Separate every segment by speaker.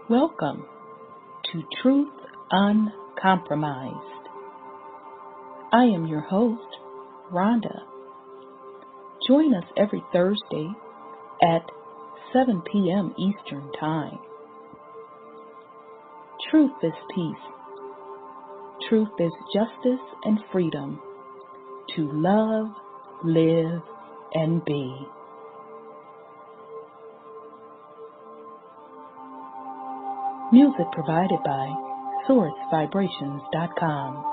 Speaker 1: Welcome to Truth Uncompromised. I am your host, Rhonda. Join us every Thursday at 7 p.m. Eastern Time. Truth is peace. Truth is justice and freedom to love, live, and be. Music provided by SourceVibrations.com.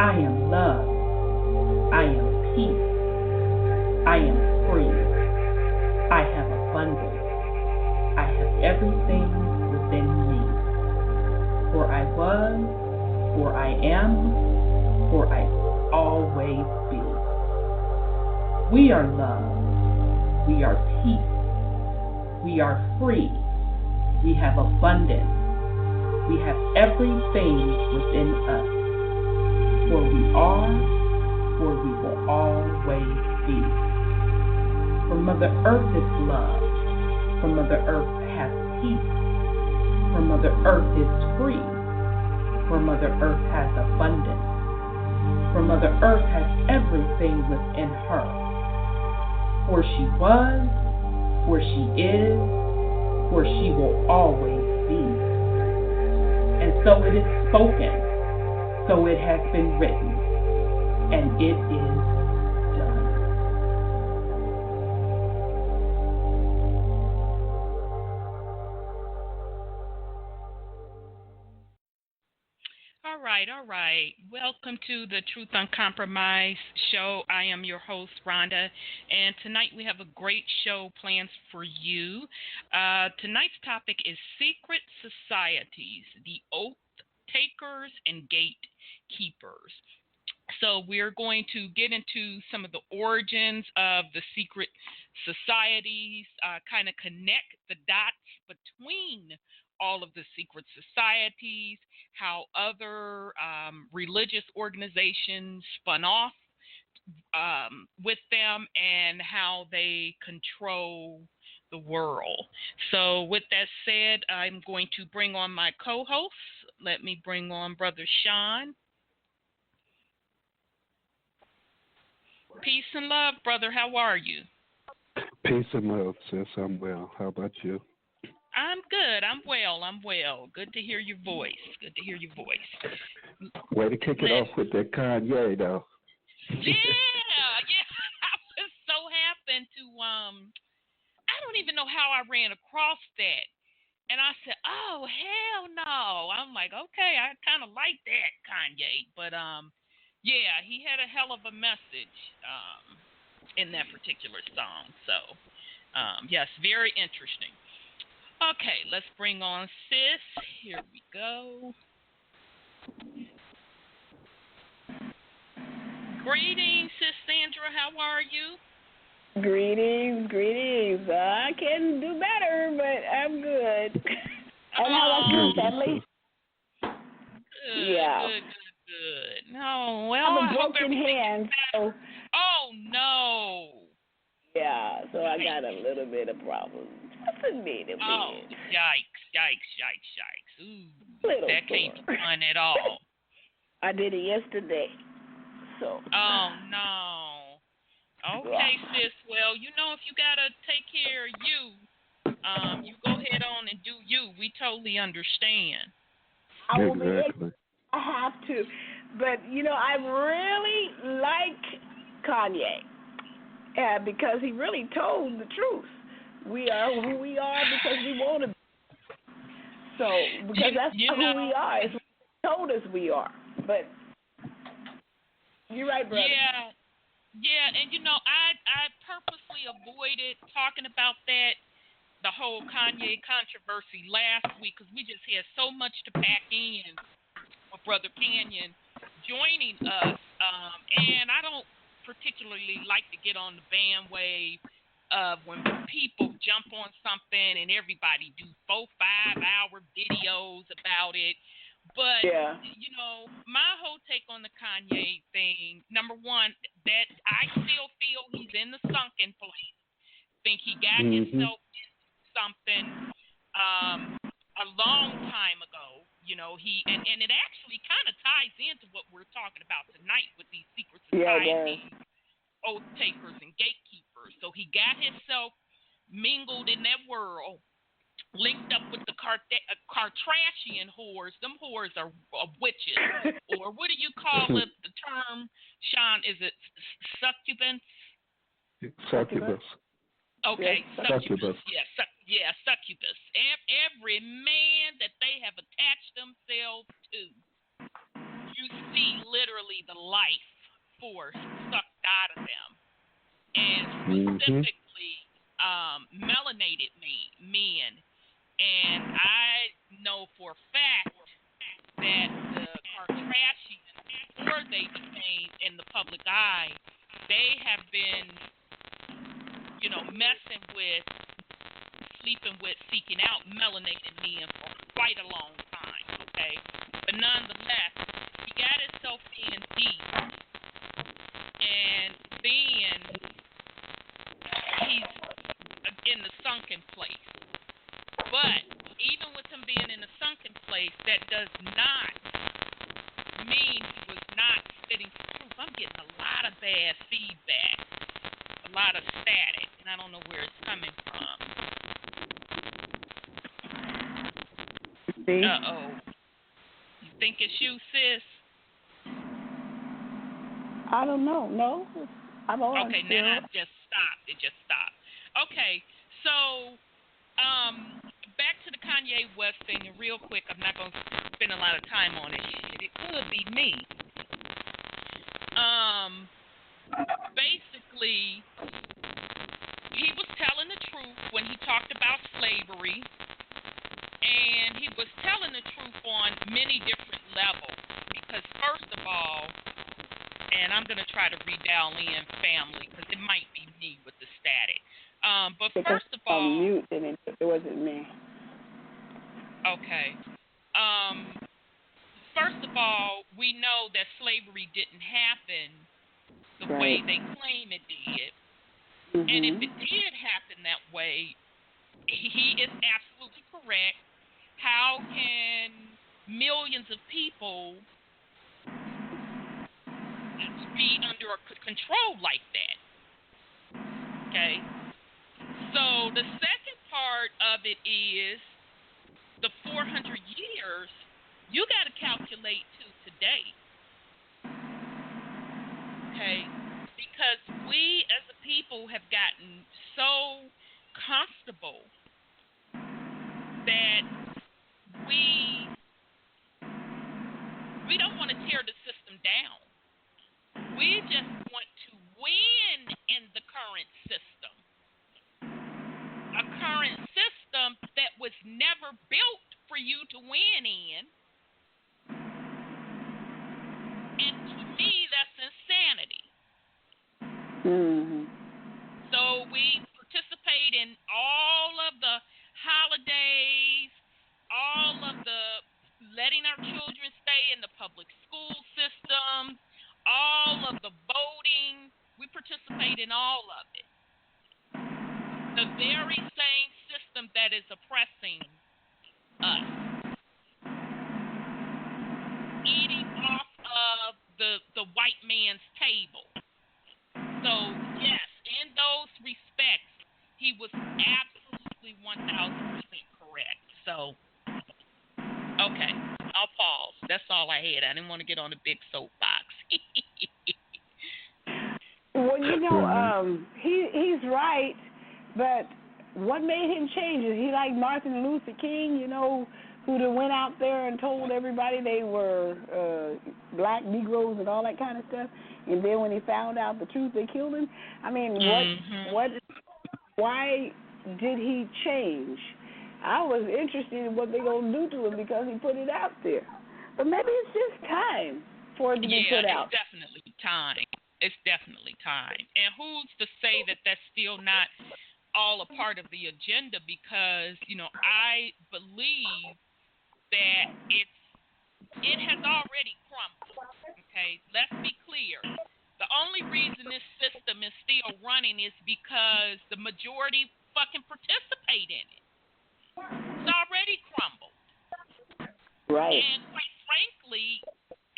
Speaker 1: I am love. I am peace. I am free. I have abundance. I have everything within me. For I was, for I am, for I will always be. We are love. We are peace. We are free. We have abundance. We have everything within us. For we are, for we will always be. For Mother Earth is love. For Mother Earth has peace. For Mother Earth is free. For Mother Earth has abundance. For Mother Earth has everything within her. For she was, for she is, for she will always be. And so it is spoken. So it has been written, and it is done.
Speaker 2: All right. Welcome to the Truth Uncompromised show. I am your host, Rhonda, and tonight we have a great show planned for you. Tonight's topic is Secret Societies, the Oath Takers and Gatekeepers. So we're going to get into some of the origins of the secret societies, kind of connect the dots between all of the secret societies, how other religious organizations spun off with them, and how they control the world. So with that said, I'm going to bring on my co-hosts. Let me bring on Brother Sean. Peace and love, brother. How are you?
Speaker 3: Peace and love, sis. I'm well. How about you?
Speaker 2: I'm good. I'm well. Good to hear your voice.
Speaker 3: Way to kick it off with that Kanye, though.
Speaker 2: Yeah. I was so happy to, I don't even know how I ran across that. And I said, oh, hell no. I'm like, okay, I kind of like that, Kanye. But, yeah, he had a hell of a message in that particular song. So, yes, very interesting. Okay, let's bring on Sis. Here we go. Greetings, Sis Sandra. How are you?
Speaker 4: Greetings. I can do better, but I'm good. And how about you, family?
Speaker 2: Good. No, well,
Speaker 4: I
Speaker 2: I
Speaker 4: have a broken hand, so.
Speaker 2: Oh, no.
Speaker 4: Yeah, so I got a little bit of problems. Nothing big.
Speaker 2: Oh, yikes. Ooh, that can't be fun at all.
Speaker 4: I did it yesterday. So.
Speaker 2: Oh no. Okay, sis. Well, if you gotta take care of you, you go ahead on and do you. We totally understand.
Speaker 4: I will
Speaker 3: Exactly.
Speaker 4: be. I have to, but I really like Kanye, because he really told the truth. We are who we are because we want to be. So because that's
Speaker 2: You
Speaker 4: not who we
Speaker 2: know.
Speaker 4: are. It's what he told us we are. But you're right, brother.
Speaker 2: Yeah. Yeah, and I purposely avoided talking about the whole Kanye controversy last week, because we just had so much to pack in with Brother Canyon joining us. And I don't particularly like to get on the bandwagon of when people jump on something and everybody do 4-5 hour videos about it. But
Speaker 4: yeah.
Speaker 2: My whole take on the Kanye thing, number one, that I still feel he's in the sunken place. Think he got himself into something a long time ago. He and it actually kind of ties into what we're talking about tonight with these secret societies, oath takers, and gatekeepers. So he got himself mingled in that world, linked up with the Kardashian whores. Them whores are witches, or what do you call it? The term, Sean, is it succubus?
Speaker 3: Succubus.
Speaker 2: Okay,
Speaker 4: Yes,
Speaker 2: succubus. Yeah, succubus. Every man that they have attached themselves to, you see literally the life force sucked out of them, and specifically melanated men. And I know for a fact that the Kardashians, before they became in the public eye, they have been, messing with, sleeping with, seeking out melanated men for quite a long time, okay? But nonetheless, he got himself in deep, and then he's in the sunken place. But even with him being in a sunken place, that does not mean he was not spitting truth. I'm getting a lot of bad feedback, a lot of static, and I don't know where it's coming from. Uh-oh. You think it's you, sis?
Speaker 4: I don't know. No, I'm on.
Speaker 2: Okay,
Speaker 4: still.
Speaker 2: now it just stopped. It just stopped. Okay, so back to the Kanye West thing, and real quick, I'm not going to spend a lot of time on it. It could be me. Basically, he was telling the truth when he talked about slavery, and he was telling the truth on many different levels. Because first of all, and I'm going to try to redial in family, because it might be me with the static. But first of all,
Speaker 4: mute, and it wasn't me.
Speaker 2: Okay. First of all, we know that slavery didn't happen the way they claim it did. And if it did happen that way, he is absolutely correct. How can millions of people be under control like that? Okay. So the second part of it is the 400 years. You got to calculate to today. Okay. Because we as a people have gotten so comfortable that we don't want to tear the system down. We just want to win in the current system. A current system that was never built for you to win in. And to me, that's insanity. So we participate in all of the holidays, all of the letting our children stay in the public school system, all of the voting. We participate in all of it. The very same system that is oppressing us. Eating off Okay, I'll pause. That's all I had. I didn't want to get on a big soapbox.
Speaker 4: Well, he's right, but what made him change? Is he like Martin Luther King, who went out there and told everybody they were black Negroes and all that kind of stuff, and then when he found out the truth, they killed him? I mean, why did he change? I was interested in what they're going to do to him because he put it out there. But maybe it's just time for it to be put out.
Speaker 2: Yeah, it's definitely time. It's definitely time. And who's to say that that's still not all a part of the agenda? Because, I believe that it has already crumbled. Okay, let's be clear. The only reason this system is still running is because the majority fucking participate in it. It's already crumbled.
Speaker 4: Right.
Speaker 2: And quite frankly,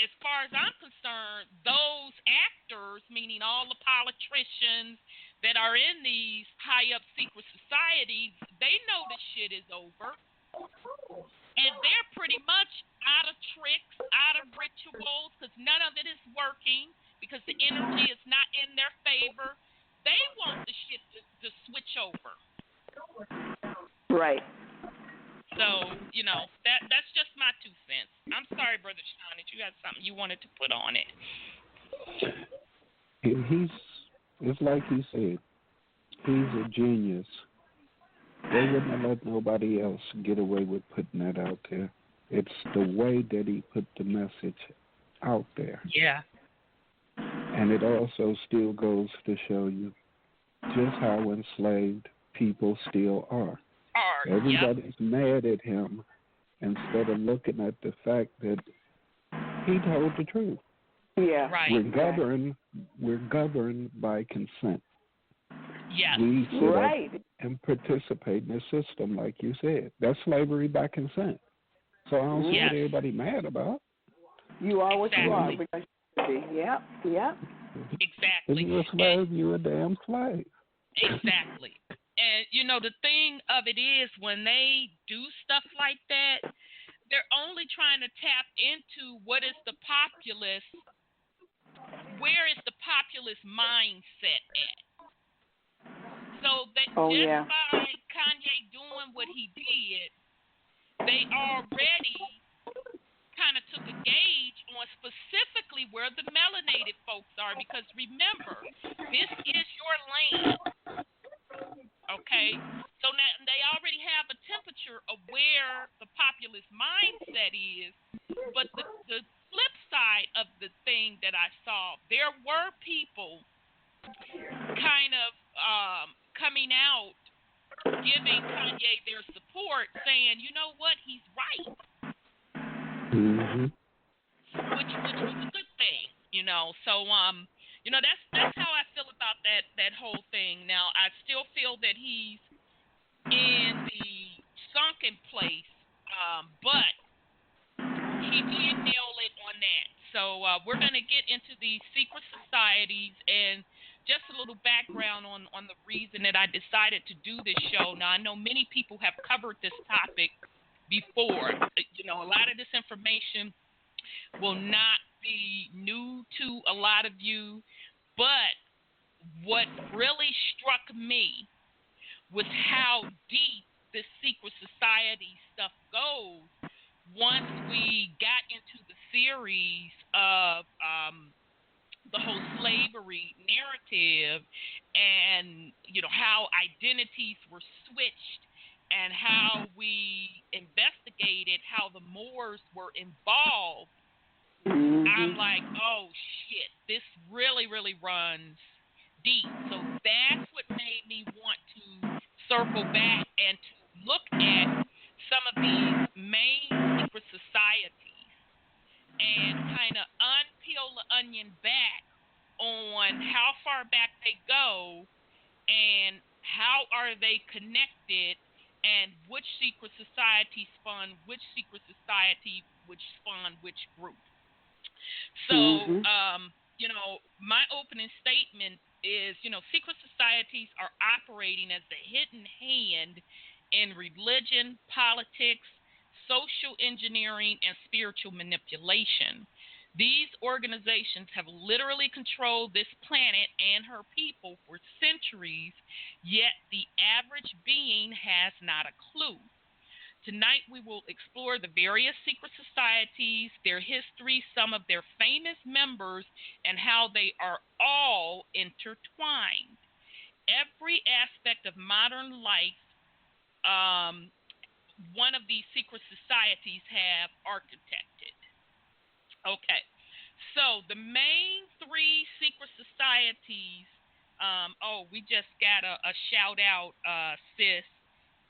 Speaker 2: as far as I'm concerned, those actors, meaning all the politicians that are in these high-up secret societies, they know the shit is over. And they're pretty much out of tricks, out of rituals, because none of it is working, because the energy is not in their favor. They want the shit to switch over.
Speaker 4: Right.
Speaker 2: So, that's just my 2 cents. I'm sorry, Brother Sean, that you had something you wanted to put on it.
Speaker 3: It's like he said, he's a genius. They wouldn't have let nobody else get away with putting that out there. It's the way that he put the message out there.
Speaker 2: Yeah.
Speaker 3: And it also still goes to show you just how enslaved people still are. Everybody's mad at him instead of looking at the fact that he told the truth.
Speaker 4: Yeah.
Speaker 2: Right.
Speaker 3: We're governed by consent.
Speaker 2: Yes.
Speaker 3: We sit up and participate in the system, like you said. That's slavery by consent. So I don't see what everybody mad about.
Speaker 4: You are what you are. Because yep.
Speaker 2: Exactly.
Speaker 3: If you're a slave, you're a damn slave.
Speaker 2: Exactly. And, the thing of it is, when they do stuff like that, they're only trying to tap into what is the populace, where is the populace mindset at? So that by Kanye doing what he did, they already kind of took a gauge on specifically where the melanated folks are, because remember, this is your land. Okay, so now they already have a temperature of where the populist mindset is, but the flip side of the thing that I saw, there were people kind of coming out, giving Kanye their support, saying, you know what, he's right.
Speaker 3: Mm-hmm.
Speaker 2: Which was a good thing, So, that's how I feel about that whole thing. Now, I still feel that he's in the sunken place, but he did nail it on that. So we're going to get into the secret societies and just a little background on the reason that I decided to do this show. Now, I know many people have covered this topic before. A lot of this information will not be new to a lot of you, but what really struck me was how deep this secret society stuff goes once we got into the series of the whole slavery narrative, and how identities were switched, and how we investigated how the Moors were involved. I'm like, oh shit, this really, really runs deep. So that's what made me want to circle back and to look at some of these main secret societies and kind of unpeel the onion back on how far back they go and how are they connected, and which secret society spun which secret society, which spun which group. So, my opening statement is, secret societies are operating as the hidden hand in religion, politics, social engineering, and spiritual manipulation. These organizations have literally controlled this planet and her people for centuries, yet the average being has not a clue. Tonight we will explore the various secret societies, their history, some of their famous members, and how they are all intertwined. Every aspect of modern life, one of these secret societies have architected. Okay, so the main three secret societies. We just got a shout out, sis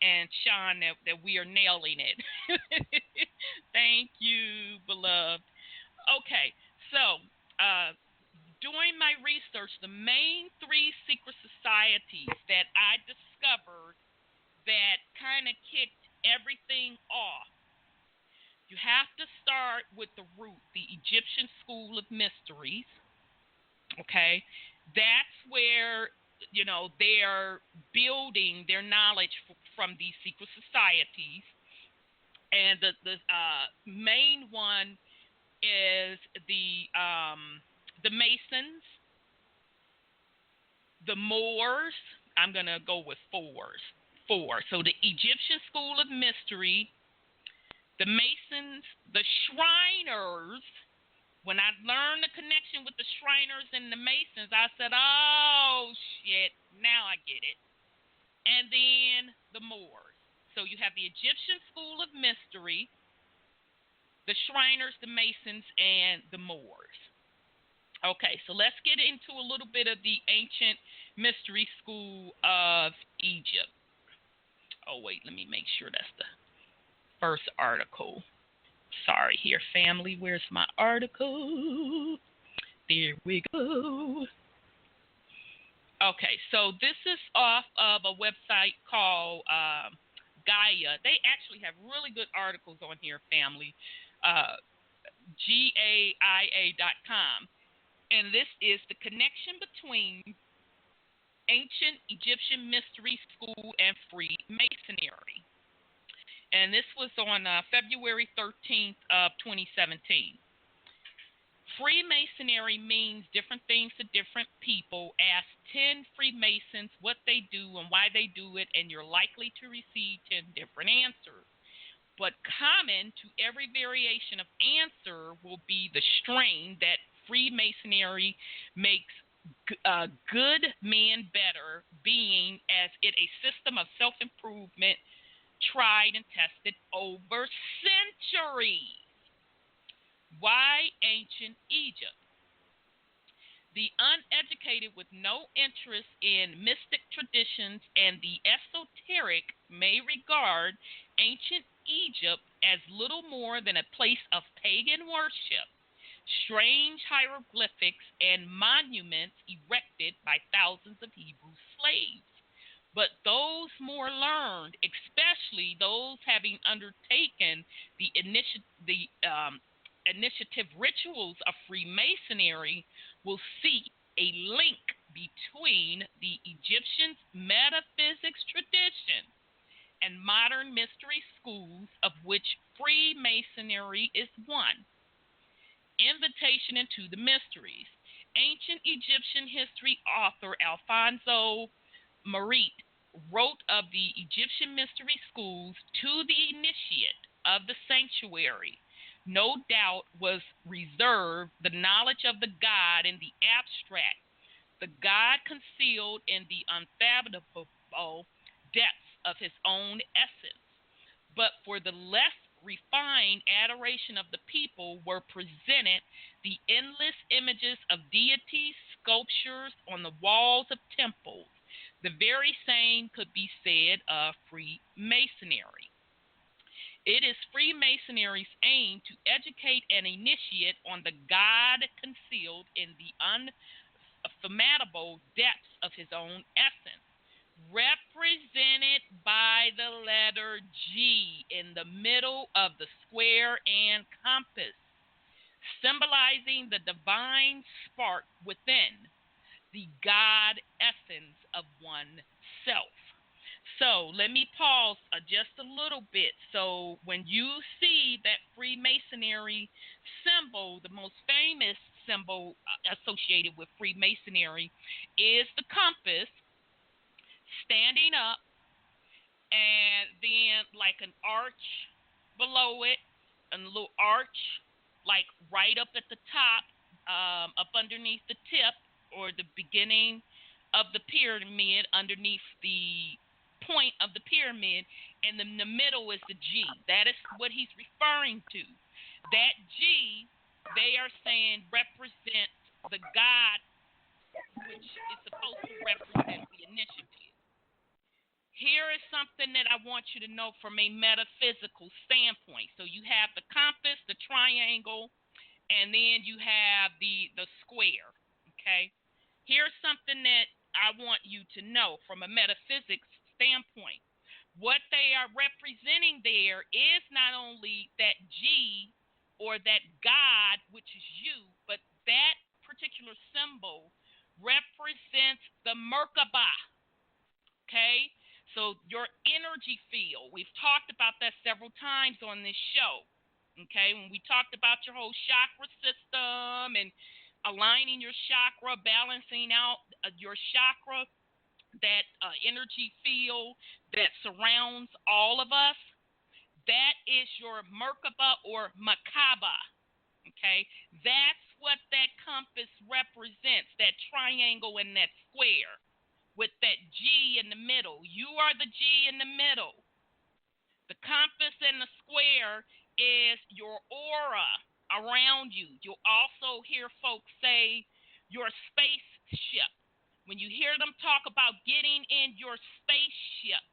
Speaker 2: and Sean, that we are nailing it. Thank you, beloved. Okay, so doing my research, the main three secret societies that I discovered that kind of kicked everything off. You have to start with the root, the Egyptian School of Mysteries. Okay, that's where they're building their knowledge from these secret societies, and the main one is the Masons, the Moors. I'm gonna go with four. So the Egyptian School of Mystery, the Masons, the Shriners. When I learned the connection with the Shriners and the Masons, I said, oh, shit, now I get it. And then the Moors. So you have the Egyptian School of Mystery, the Shriners, the Masons, and the Moors. Okay, so let's get into a little bit of the ancient mystery school of Egypt. Oh, wait, let me make sure that's the first article. Sorry here, family. Where's my article? There we go. Okay, so this is off of a website called Gaia. They actually have really good articles on here, family. GAIA.com. And this is the connection between ancient Egyptian mystery school and Freemasonry. And this was on February 13th of 2017. Freemasonry means different things to different people. Ask 10 Freemasons what they do and why they do it, and you're likely to receive 10 different answers. But common to every variation of answer will be the strain that Freemasonry makes good man better, being as it a system of self-improvement tried and tested over centuries. Why ancient Egypt? The uneducated with no interest in mystic traditions and the esoteric may regard ancient Egypt as little more than a place of pagan worship, strange hieroglyphics, and monuments erected by thousands of Hebrew slaves. But those more learned, especially those having undertaken the initiative rituals of Freemasonry, will see a link between the Egyptian metaphysics tradition and modern mystery schools, of which Freemasonry is one. Invitation into the mysteries. Ancient Egyptian history author Alfonso Marit wrote of the Egyptian mystery schools to the initiate of the sanctuary. No doubt was reserved the knowledge of the God in the abstract, the God concealed in the unfathomable depths of his own essence. But for the less refined adoration of the people were presented the endless images of deities, sculptures on the walls of temples. The very same could be said of Freemasonry. It is Freemasonry's aim to educate an initiate on the God concealed in the unfathomable depths of his own essence, represented by the letter G in the middle of the square and compass, symbolizing the divine spark within, the God essence of oneself. So let me pause just a little bit. So when you see that Freemasonry symbol, the most famous symbol associated with Freemasonry is the compass standing up, and then like an arch below it, a little arch like right up at the top, up underneath the tip or the beginning of the pyramid, underneath the point of the pyramid, and in the middle is the G. That is what he's referring to. That G, they are saying, represents the God, which is supposed to represent the initiative. Here is something that I want you to know from a metaphysical standpoint. So you have the compass, the triangle, and then you have the square, okay? Here's something that I want you to know from a metaphysics standpoint. What they are representing there is not only that G or that God, which is you, but that particular symbol represents the Merkaba, okay? So your energy field, we've talked about that several times on this show, okay? When we talked about your whole chakra system and aligning your chakra, balancing out your chakra, that energy field that surrounds all of us, that is your Merkaba or Makaba, okay? That's what that compass represents, that triangle and that square, with that G in the middle. You are the G in the middle. The compass and the square is your aura around you. You'll also hear folks say your spaceship. When you hear them talk about getting in your spaceship,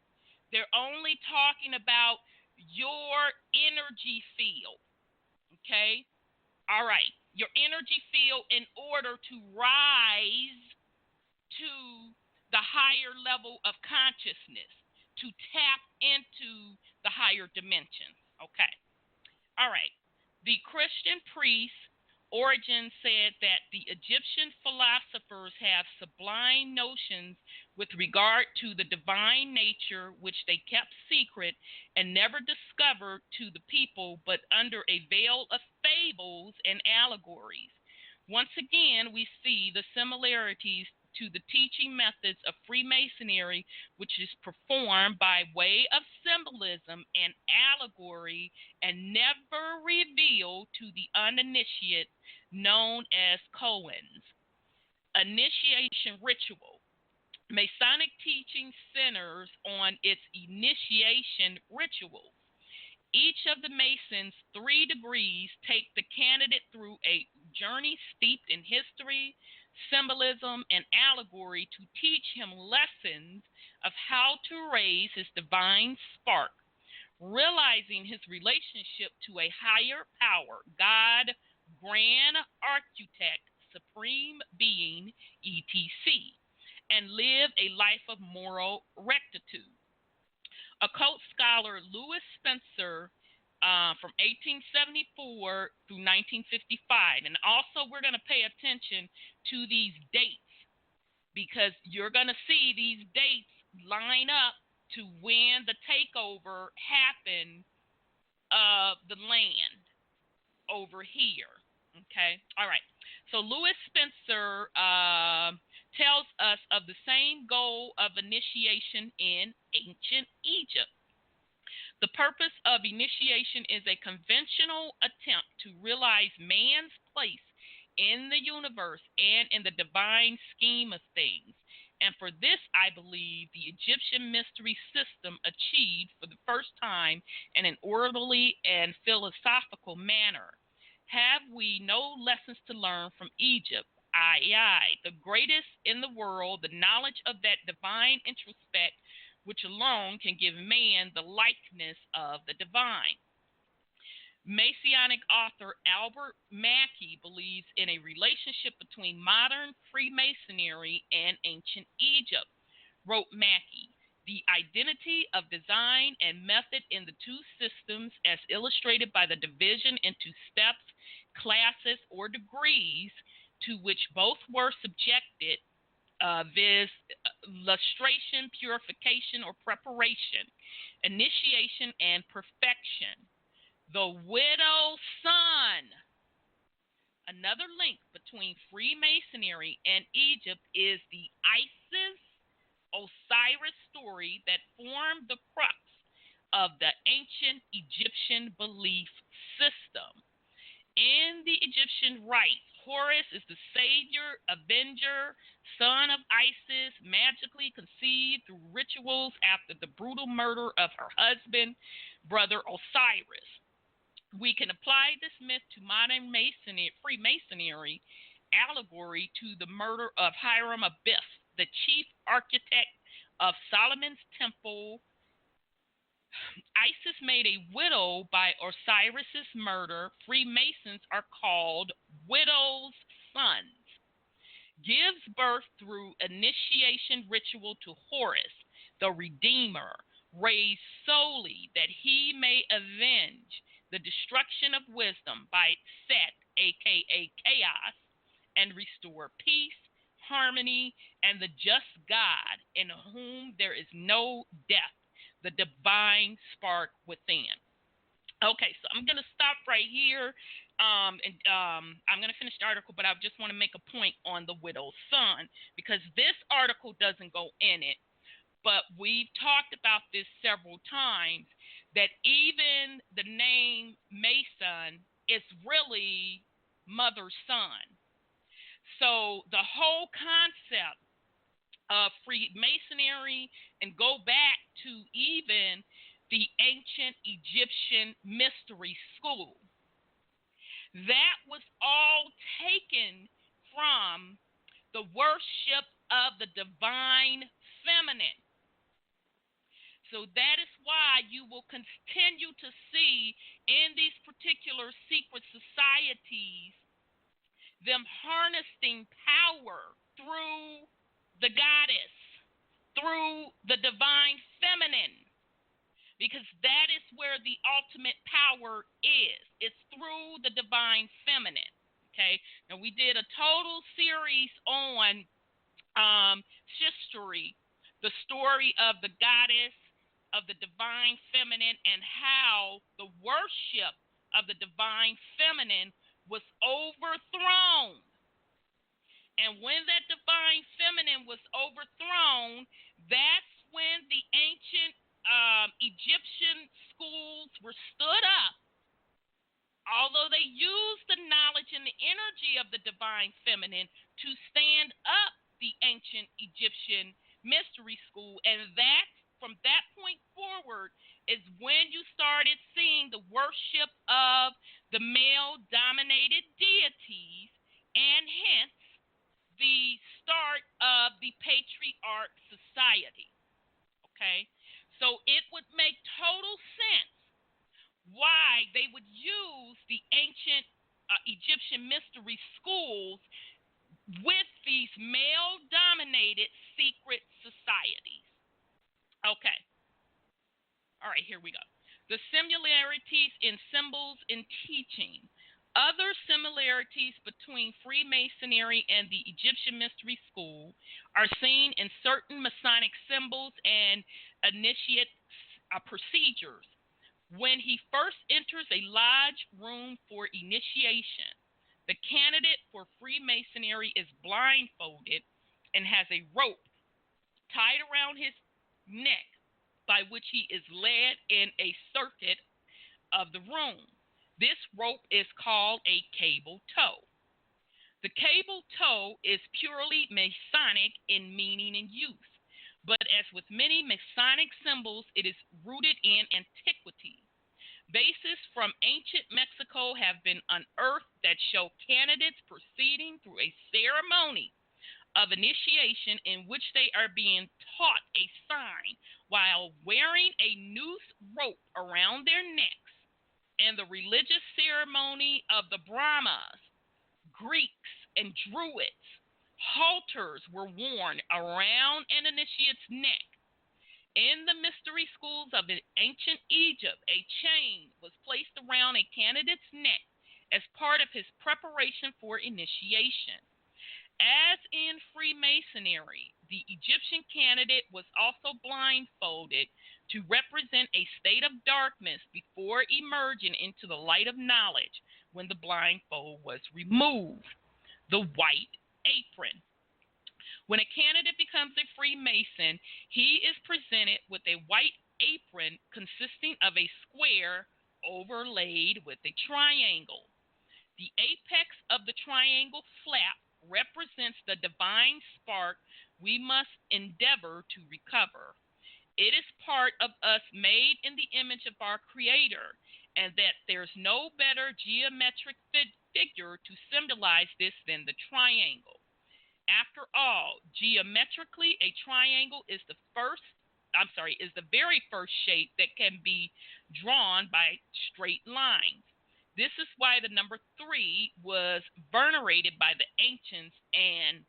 Speaker 2: they're only talking about your energy field, okay? All right, your energy field in order to rise to the higher level of consciousness, to tap into the higher dimensions. Okay. All right. The Christian priest Origen said that the Egyptian philosophers have sublime notions with regard to the divine nature, which they kept secret and never discovered to the people, but under a veil of fables and allegories. Once again, we see the similarities to the teaching methods of Freemasonry, which is performed by way of symbolism and allegory and never revealed to the uninitiate, known as koans. Initiation ritual. Masonic teaching centers on its initiation rituals. Each of the Masons' 3 degrees take the candidate through a journey steeped in history, symbolism, and allegory to teach him lessons of how to raise his divine spark, realizing his relationship to a higher power, God, Grand Architect, Supreme Being, etc., and live a life of moral rectitude. Occult scholar Louis Spencer from 1874 through 1955. And also we're going to pay attention to these dates because you're going to see these dates line up to when the takeover happened of the land over here. Okay? All right. So Louis Spencer tells us of the same goal of initiation in ancient Egypt. The purpose of initiation is a conventional attempt to realize man's place in the universe and in the divine scheme of things. And for this, I believe the Egyptian mystery system achieved for the first time in an orderly and philosophical manner. Have we no lessons to learn from Egypt? Aye, the greatest in the world, the knowledge of that divine introspect, which alone can give man the likeness of the divine. Masonic author Albert Mackey believes in a relationship between modern Freemasonry and ancient Egypt. Wrote Mackey, the identity of design and method in the two systems, as illustrated by the division into steps, classes, or degrees to which both were subjected, viz. Lustration, purification, or preparation, initiation, and perfection. The widow's son. Another link between Freemasonry and Egypt is the Isis Osiris story that formed the crux of the ancient Egyptian belief system. In the Egyptian rites, Horus is the savior, avenger, son of Isis, magically conceived through rituals after the brutal murder of her husband, brother Osiris. We can apply this myth to modern Freemasonry allegory to the murder of Hiram Abiff, the chief architect of Solomon's temple. Isis made a widow by Osiris's murder. Freemasons are called widow's sons. Gives birth through initiation ritual to Horus, the Redeemer, raised solely that he may avenge the destruction of wisdom by Set, aka chaos, and restore peace, harmony, and the just God in whom there is no death, the divine spark within. Okay, so I'm going to stop right here, and I'm going to finish the article, but I just want to make a point on the widow's son, because this article doesn't go in it, but we've talked about this several times, that even the name Mason is really mother's son. So the whole concept of Freemasonry, and go back to even the ancient Egyptian mystery school, that was all taken from the worship of the divine feminine. So that is why you will continue to see in these particular secret societies them harnessing power through the goddess, through the divine feminine, because that is where the ultimate power is. It's through the divine feminine. Okay. Now we did a total series on history, the story of the goddess, of the divine feminine, and how the worship of the divine feminine was overthrown. And when that divine feminine was overthrown, that's when the ancient Egyptian schools were stood up. Although they used the knowledge and the energy of the divine feminine to stand up the ancient Egyptian mystery school, and that from that point forward is when you started seeing the worship of the male-dominated deities, and hence the start of the patriarch society. Okay? So it would make total sense why they would use the ancient Egyptian mystery schools with these male-dominated secret societies. Okay. All right, here we go. The similarities in symbols and teaching. Other similarities between Freemasonry and the Egyptian Mystery School are seen in certain Masonic symbols and initiate procedures. When he first enters a lodge room for initiation, the candidate for Freemasonry is blindfolded and has a rope tied around his neck by which he is led in a circuit of the room. This rope is called a cable tow. The cable tow is purely Masonic in meaning and use, but as with many Masonic symbols, it is rooted in antiquity. Bases from ancient Mexico have been unearthed that show candidates proceeding through a ceremony of initiation in which they are being taught a sign while wearing a noose rope around their necks. In the religious ceremony of the Brahmas, Greeks, and Druids, halters were worn around an initiate's neck. In the mystery schools of ancient Egypt, a chain was placed around a candidate's neck as part of his preparation for initiation. As in Freemasonry, the Egyptian candidate was also blindfolded to represent a state of darkness before emerging into the light of knowledge when the blindfold was removed. The white apron. When a candidate becomes a Freemason, he is presented with a white apron consisting of a square overlaid with a triangle. The apex of the triangle flap represents the divine spark we must endeavor to recover. It is part of us made in the image of our Creator, and that there's no better geometric figure to symbolize this than the triangle. After all, geometrically, a triangle is the very first shape that can be drawn by straight lines. This is why the number 3 was venerated by the ancients and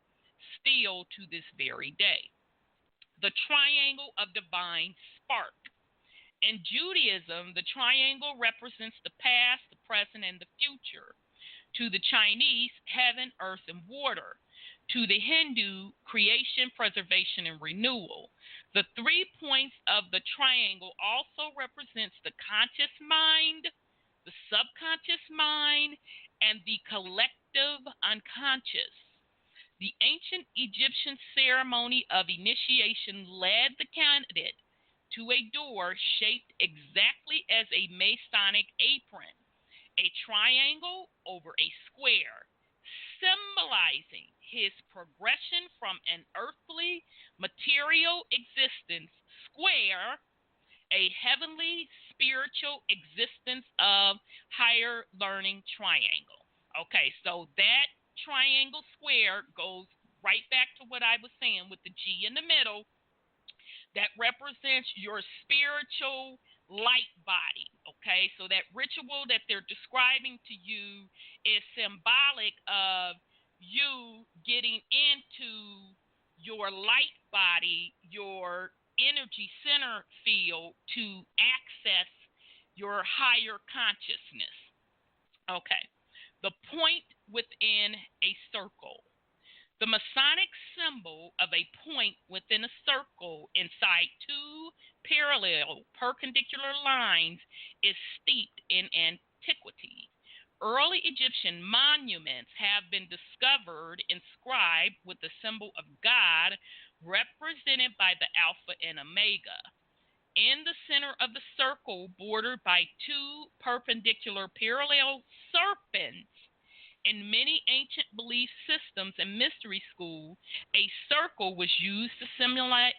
Speaker 2: still to this very day. The triangle of divine spark. In Judaism, the triangle represents the past, the present, and the future. To the Chinese, heaven, earth, and water. To the Hindu, creation, preservation, and renewal. The 3 points of the triangle also represents the conscious mind, the subconscious mind, and the collective unconscious. The ancient Egyptian ceremony of initiation led the candidate to a door shaped exactly as a Masonic apron, a triangle over a square, symbolizing his progression from an earthly material existence, square, a heavenly spiritual existence of higher learning, triangle. Okay, so that triangle square goes right back to what I was saying with the G in the middle. That represents your spiritual light body. Okay, so that ritual that they're describing to you is symbolic of you getting into your light body, your energy center field, to access your higher consciousness. Okay, the point within a circle. The Masonic symbol of a point within a circle inside 2 parallel perpendicular lines is steeped in antiquity. Early Egyptian monuments have been discovered inscribed with the symbol of God represented by the Alpha and Omega. In the center of the circle, bordered by 2 perpendicular parallel serpents, in many ancient belief systems and mystery schools, a circle was used to symbolize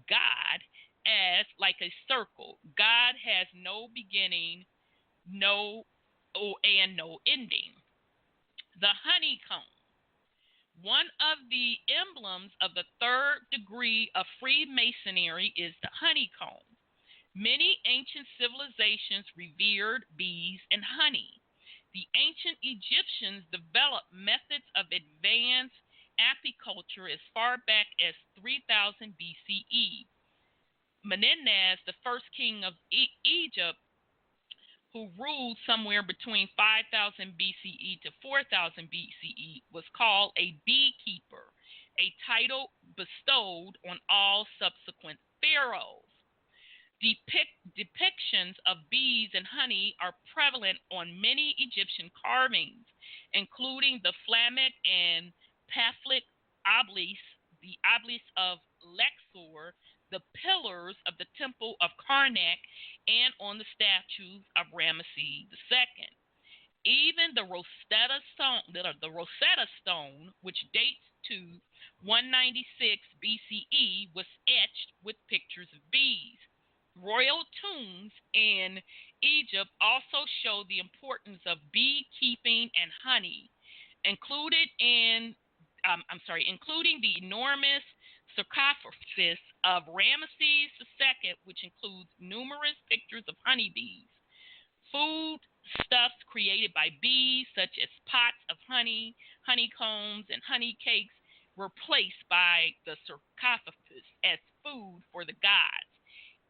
Speaker 2: God as like a circle. God has no beginning, no ending. The honeycomb. One of the emblems of the 3rd degree of Freemasonry is the honeycomb. Many ancient civilizations revered bees and honey. The ancient Egyptians developed methods of advanced apiculture as far back as 3000 BCE. Menendez, the first king of Egypt, who ruled somewhere between 5000 BCE to 4000 BCE, was called a beekeeper, a title bestowed on all subsequent pharaohs. Depictions of bees and honey are prevalent on many Egyptian carvings, including the Flamet and Paphic obelisk, the obelisk of Luxor, the pillars of the temple of Karnak, and on the statues of Ramesses II. Even the Rosetta Stone, which dates to 196 BCE, was etched with pictures of bees. Royal tombs in Egypt also show the importance of beekeeping and honey, including the enormous sarcophagus of Ramesses II, which includes numerous pictures of honeybees. Foodstuffs created by bees, such as pots of honey, honeycombs, and honey cakes, were placed by the sarcophagus as food for the gods.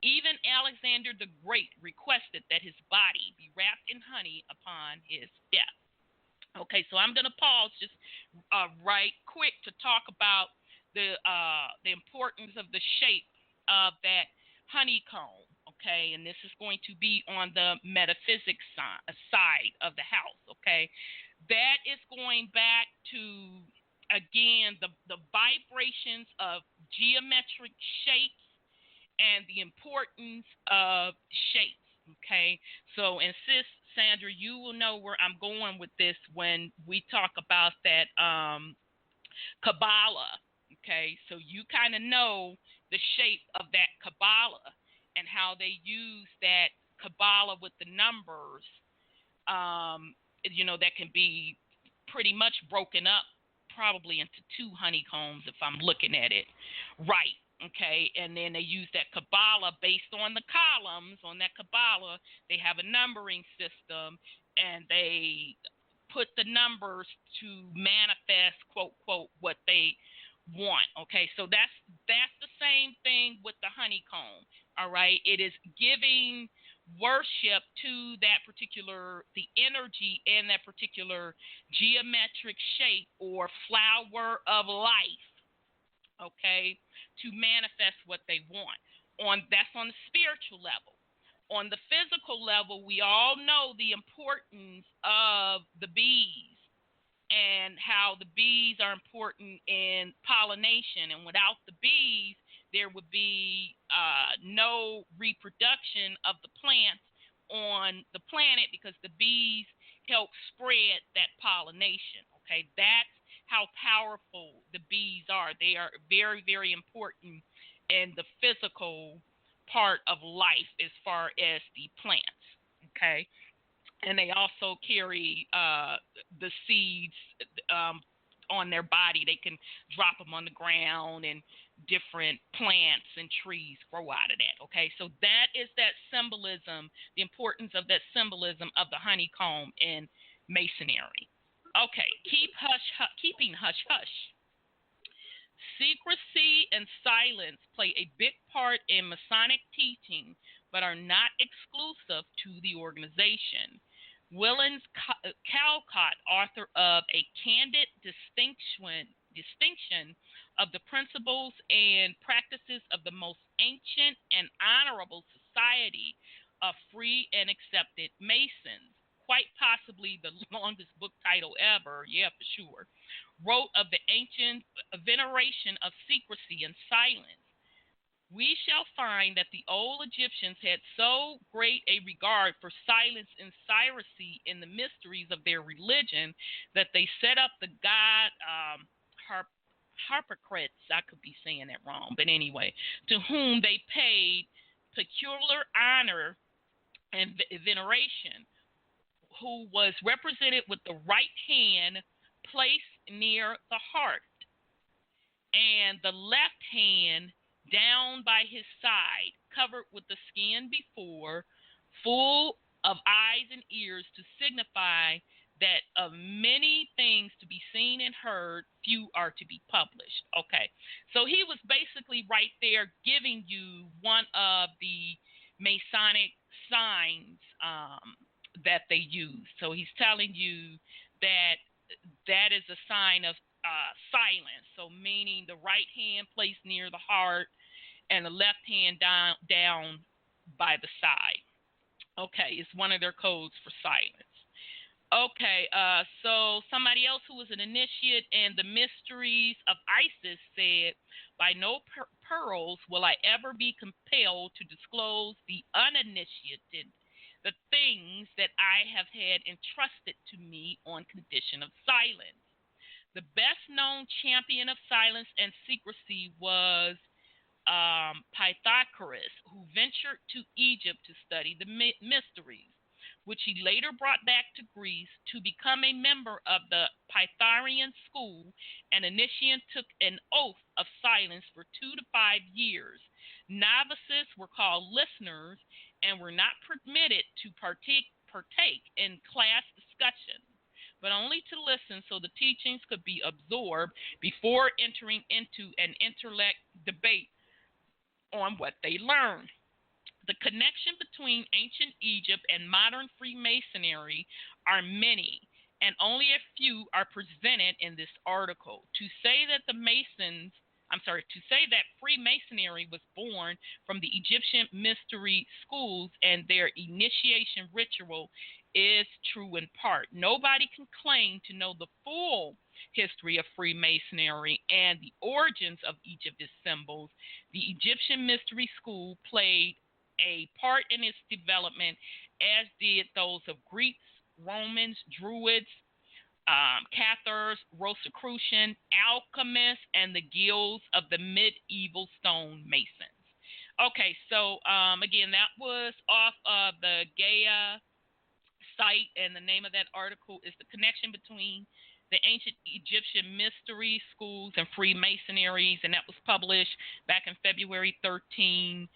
Speaker 2: Even Alexander the Great requested that his body be wrapped in honey upon his death. Okay, so I'm going to pause just right quick to talk about the importance of the shape of that honeycomb. Okay, and this is going to be on the metaphysics side of the house. Okay, that is going back to, again, the vibrations of geometric shapes and the importance of shapes. Okay, so, and sis Sandra, you will know where I'm going with this when we talk about that Kabbalah. Okay, so you kind of know the shape of that Kabbalah and how they use that Kabbalah with the numbers. That can be pretty much broken up probably into two honeycombs if I'm looking at it right. Okay, and then they use that Kabbalah based on the columns. On that Kabbalah, they have a numbering system, and they put the numbers to manifest, quote, quote, what they want. Okay, so that's the same thing with the honeycomb. All right, it is giving worship to that particular, the energy in that particular geometric shape or flower of life, okay, to manifest what they want. That's on the spiritual level. On the physical level, we all know the importance of the bees and how the bees are important in pollination. And without the bees, there would be no reproduction of the plants on the planet because the bees help spread that pollination. Okay, that's how powerful the bees are. They are very, very important in the physical part of life as far as the plants. Okay, and they also carry the seeds on their body. They can drop them on the ground, and different plants and trees grow out of that. Okay, so that is that symbolism, the importance of that symbolism of the honeycomb in masonry. Okay, keeping hush hush. Secrecy and silence play a big part in Masonic teaching, but are not exclusive to the organization. Willens Calcott, author of A Candid Distinction of the Principles and Practices of the Most Ancient and Honorable Society of Free and Accepted Masons, quite possibly the longest book title ever, yeah, for sure, wrote of the ancient veneration of secrecy and silence. We shall find that the old Egyptians had so great a regard for silence and secrecy in the mysteries of their religion that they set up the god Harpocrates, I could be saying that wrong, but anyway, to whom they paid peculiar honor and veneration, who was represented with the right hand placed near the heart and the left hand down by his side, covered with the skin before, full of eyes and ears, to signify that of many things to be seen and heard, few are to be published. Okay, so he was basically right there giving you one of the Masonic signs that they use. So he's telling you that that is a sign of silence. So meaning the right hand placed near the heart and the left hand down by the side. Okay, it's one of their codes for silence. Okay, so somebody else who was an initiate in the mysteries of Isis said, by no pearls will I ever be compelled to disclose the uninitiated the things that I have had entrusted to me on condition of silence. The best known champion of silence and secrecy was Pythagoras, who ventured to Egypt to study the mysteries, which he later brought back to Greece. To become a member of the Pythagorean school, an initiate took an oath of silence for 2 to 5 years. Novices were called listeners and were not permitted to partake in class discussions, but only to listen so the teachings could be absorbed before entering into an intellect debate on what they learned. The connection between ancient Egypt and modern Freemasonry are many, and only a few are presented in this article. To say that Freemasonry was born from the Egyptian mystery schools and their initiation ritual is true in part. Nobody can claim to know the full history of Freemasonry and the origins of each of its symbols. The Egyptian mystery school played a part in its development, as did those of Greeks, Romans, Druids, Cathars, Rosicrucian, alchemists, and the guilds of the medieval stonemasons. Okay, so again, that was off of the Gaia site, and the name of that article is The Connection Between the Ancient Egyptian Mystery Schools and Freemasonries, and that was published back in February 13,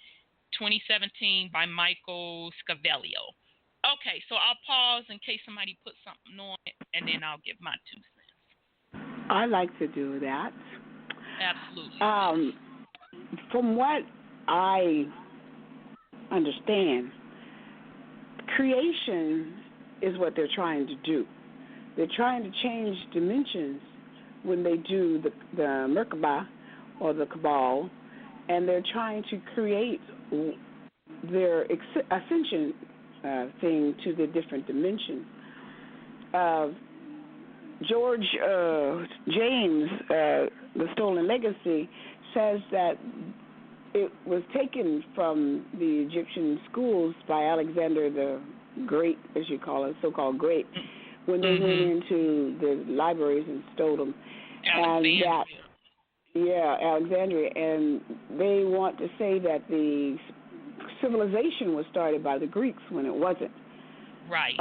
Speaker 2: 2017 by Michael Scavelio. Okay, so I'll pause in case somebody puts something on it, and then I'll give my 2 cents.
Speaker 4: I like to do that.
Speaker 2: Absolutely.
Speaker 4: From what I understand, creation is what they're trying to do. They're trying to change dimensions when they do the Merkabah or the Cabal, and they're trying to create their ascension thing to the different dimensions. George James, The Stolen Legacy, says that it was taken from the Egyptian schools by Alexander the Great, as you call it, so-called Great, when they went into the libraries and stole them.
Speaker 2: Alexandria.
Speaker 4: Alexandria. And they want to say that the civilization was started by the Greeks when it wasn't.
Speaker 2: Right.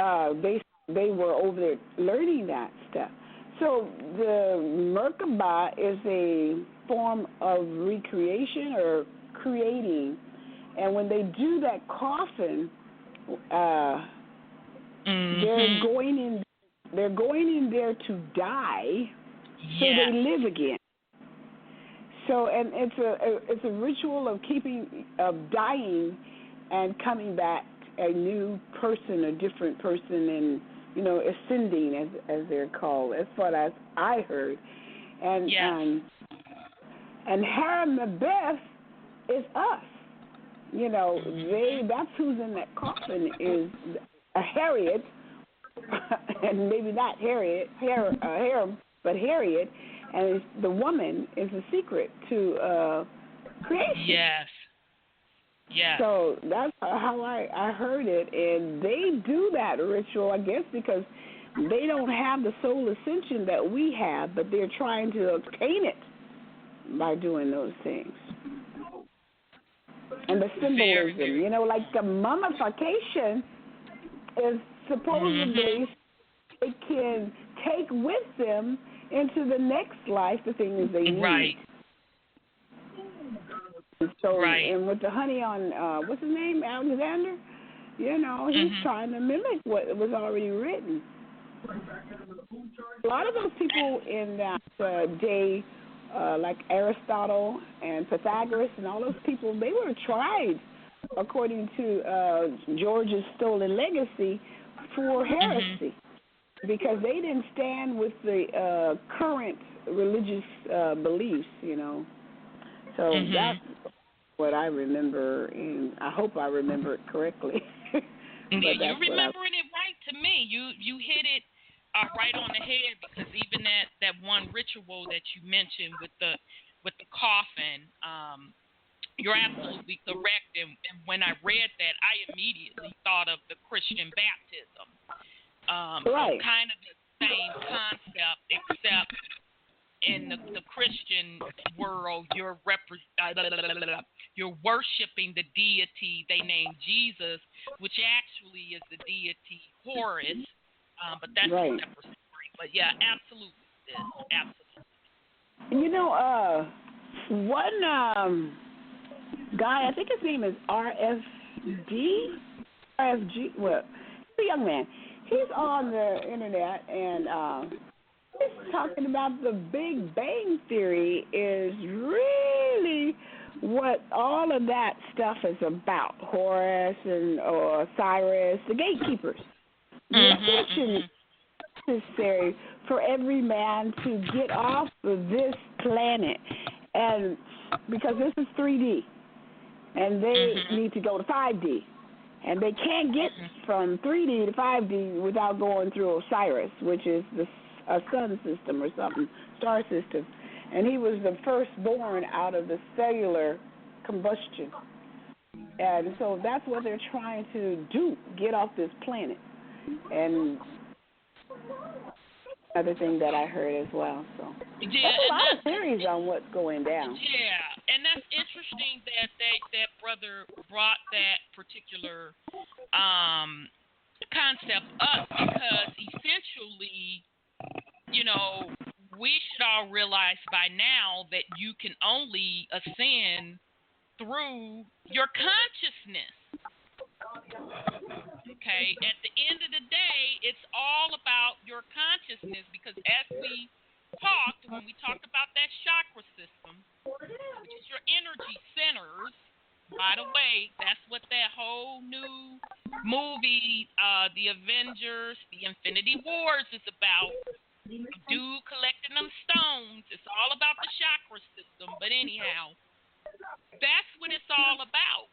Speaker 4: They were over there learning that stuff. So the Merkabah is a form of recreation or creating. And when they do that coffin, they're going in there to die, so they live again. So, and it's a ritual of dying and coming back a new person, a different person, and ascending as they're called, as far as I heard. And Harem the Beth is us. That's who's in that coffin is a Harriet, and maybe not Harem, but Harriet, and the woman is the secret to creation.
Speaker 2: Yes.
Speaker 4: So that's how I heard it, and they do that ritual, I guess, because they don't have the soul ascension that we have, but they're trying to obtain it by doing those things. And the symbolism, like the mummification is supposedly they can take with them into the next life the things they need.
Speaker 2: Right.
Speaker 4: So, and with the honey on, what's his name, Alexander, he's trying to mimic what was already written. A lot of those people in that day, like Aristotle and Pythagoras and all those people, they were tried, according to George's Stolen Legacy, for heresy, because they didn't stand with the current religious beliefs, So that's what I remember, and I hope I remember it correctly.
Speaker 2: You're remembering it right to me. You hit it right on the head, because even that one ritual that you mentioned with the coffin, you're absolutely correct. And when I read that, I immediately thought of the Christian baptism.
Speaker 4: Right.
Speaker 2: Kind of the same concept, except in the Christian world, you're worshiping the deity they named Jesus, which actually is the deity Horus. But that's a separate story. But yeah, absolutely.
Speaker 4: One guy, I think his name is RFG. Well, he's a young man. He's on the internet, and he's talking about the Big Bang Theory is really what all of that stuff is about. Horus and Osiris, the gatekeepers. The ascension necessary for every man to get off of this planet, and because this is 3D, and they need to go to 5D, and they can't get from 3D to 5D without going through Osiris, which is a sun system or something, star system, and he was the firstborn out of the cellular combustion. And so that's what they're trying to do, get off this planet. And another thing that I heard as well. So there's a lot of theories on what's going down.
Speaker 2: Yeah, and that's interesting that that brother brought that particular concept up, because essentially, we should all realize by now that you can only ascend through your consciousness. Okay, at the end of the day, it's all about your consciousness, because as we when we talked about that chakra system, which is your energy centers, by the way, that's what that whole new movie, The Avengers, The Infinity Wars is about. Dude collecting them stones. It's all about the chakra system. But anyhow, that's what it's all about.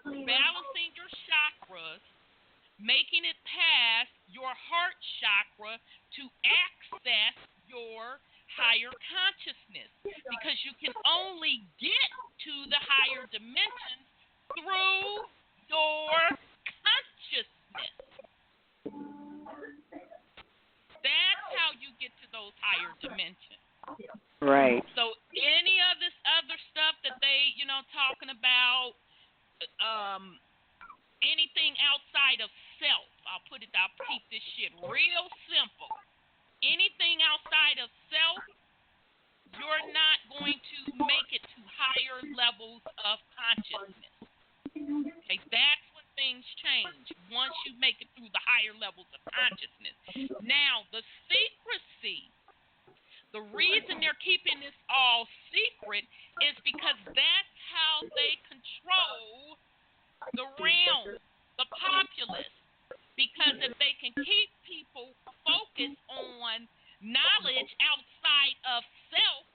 Speaker 2: Balancing your chakras, making it past your heart chakra to access your higher consciousness, because you can only get to the higher dimensions through your consciousness. That's how you get to those higher dimensions.
Speaker 4: Right.
Speaker 2: So any of this other stuff that they, talking about, anything outside of self, I'll keep this shit real simple. Anything outside of self, you're not going to make it to higher levels of consciousness. Okay, that's when things change, once you make it through the higher levels of consciousness. Now, the secrecy, the reason they're keeping this all secret is because that's how they control the realm, the populace. Because if they can keep people focused on knowledge outside of self,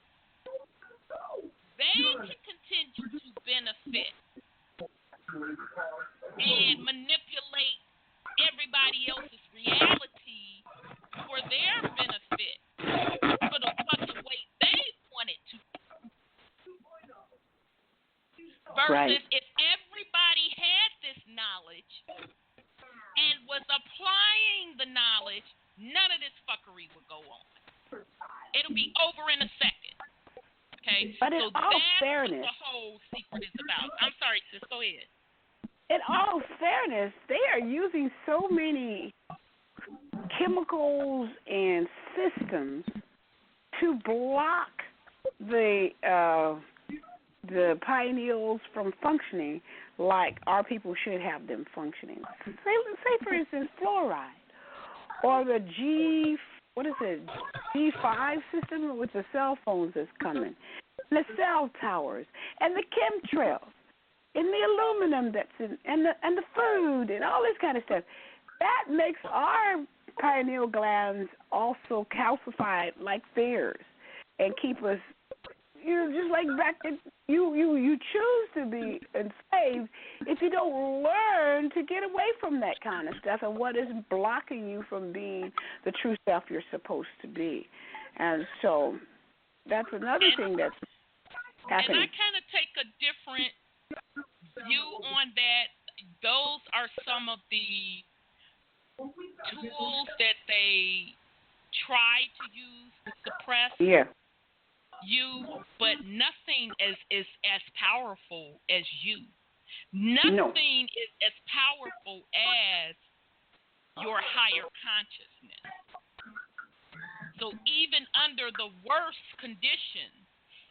Speaker 2: they can continue to benefit and manipulate everybody else's reality for their benefit, for the fucking way they want it to. Versus if everybody had this knowledge and was applying the knowledge, none of this fuckery would go on. It'll be over in a second. Okay?
Speaker 4: But in
Speaker 2: so
Speaker 4: all
Speaker 2: that's
Speaker 4: fairness,
Speaker 2: what the whole secret is about. I'm sorry, sis, go ahead.
Speaker 4: In all fairness, they are using so many chemicals and systems to block the pineals from functioning like our people should have them functioning. Say for instance, fluoride, or the G5 system with the cell phones that's coming, and the cell towers, and the chemtrails, and the aluminum that's in, and the food, and all this kind of stuff. That makes our pineal glands also calcified like theirs, and keep us, just like back then, you choose to be enslaved if you don't learn to get away from that kind of stuff and what is blocking you from being the true self you're supposed to be. And so that's another thing that's happening.
Speaker 2: And I kind of take a different view on that. Those are some of the tools that they try to use to suppress you, but nothing is as powerful as you. Nothing is as powerful as your higher consciousness. So even under the worst conditions,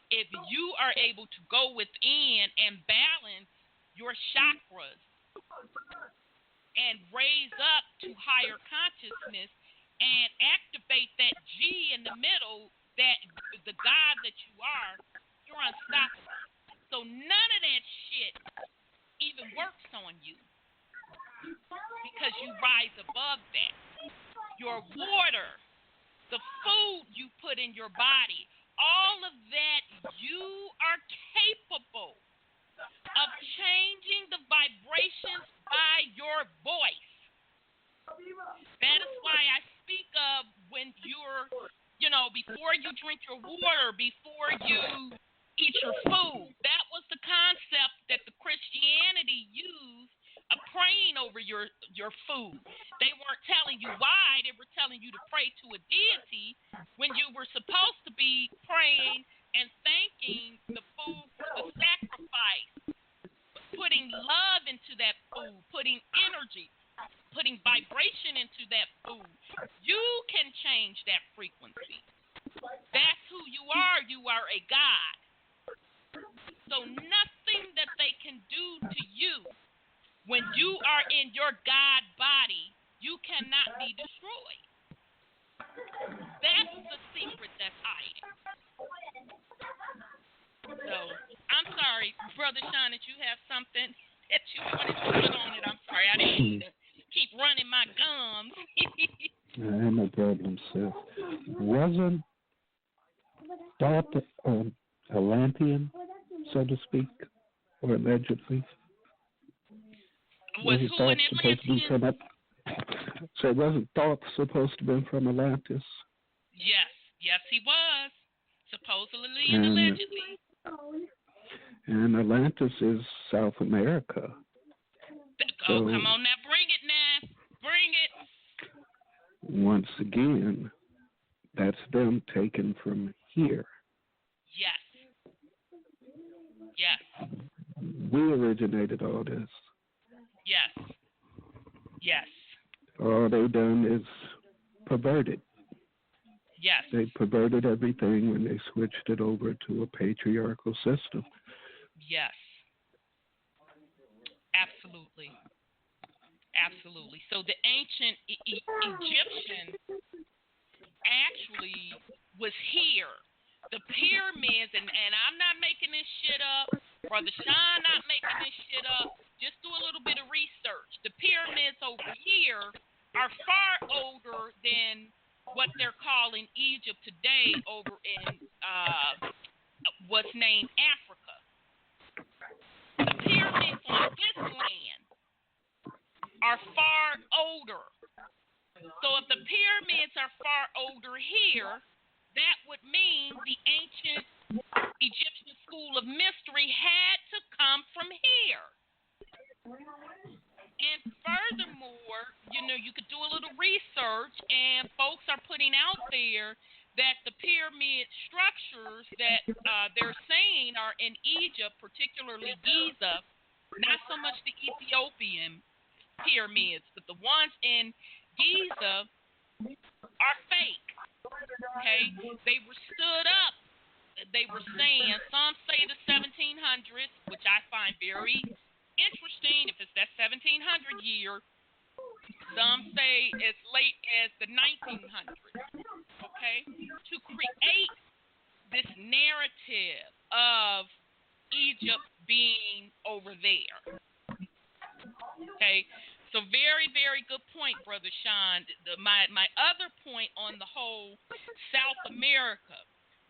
Speaker 2: if you are able to go within and balance your chakras and raise up to higher consciousness and activate that G in the middle, that the God that you are, you're unstoppable. So none of that shit even works on you, because you rise above that. your water, the food you put in your body, all of that, you are capable of changing the vibrations by your voice. That is why I speak of when you're, before you drink your water, before you eat your food. That was the concept that the Christianity used of praying over your food. They weren't telling you why. They were telling you to pray to a deity when you were supposed to be praying and thanking the food for the sacrifice, putting love into that food, putting energy, putting vibration into that food. You can change that frequency. That's who you are. You are a God. So nothing that they can do to you when you are in your God body, you cannot be destroyed. That's the secret that's hiding. So, I'm sorry, Brother Sean, that you have something that you wanted to put on it. I'm sorry, I didn't mean to keep running my gums.
Speaker 3: No problem, sis. Wasn't thought Atlantean, so to speak, or allegedly?
Speaker 2: Was who an Atlantean?
Speaker 3: So wasn't Thoth supposed to have been from Atlantis?
Speaker 2: Yes, he was. Supposedly and allegedly.
Speaker 3: And Atlantis is South America.
Speaker 2: So, come on now, bring it now. Bring it.
Speaker 3: Once again, that's them taken from here. Yes. We originated all this.
Speaker 2: Yes.
Speaker 3: All they done is perverted.
Speaker 2: Yes.
Speaker 3: They perverted everything when they switched it over to a patriarchal system.
Speaker 2: Yes. Absolutely. So the ancient Egyptian actually was here. The pyramids, and I'm not making this shit up. Brother Sean not making this shit up. Just do a little bit of research. The pyramids over here are far older than what they're calling Egypt today over in what's named Africa. The pyramids on this land are far older. So if the pyramids are far older here, that would mean the ancient Egyptian school of mystery had to come from here. And furthermore, you could do a little research, and folks are putting out there that the pyramid structures that they're saying are in Egypt, particularly Giza, not so much the Ethiopian pyramids, but the ones in Giza are fake. Okay, they were stood up. They were saying, some say the 1700s, which I find very interesting if it's that 1700 year. Some say as late as the 1900s. Okay, to create this narrative of Egypt being over there. Okay. So very, very good point, Brother Sean. My other point on the whole South America,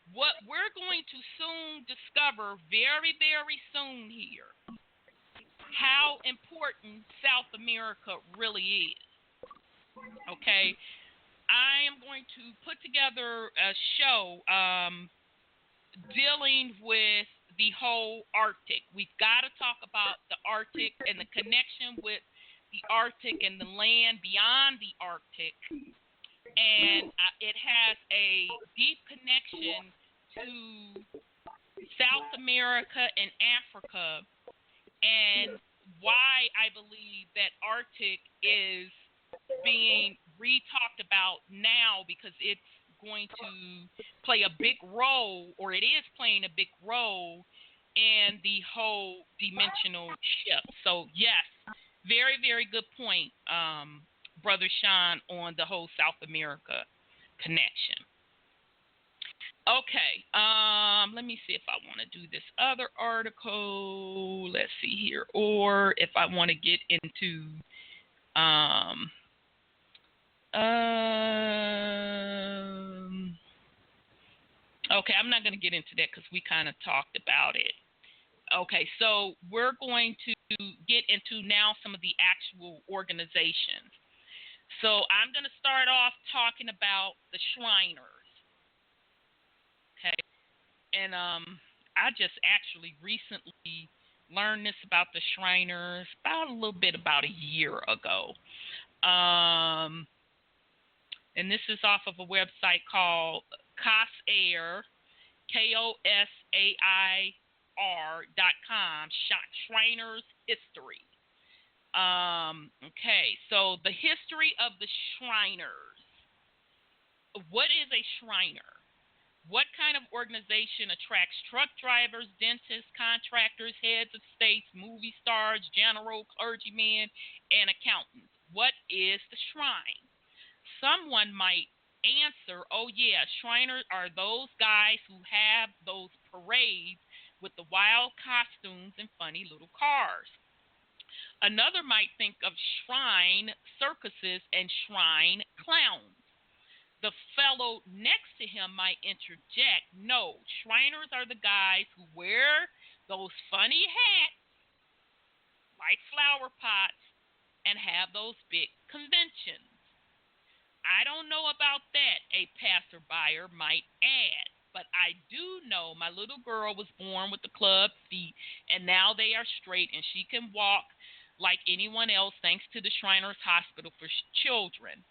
Speaker 2: what we're going to soon discover very, very soon here, how important South America really is. Okay? I am going to put together a show dealing with the whole Arctic. We've got to talk about the Arctic and the connection with the Arctic and the land beyond the Arctic, and it has a deep connection to South America and Africa, and why I believe that Arctic is being re-talked about now, because it's going to play a big role, or it is playing a big role in the whole dimensional shift. So yes, very, very good point, Brother Sean, on the whole South America connection. Okay, let me see if I want to do this other article. Let's see here. Or if I want to get into I'm not going to get into that because we kind of talked about it. Okay, so we're going to get into now some of the actual organizations. So I'm going to start off talking about the Shriners. Okay, and I just actually recently learned this about the Shriners about a year ago. And this is off of a website called Kosair, KOSAIR.com, Shriners History. Okay, so the history of the Shriners. What is a Shriner? What kind of organization attracts truck drivers, dentists, contractors, heads of states, movie stars, general, clergymen, and accountants? What is the shrine? Someone might answer, oh yeah, Shriners are those guys who have those parades with the wild costumes and funny little cars. Another might think of shrine circuses and shrine clowns. The fellow next to him might interject, no, Shriners are the guys who wear those funny hats like flower pots and have those big conventions. I don't know about that, a passerby might add, but I do know my little girl was born with the club feet, and now they are straight, and she can walk like anyone else thanks to the Shriners Hospital for Children.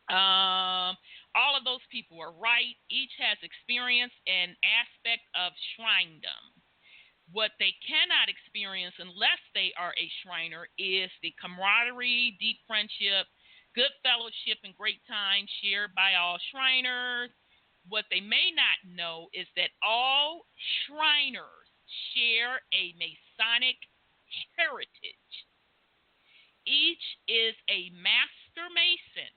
Speaker 2: All of those people are right. Each has experience and aspect of shrindom. What they cannot experience unless they are a Shriner is the camaraderie, deep friendship, good fellowship, and great time shared by all Shriners. What they may not know is that all Shriners share a Masonic heritage. Each is a Master Mason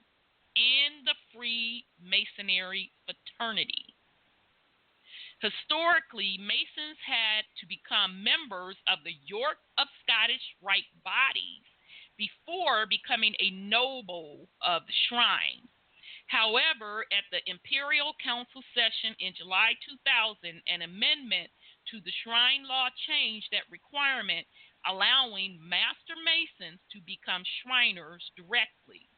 Speaker 2: in the Freemasonry fraternity. Historically, Masons had to become members of the York of Scottish Rite bodies before becoming a noble of the shrine. However, at the Imperial Council session in July 2000, an amendment to the shrine law changed that requirement, allowing Master Masons to become Shriners directly.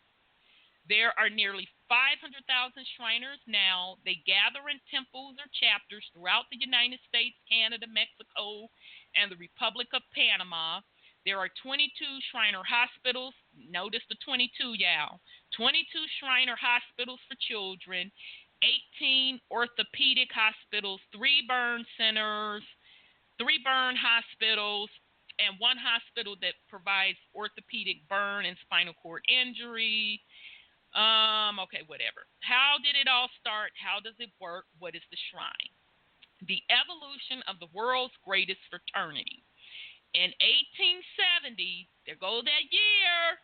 Speaker 2: There are nearly 500,000 Shriners now. They gather in temples or chapters throughout the United States, Canada, Mexico, and the Republic of Panama. There are 22 Shriner hospitals. Notice the 22, y'all. 22 Shriner hospitals for children, 18 orthopedic hospitals, 3 burn centers, 3 burn hospitals, and 1 hospital that provides orthopedic burn and spinal cord injury. Okay, whatever. How did it all start? How does it work? What is the shrine? The evolution of the world's greatest fraternity. In 1870, there goes that year,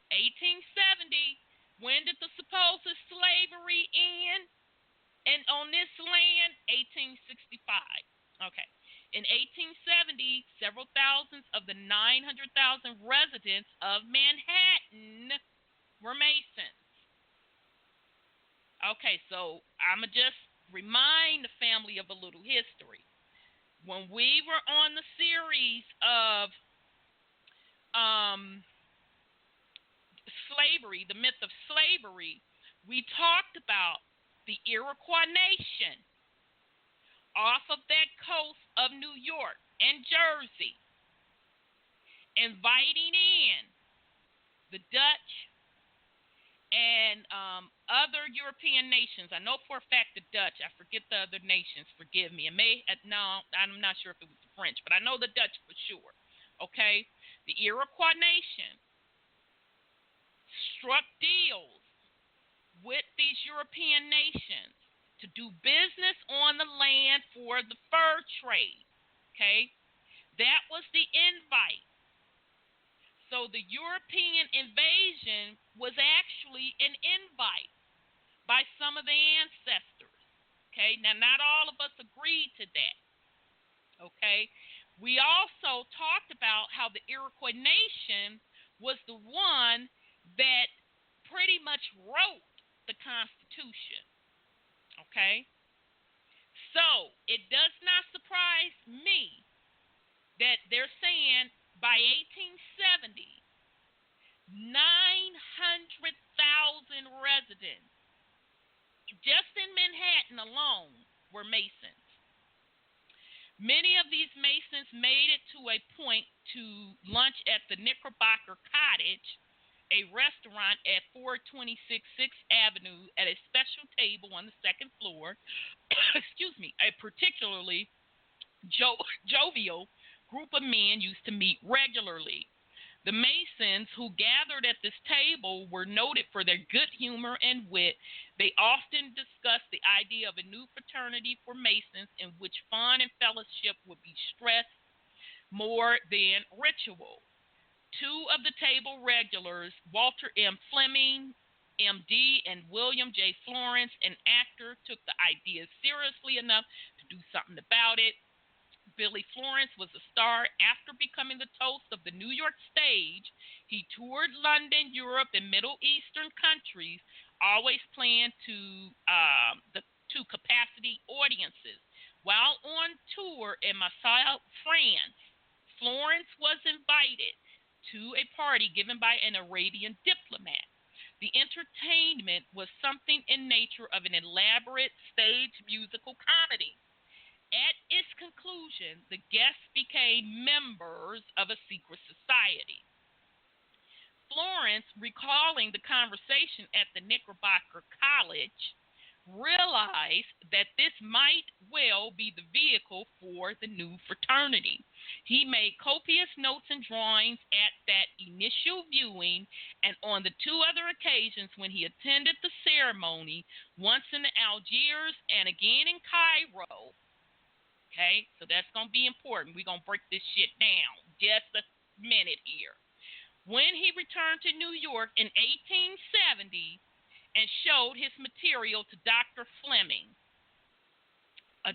Speaker 2: 1870, when did the supposed slavery end? And on this land, 1865. Okay. In 1870, several thousands of the 900,000 residents of Manhattan were Masons. Okay, so I'm going to just remind the family of a little history. When we were on the series of slavery, the myth of slavery, we talked about the Iroquois Nation off of that coast of New York and Jersey, inviting in the Dutch and other European nations. I know for a fact the Dutch. I forget the other nations. Forgive me. No, I'm not sure if it was the French, but I know the Dutch for sure. Okay? The Iroquois Nation struck deals with these European nations to do business on the land for the fur trade. Okay? That was the invite. So the European invasion was actually an invite by some of the ancestors. Okay, now not all of us agreed to that. Okay, we also talked about how the Iroquois Nation was the one that pretty much wrote the Constitution. Okay, So it does not surprise me that they're saying by 1870, 900,000 residents just in Manhattan alone were Masons. Many of these Masons made it to a point to lunch at the Knickerbocker Cottage, a restaurant at 426 6th Avenue, at a special table on the second floor. Excuse me, a particularly jovial group of men used to meet regularly. The Masons who gathered at this table were noted for their good humor and wit. They often discussed the idea of a new fraternity for Masons in which fun and fellowship would be stressed more than ritual. Two of the table regulars, Walter M. Fleming, MD, and William J. Florence, an actor, took the idea seriously enough to do something about it. Billy Florence was a star. After becoming the toast of the New York stage, he toured London, Europe, and Middle Eastern countries, always playing to capacity audiences. While on tour in Marseille, France, Florence was invited to a party given by an Arabian diplomat. The entertainment was something in nature of an elaborate stage musical comedy. At its conclusion, the guests became members of a secret society. Florence, recalling the conversation at the Knickerbocker College, realized that this might well be the vehicle for the new fraternity. He made copious notes and drawings at that initial viewing and on the two other occasions when he attended the ceremony, once in Algiers and again in Cairo. Okay, so that's going to be important. We're going to break this shit down just a minute here. When he returned to New York in 1870 and showed his material to Dr. Fleming,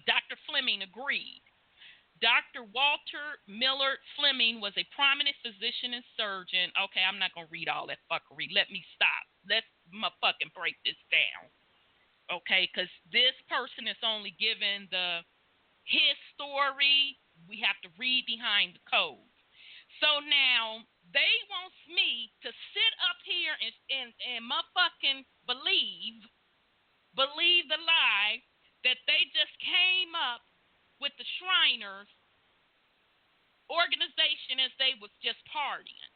Speaker 2: Dr. Fleming agreed. Dr. Walter Millard Fleming was a prominent physician and surgeon. Okay, I'm not going to read all that fuckery. Let me stop. Let's motherfucking break this down. Okay, because this person is only given his story. We have to read behind the code. So now they want me to sit up here and motherfucking believe the lie that they just came up with the Shriners organization as they was just partying.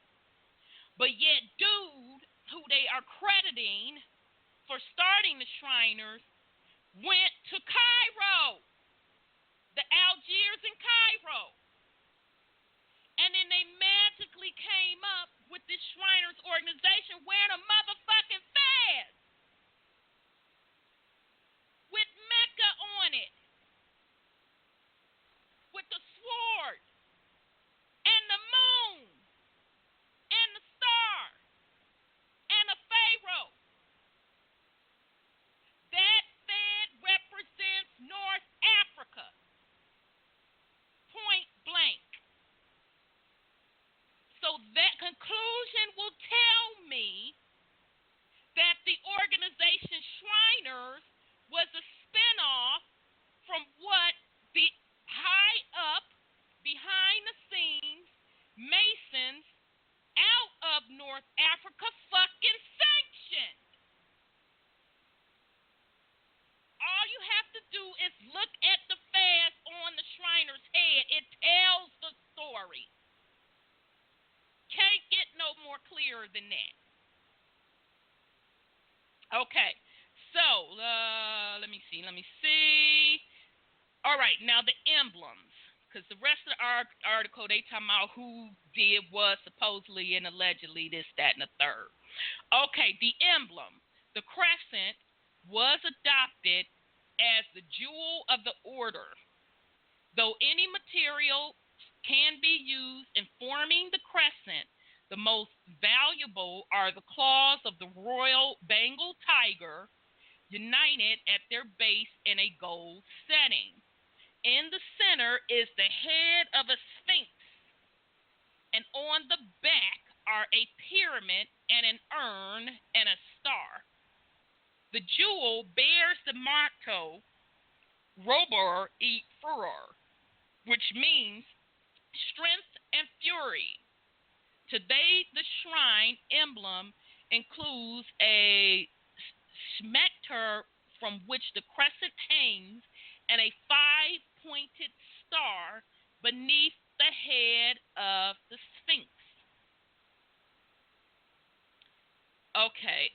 Speaker 2: But yet dude who they are crediting for starting the Shriners went to Cairo, the Algiers and Cairo. And then they magically came up with this Shriners organization wearing a motherfucking fez with Mecca on it, with the sword and the moon and the star and a pharaoh. That fez represents North Africa. Point blank. So that conclusion will tell me that the organization Shriners was a spinoff from what the high up, behind the scenes Masons out of North Africa fucking sanctioned. All you have to do is look at the fez on the Shriner's head. It tells the story. Can't get no more clearer than that. Okay, so let me see. All right, now the emblems, because the rest of the article they talking about who did was supposedly and allegedly this, that, and the third. Okay, the emblem, the crescent, was adopted as the jewel of the order. Though any material can be used in forming the crescent, the most valuable are the claws of the royal Bengal tiger, united at their base in a gold setting. In the center is the head of a sphinx, and on the back are a pyramid and an urn and a star. The jewel bears the motto, robur et furor, which means strength and fury. Today, the shrine emblem includes a scimitar from which the crescent hangs and a 5-pointed star beneath the head of the Sphinx. Okay.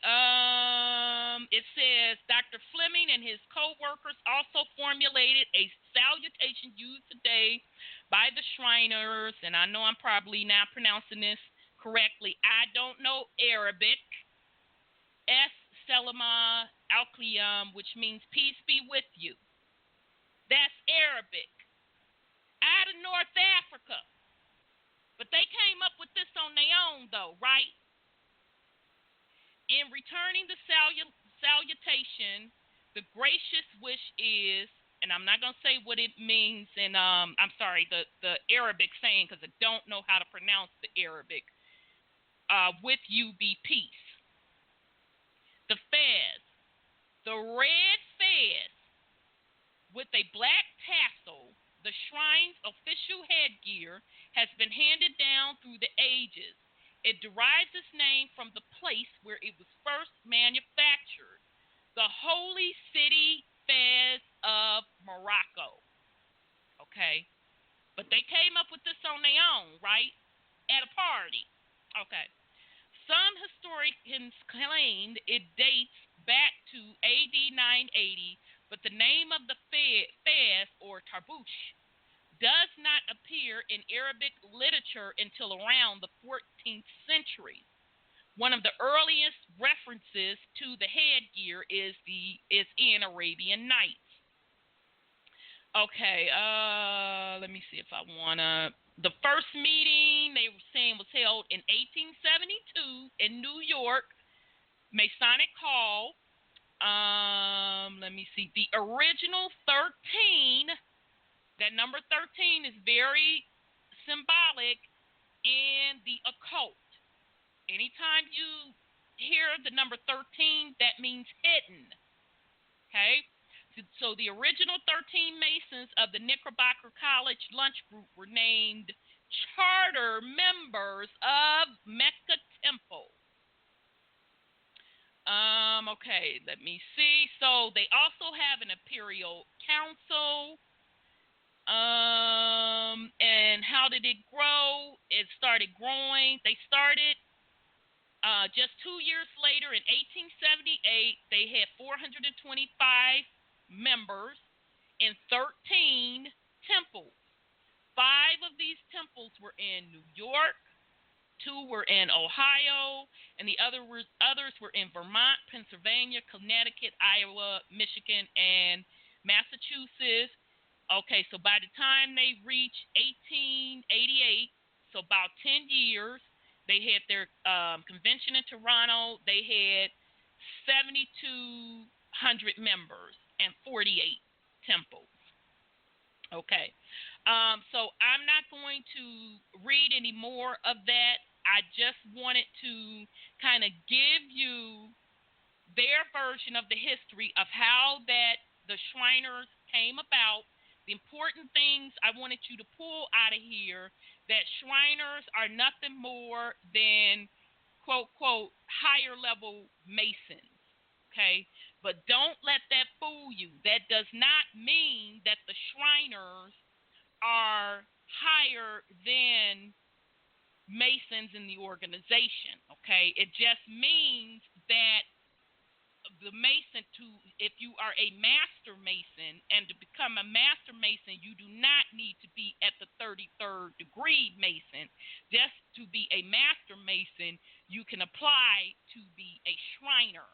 Speaker 2: It says Dr. Fleming and his co-workers also formulated a salutation used today by the Shriners, and I know I'm probably not pronouncing this correctly. I don't know Arabic. Salama Alqiyam, which means peace be with you. That's Arabic. Out of North Africa. But they came up with this on their own, though, right? In returning the salutation, the gracious wish is, and I'm not going to say what it means in, I'm sorry, the Arabic saying, because I don't know how to pronounce the Arabic. With you be peace. The fez, the red fez with a black tassel, the shrine's official headgear, has been handed down through the ages. It derives its name from the place where it was first manufactured, the holy city Fez of Morocco. Okay. But they came up with this on their own, right? At a party. Okay. Some historians claimed it dates back to AD 980, but the name of the Fez, or Tarbouche, does not appear in Arabic literature until around the 14th century. One of the earliest references to the headgear is in Arabian Nights. Okay, let me see if I wanna. The first meeting they were saying was held in 1872 in New York, Masonic Hall. Let me see. The original 13. That number 13 is very symbolic in the occult. Anytime you hear the number 13, that means hidden. Okay? So the original 13 Masons of the Knickerbocker College Lunch Group were named charter members of Mecca Temple. Okay, let me see. So they also have an imperial council. And how did it grow? It started growing. They started just 2 years later in 1878. They had 425 members in 13 temples. 5 of these temples were in New York, 2 were in Ohio, and the others were in Vermont, Pennsylvania, Connecticut, Iowa, Michigan, and Massachusetts. Okay, so by the time they reached 1888, so about 10 years, they had their convention in Toronto. They had 7,200 members and 48 temples. Okay, so I'm not going to read any more of that. I just wanted to kind of give you their version of the history of how that the Shriners came about. The important things I wanted you to pull out of here, that Shriners are nothing more than, quote, quote, higher level Masons, okay? But don't let that fool you. That does not mean that the Shriners are higher than Masons in the organization, okay? It just means that the Mason, if you are a master Mason, and to become a master Mason, you do not need to be at the 33rd degree Mason. Just to be a master Mason, you can apply to be a Shriner,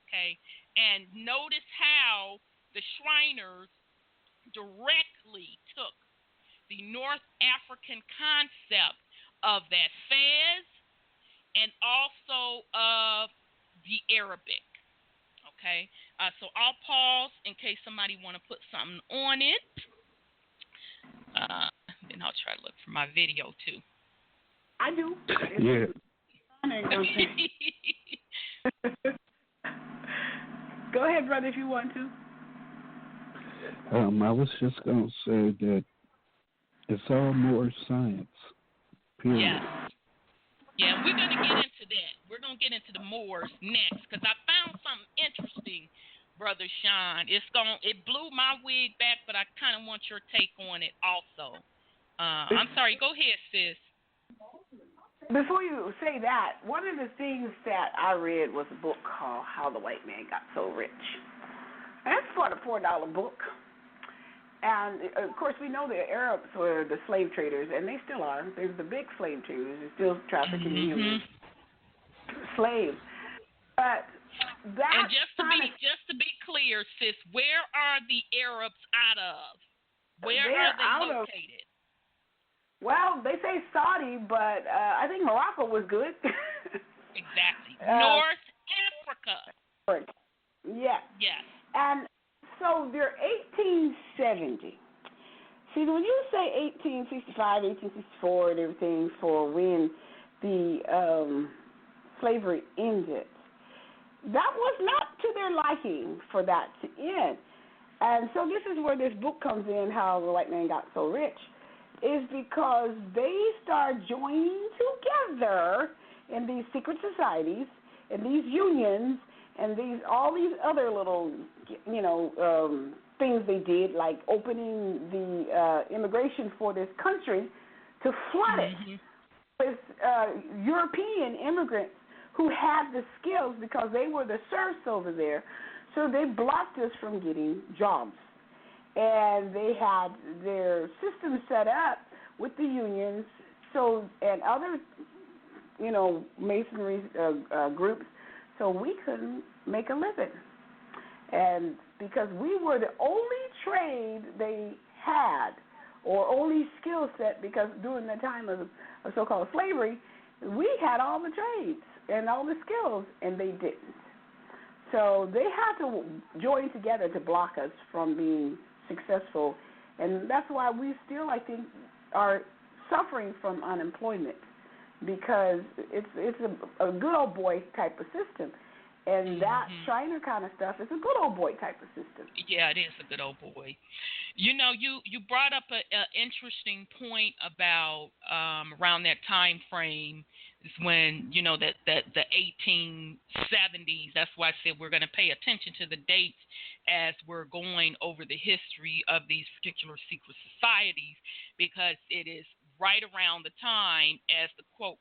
Speaker 2: okay? And notice how the Shriners directly took the North African concept of that Fez and also of the Arabic. Okay, so I'll pause in case somebody want to put something on it. Then I'll try to look for my video too.
Speaker 4: I do.
Speaker 3: Yeah.
Speaker 4: Go ahead, brother, if you want to.
Speaker 3: I was just going to say that it's all more science, period.
Speaker 2: Yes. Yeah, we're going to get into that. We're going to get into the Moors next because I found something interesting, Brother Sean. It blew my wig back, but I kind of want your take on it also. I'm sorry. Go ahead, sis.
Speaker 4: Before you say that, one of the things that I read was a book called How the White Man Got So Rich. And it's about a $4 book. And, of course, we know the Arabs were the slave traders, and they still are. They're the big slave traders. They're still trafficking humans, slaves. But that
Speaker 2: and just to be clear, sis, where are the Arabs out of? Where are they located?
Speaker 4: Well, they say Saudi, but I think Morocco was good.
Speaker 2: Exactly. North Africa.
Speaker 4: Yes.
Speaker 2: Yes.
Speaker 4: And so they're 1870. See, when you say 1865, 1864, and everything for when the slavery ended, that was not to their liking for that to end. And so this is where this book comes in, How the White Man Got So Rich, is because they start joining together in these secret societies and these unions and all these other little, things they did, like opening the immigration for this country to flood it with European immigrants who had the skills because they were the serfs over there. So they blocked us from getting jobs. And they had their system set up with the unions and other, masonry groups, so we couldn't make a living. And because we were the only trade they had or only skill set, because during the time of so-called slavery, we had all the trades and all the skills, and they didn't. So they had to join together to block us from being successful, and that's why we still, I think, are suffering from unemployment, because it's a good old boy type of system, and that China kind of stuff is a good old boy type of system.
Speaker 2: Yeah, it is a good old boy. You brought up an interesting point about around that time frame is when, that the 1870s. That's why I said we're going to pay attention to the dates as we're going over the history of these particular secret societies, because it is right around the time as the quote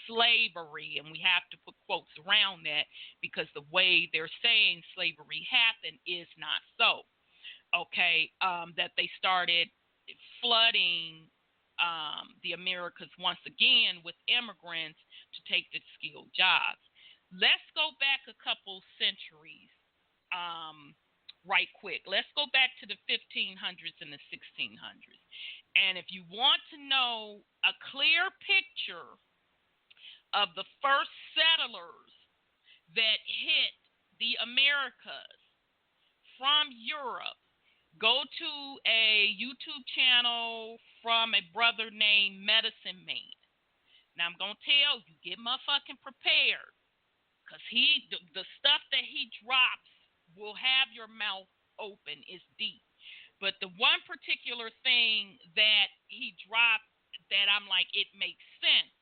Speaker 2: slavery, and we have to put quotes around that because the way they're saying slavery happened is not so. Okay, that they started flooding the Americas once again with immigrants to take the skilled jobs. Let's go back a couple centuries right quick. Let's go back to the 1500s and the 1600s. And if you want to know a clear picture of the first settlers that hit the Americas from Europe, go to a YouTube channel from a brother named Medicine Man. Now, I'm going to tell you, get motherfucking prepared, because the stuff that he drops will have your mouth open. It's deep. But the one particular thing that he dropped that I'm like, it makes sense.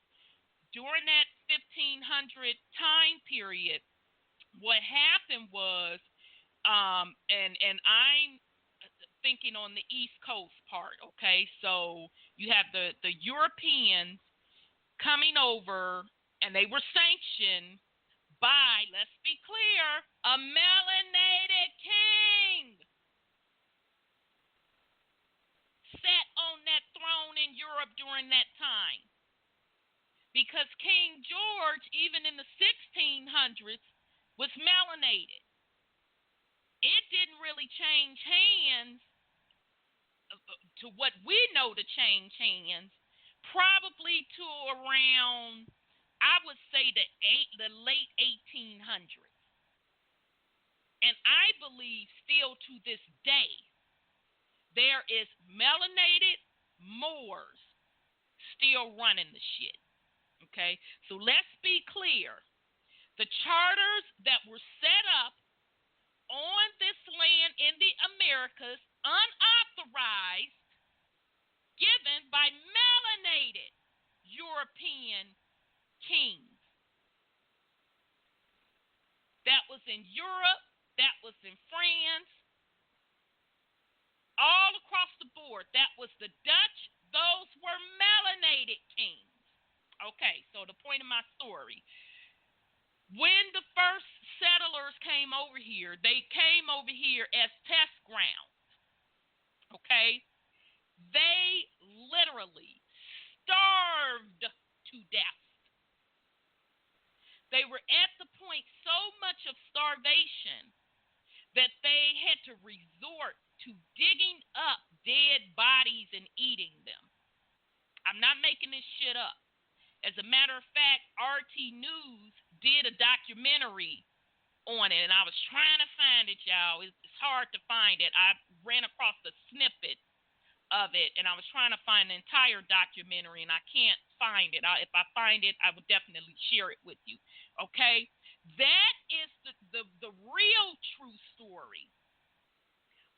Speaker 2: During that 1500 time period, what happened was, and I'm thinking on the East Coast part, okay? So you have the Europeans coming over, and they were sanctioned by, let's be clear, a melanated king sat on that throne in Europe during that time. Because King George, even in the 1600s, was melanated. It didn't really change hands to what we know to change hands, probably to around, I would say, the late 1800s. And I believe still to this day, there is melanated Moors still running the shit. Okay? So let's be clear. The charters that were set up on this land in the Americas was in Europe. That was in France. All across the board. That was the Dutch. Those were melanated kings. Okay, so the point of my story. When the first settlers came over here, they came over here as test grounds. Okay? They literally starved to death. They were at the point so much of starvation that they had to resort to digging up dead bodies and eating them. I'm not making this shit up. As a matter of fact, RT News did a documentary on it, and I was trying to find it, y'all. It's hard to find it. I ran across a snippet of it, and I was trying to find the entire documentary, and I can't find it. If I find it, I would definitely share it with you. Okay? That is the real true story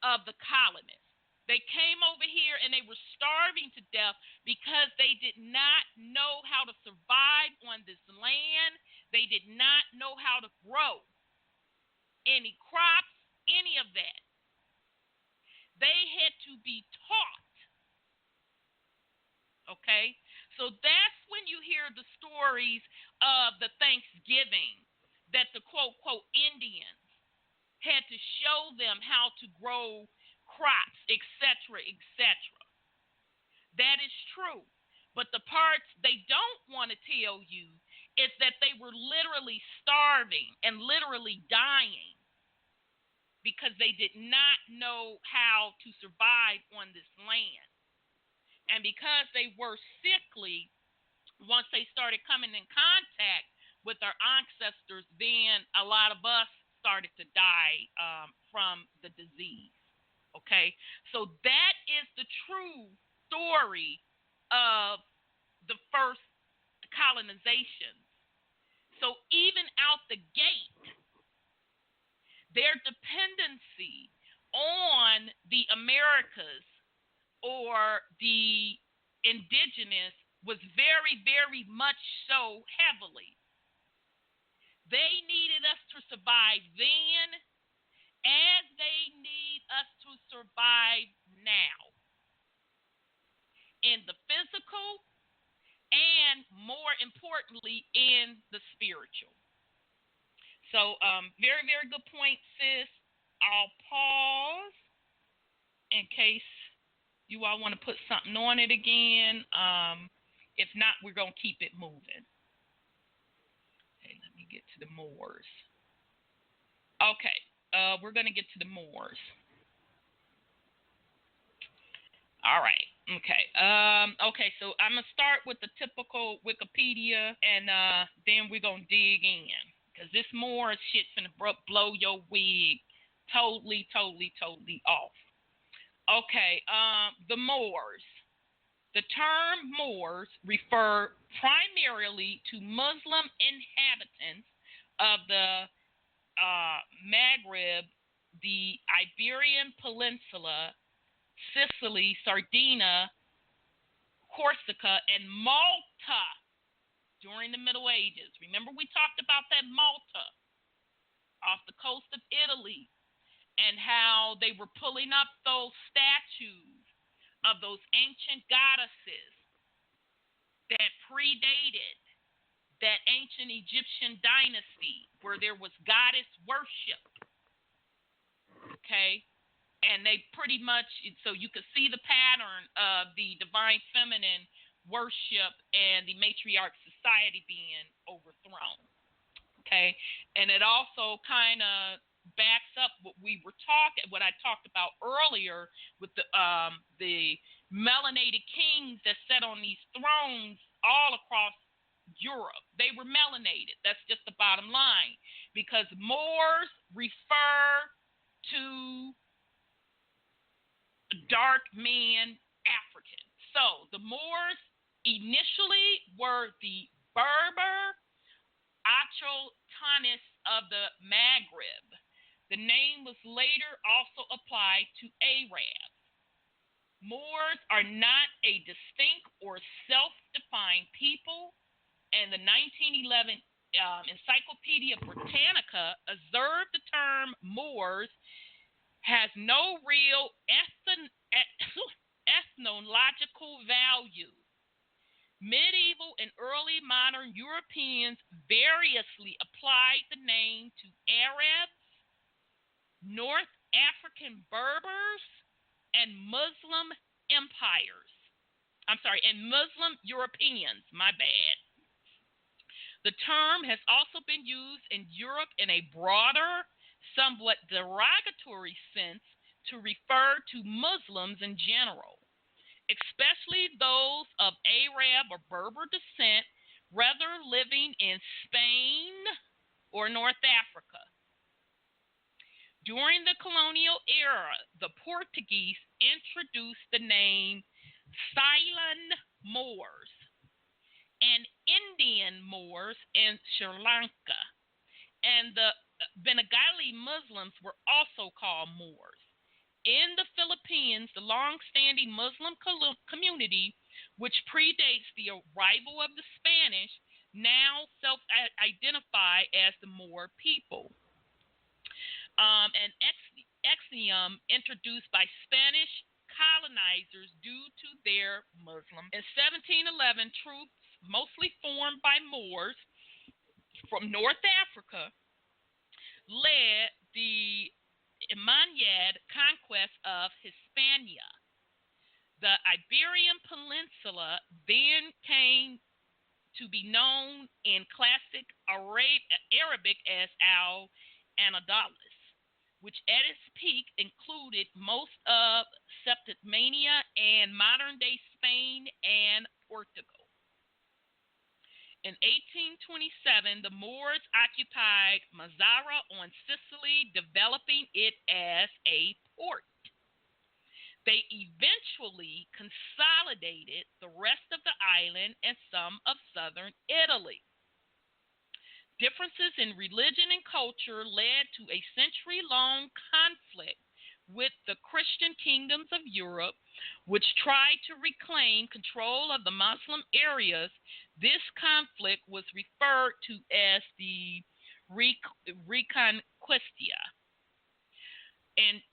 Speaker 2: of the colonists. They came over here and they were starving to death because they did not know how to survive on this land. They did not know how to grow any crops, any of that. They had to be taught. Okay? So that's when you hear the stories of the Thanksgiving that the quote Indians had to show them how to grow crops, etc., etc. That is true. But the parts they don't want to tell you is that they were literally starving and literally dying because they did not know how to survive on this land. And because they were sickly, once they started coming in contact with our ancestors, then a lot of us started to die from the disease. Okay, so that is the true story of the first colonization. So even out the gate, their dependency on the Americas or the indigenous was very, very much so heavily. They needed us to survive then, as they need us to survive now, in the physical and, more importantly, in the spiritual. So very, very good point, sis. I'll pause in case you all want to put something on it again. If not, we're going to keep it moving. Okay, let me get to the Moors. Okay. We're going to get to the Moors. All right. Okay. Okay, so I'm going to start with the typical Wikipedia, and then we're going to dig in. Because this Moors shit's going to blow your wig totally off. Okay, the Moors. The term Moors refer primarily to Muslim inhabitants of the Maghreb, the Iberian Peninsula, Sicily, Sardinia, Corsica, and Malta during the Middle Ages. Remember we talked about that Malta off the coast of Italy and how they were pulling up those statues of those ancient goddesses that predated that ancient Egyptian dynasty where there was goddess worship. Okay? And they pretty much, so you could see the pattern of the divine feminine worship and the matriarch society being overthrown. Okay? And it also kind of backs up what I talked about earlier with the melanated kings that sat on these thrones all across Europe. They were melanated. That's just the bottom line. Because Moors refer to dark man African. So the Moors initially were the Berber Achiltanis of the Maghreb. The name was later also applied to Arabs. Moors are not a distinct or self-defined people, and the 1911 Encyclopedia Britannica observed the term Moors has no real ethnological value. Medieval and early modern Europeans variously applied the name to Arabs, North African Berbers, and Muslim Europeans. My bad. The term has also been used in Europe in a broader, somewhat derogatory sense to refer to Muslims in general, especially those of Arab or Berber descent, whether living in Spain or North Africa. During the colonial era, the Portuguese introduced the name Ceylon Moors and Indian Moors in Sri Lanka, and the Bengali Muslims were also called Moors. In the Philippines, the long-standing Muslim community, which predates the arrival of the Spanish, now self-identify as the Moor people. An axiom introduced by Spanish colonizers due to their Muslim. In 1711, troops mostly formed by Moors from North Africa led the Umayyad conquest of Hispania. The Iberian Peninsula then came to be known in classic Arabic as Al-Andalus, which at its peak included most of Septimania and modern-day Spain and Portugal. In 1827, the Moors occupied Mazzara on Sicily, developing it as a port. They eventually consolidated the rest of the island and some of southern Italy. Differences in religion and culture led to a century-long conflict with the Christian kingdoms of Europe, which tried to reclaim control of the Muslim areas. This conflict was referred to as the Reconquista. In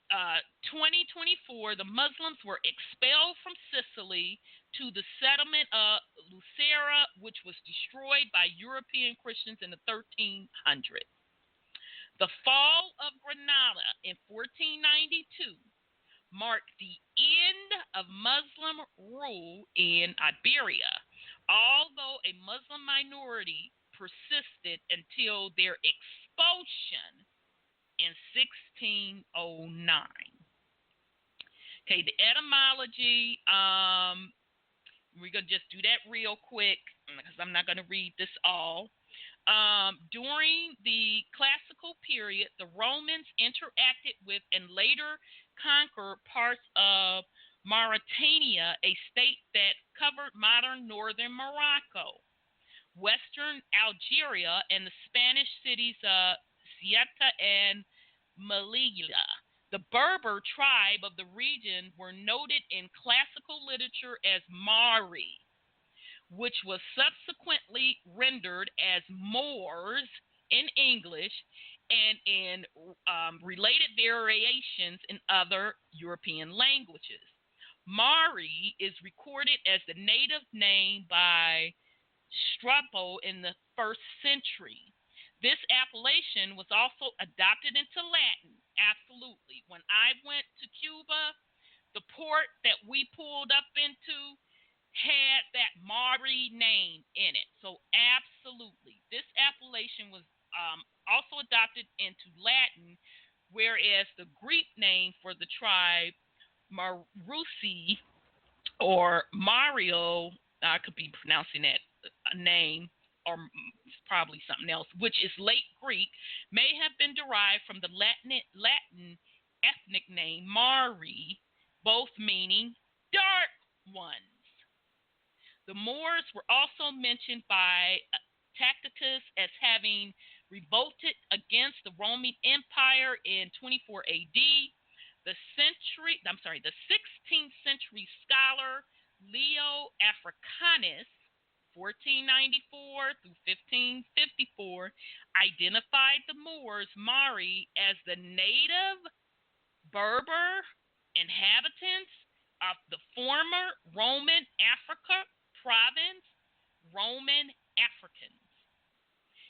Speaker 2: 2024, the Muslims were expelled from Sicily to the settlement of Lucera, which was destroyed by European Christians in the 1300s. The fall of Granada in 1492 marked the end of Muslim rule in Iberia, although a Muslim minority persisted until their expulsion in 1609. Okay, the etymology, we're going to just do that real quick because I'm not going to read this all. During the classical period, the Romans interacted with and later conquered parts of Mauritania, a state that covered modern northern Morocco, western Algeria, and the Spanish cities of Ceuta and Melilla. The Berber tribe of the region were noted in classical literature as Mari, which was subsequently rendered as Moors in English and in related variations in other European languages. Mari is recorded as the native name by Strabo in the 1st century. This appellation was also adopted into Latin. Absolutely. When I went to Cuba, the port that we pulled up into had that Mari name in it. So absolutely. This appellation was also adopted into Latin, whereas the Greek name for the tribe, Marusi or Mario, I could be pronouncing that name, or probably something else, which is late Greek, may have been derived from the Latin ethnic name Mari, both meaning dark ones. The Moors were also mentioned by Tacitus as having revolted against the Roman Empire in 24 AD. The 16th century scholar Leo Africanus 1494 through 1554 identified the Moors, Mari, as the native Berber inhabitants of the former Roman Africa province, Roman Africans.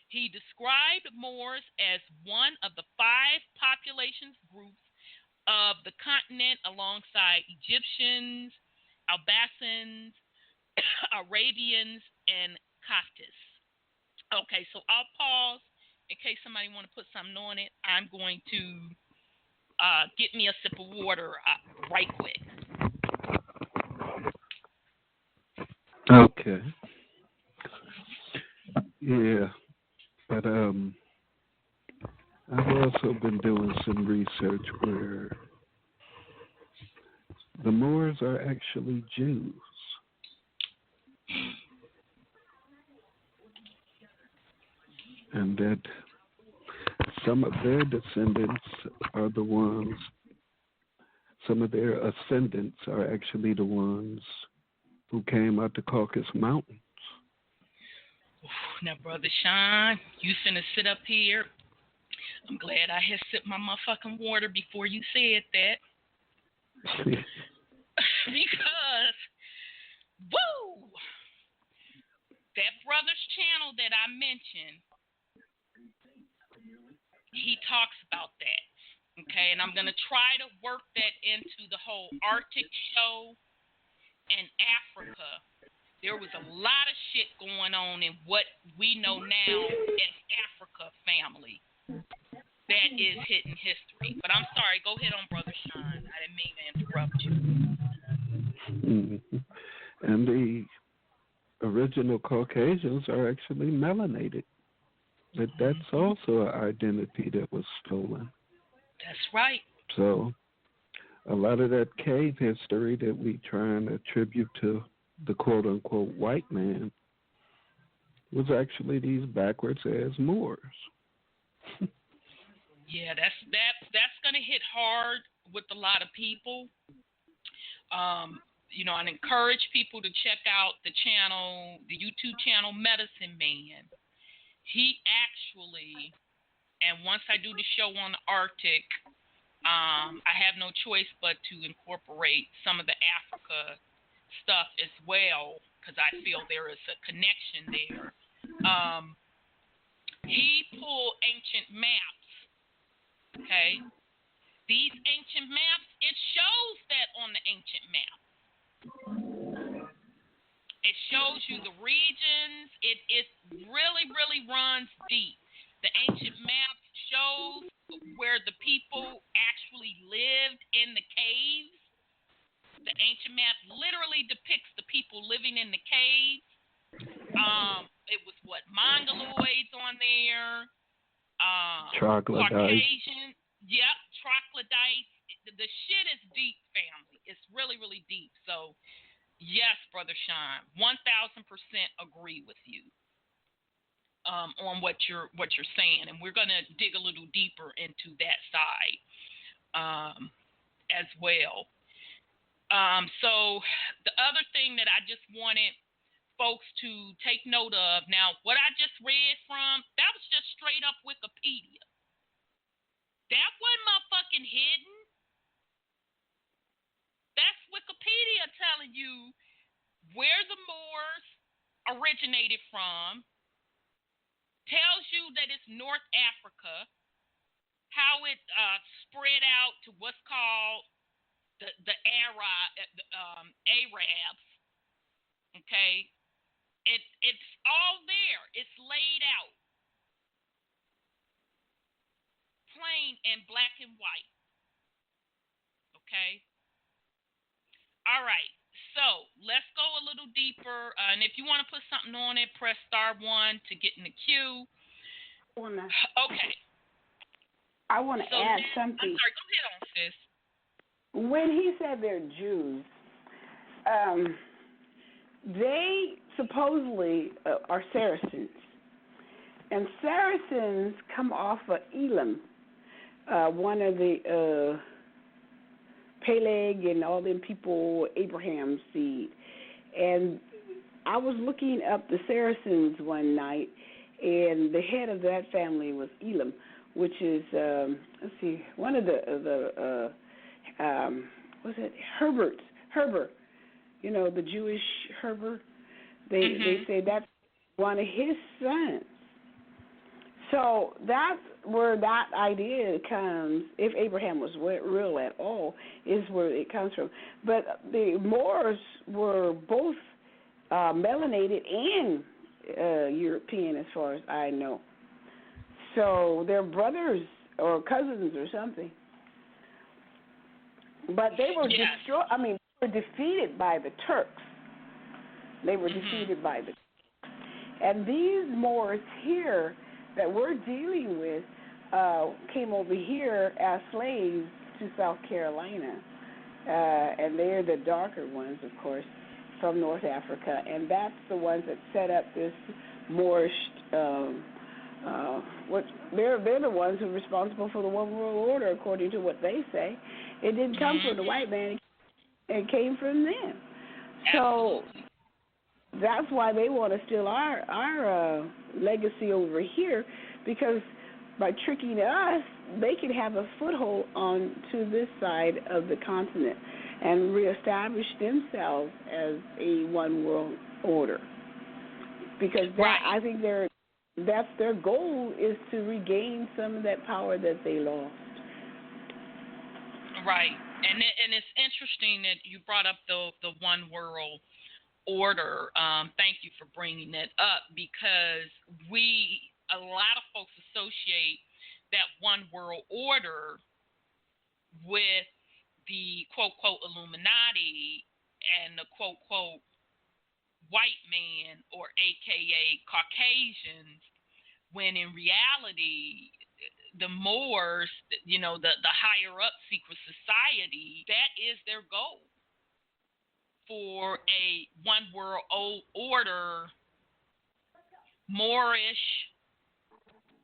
Speaker 2: He described Moors as one of the 5 population groups of the continent alongside Egyptians, Albanians, Arabians, and Copts. Okay, so I'll pause in case somebody want to put something on it. I'm going to get me a sip of water right quick.
Speaker 3: Okay. Yeah, but I've also been doing some research where the Moors are actually Jews. And that some of their descendants are the ones, some of their ascendants are actually the ones who came out the Caucasus Mountains.
Speaker 2: Now, Brother Sean, you finna sit up here. I'm glad I had sipped my motherfucking water before you said that. Because, woo! That brother's channel that I mentioned, he talks about that. Okay, and I'm going to try to work that into the whole Arctic show and Africa. There was a lot of shit going on in what we know now as Africa family that is hidden history. But I'm sorry, go ahead on, Brother Sean. I didn't mean to interrupt you.
Speaker 3: Mm-hmm. And the original Caucasians are actually melanated. That's also an identity that was stolen.
Speaker 2: That's right.
Speaker 3: So a lot of that cave history that we try and attribute to the quote-unquote white man was actually these backwards as Moors.
Speaker 2: Yeah, that's going to hit hard with a lot of people. You know, I'd encourage people to check out the channel, the YouTube channel Medicine Man. He actually, and once I do the show on the Arctic, I have no choice but to incorporate some of the Africa stuff as well, because I feel there is a connection there. He pulled ancient maps, okay? These ancient maps, it shows that on the ancient map. It shows you the regions. It really, really runs deep. The ancient map shows where the people actually lived in the caves. The ancient map literally depicts the people living in the caves. It was Mongoloids on there.
Speaker 3: Troglodytes.
Speaker 2: Caucasian. Yep, troglodytes. The shit is deep, family. It's really, really deep. So, yes, Brother Sean, 1,000% agree with you on what you're saying, and we're gonna dig a little deeper into that side as well. So the other thing that I just wanted folks to take note of, now what I just read from, that was just straight up Wikipedia. That wasn't motherfucking hidden. That's Wikipedia telling you where the Moors originated from, tells you that it's North Africa, how it spread out to what's called the Arabs, okay? It's all there. It's laid out, plain and black and white, okay? All right, so let's go a little deeper, and if you want to put something on it, press *1 to get in the queue. Okay.
Speaker 4: I want to add something.
Speaker 2: I'm sorry, go ahead on, sis.
Speaker 4: When he said they're Jews, they supposedly are Saracens. And Saracens come off of Elam, one of the Peleg and all them people, Abraham's seed. And I was looking up the Saracens one night, and the head of that family was Elam, which is let's see, one of the was it Herbert? You know, the Jewish Herbert. They say that's one of his sons. So that's where that idea comes, if Abraham was real at all, is where it comes from. But the Moors were both melanated and European, as far as I know. So they're brothers or cousins or something. But they were destroyed. I mean, they were defeated by the Turks. They were defeated by the Turks. And these Moors here that we're dealing with came over here as slaves to South Carolina. And they're the darker ones, of course, from North Africa. And that's the ones that set up this Moorish, they're the ones who are responsible for the one world order, according to what they say. It didn't come from the white man. It came from them. So that's why they want to steal our legacy over here, because by tricking us, they can have a foothold onto this side of the continent and reestablish themselves as a one world order. Because I think that's their goal, is to regain some of that power that they lost.
Speaker 2: Right, and it's interesting that you brought up the one world order. Thank you for bringing that up, because a lot of folks associate that one world order with the quote quote Illuminati and the quote quote white man, or AKA Caucasians, when in reality the Moors, you know, the higher up secret society, that is their goal, for a one world order, Moorish,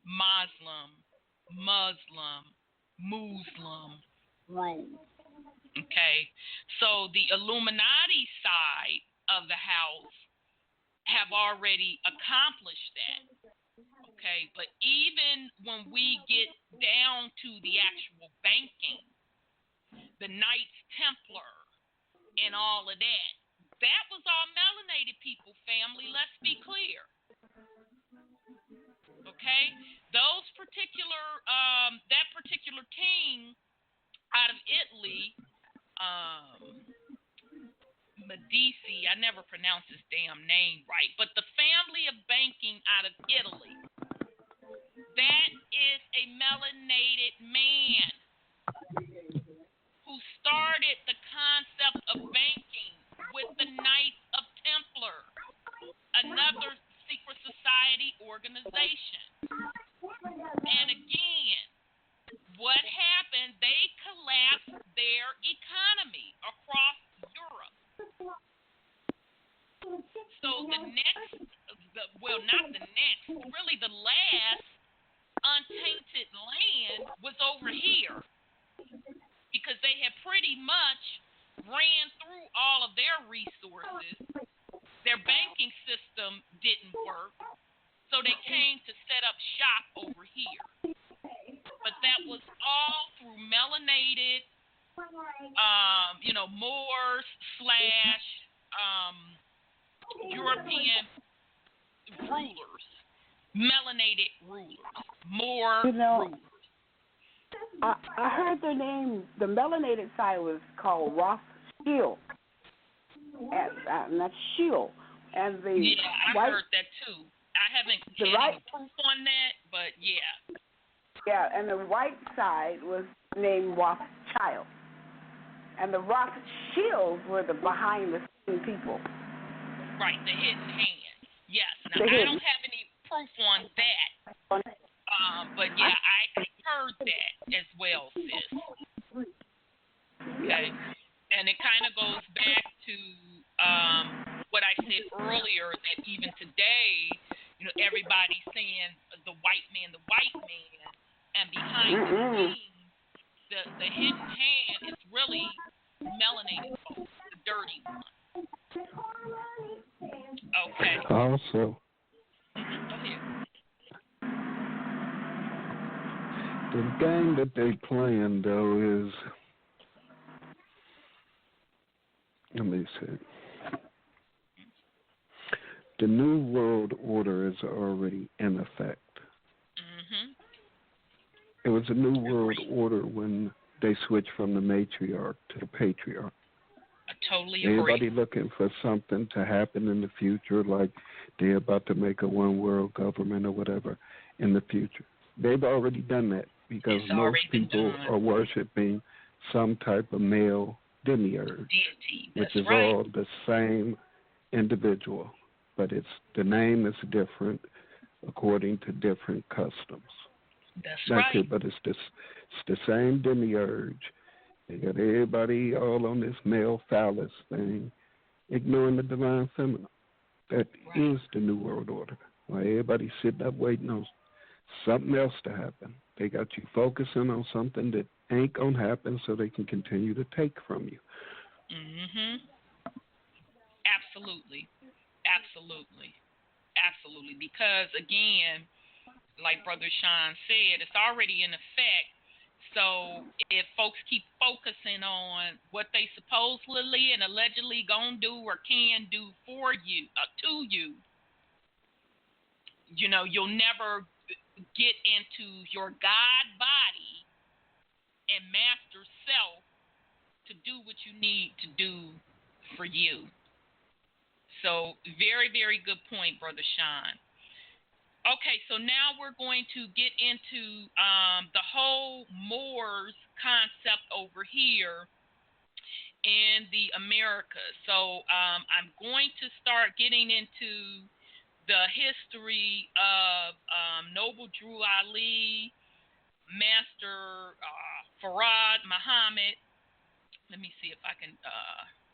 Speaker 2: Muslim,
Speaker 4: Right.
Speaker 2: Okay, so the Illuminati side of the house have already accomplished that. Okay, but even when we get down to the actual banking, the Knights Templar and all of that, that was all melanated people, family. Let's be clear. Okay, those particular, that particular king out of Italy, Medici, I never pronounce his damn name right, but the family of banking out of Italy, that is a melanated man who started the concept of banking with the Knights of Templar, another secret society organization. And again, what happened? They collapsed their economy across Europe. So really the last untainted land was over here, because they had pretty much ran through all of their resources. Their banking system didn't work, so they came to set up shop over here. But that was all through melanated, Moors / European rulers, melanated rulers, Moor rulers.
Speaker 4: I heard their name. The melanated side was called Rothschild, and that's Shield. And the
Speaker 2: I heard that too. I haven't had any proof on that, but yeah.
Speaker 4: Yeah, and the white side was named Rothschild. And the Rothschilds were the behind-the-scenes people.
Speaker 2: Right, the hidden hand. Yes. Now, I don't have any proof on that. But, yeah, I heard that as well, sis. Okay. And it kind of goes back to what I said earlier, that even today, everybody's saying the white man, and behind the scenes, the hidden hand is really melanated folks, the dirty one. Okay.
Speaker 3: Also,
Speaker 2: Go ahead.
Speaker 3: the game that they playing though is, let me see. The New World Order is already in effect.
Speaker 2: Mhm.
Speaker 3: It was a New World Order when they switched from the matriarch to the patriarch.
Speaker 2: I totally agree.
Speaker 3: Everybody looking for something to happen in the future, like they're about to make a one world government or whatever in the future. They've already done that because most people are worshiping some type of male demiurge,
Speaker 2: deity,
Speaker 3: which is all the same individual, but the name is different according to different customs.
Speaker 2: That's right.
Speaker 3: But it's the same demiurge. They got everybody all on this male phallus thing, ignoring the divine feminine. That is the New World Order. While everybody's sitting up waiting on something else to happen. They got you focusing on something that ain't going to happen so they can continue to take from you.
Speaker 2: Mhm. Absolutely. Absolutely. Absolutely. Because, again, like Brother Sean said, it's already in effect. So if folks keep focusing on what they supposedly and allegedly gonna do or can do for you, to you, you know, you'll never get into your God body and master self to do what you need to do for you. So very, very good point, Brother Sean. Okay, so now we're going to get into the whole Moors concept over here in the Americas. So I'm going to start getting into the history of Noble Drew Ali, Master Farad Muhammad. Let me see if I can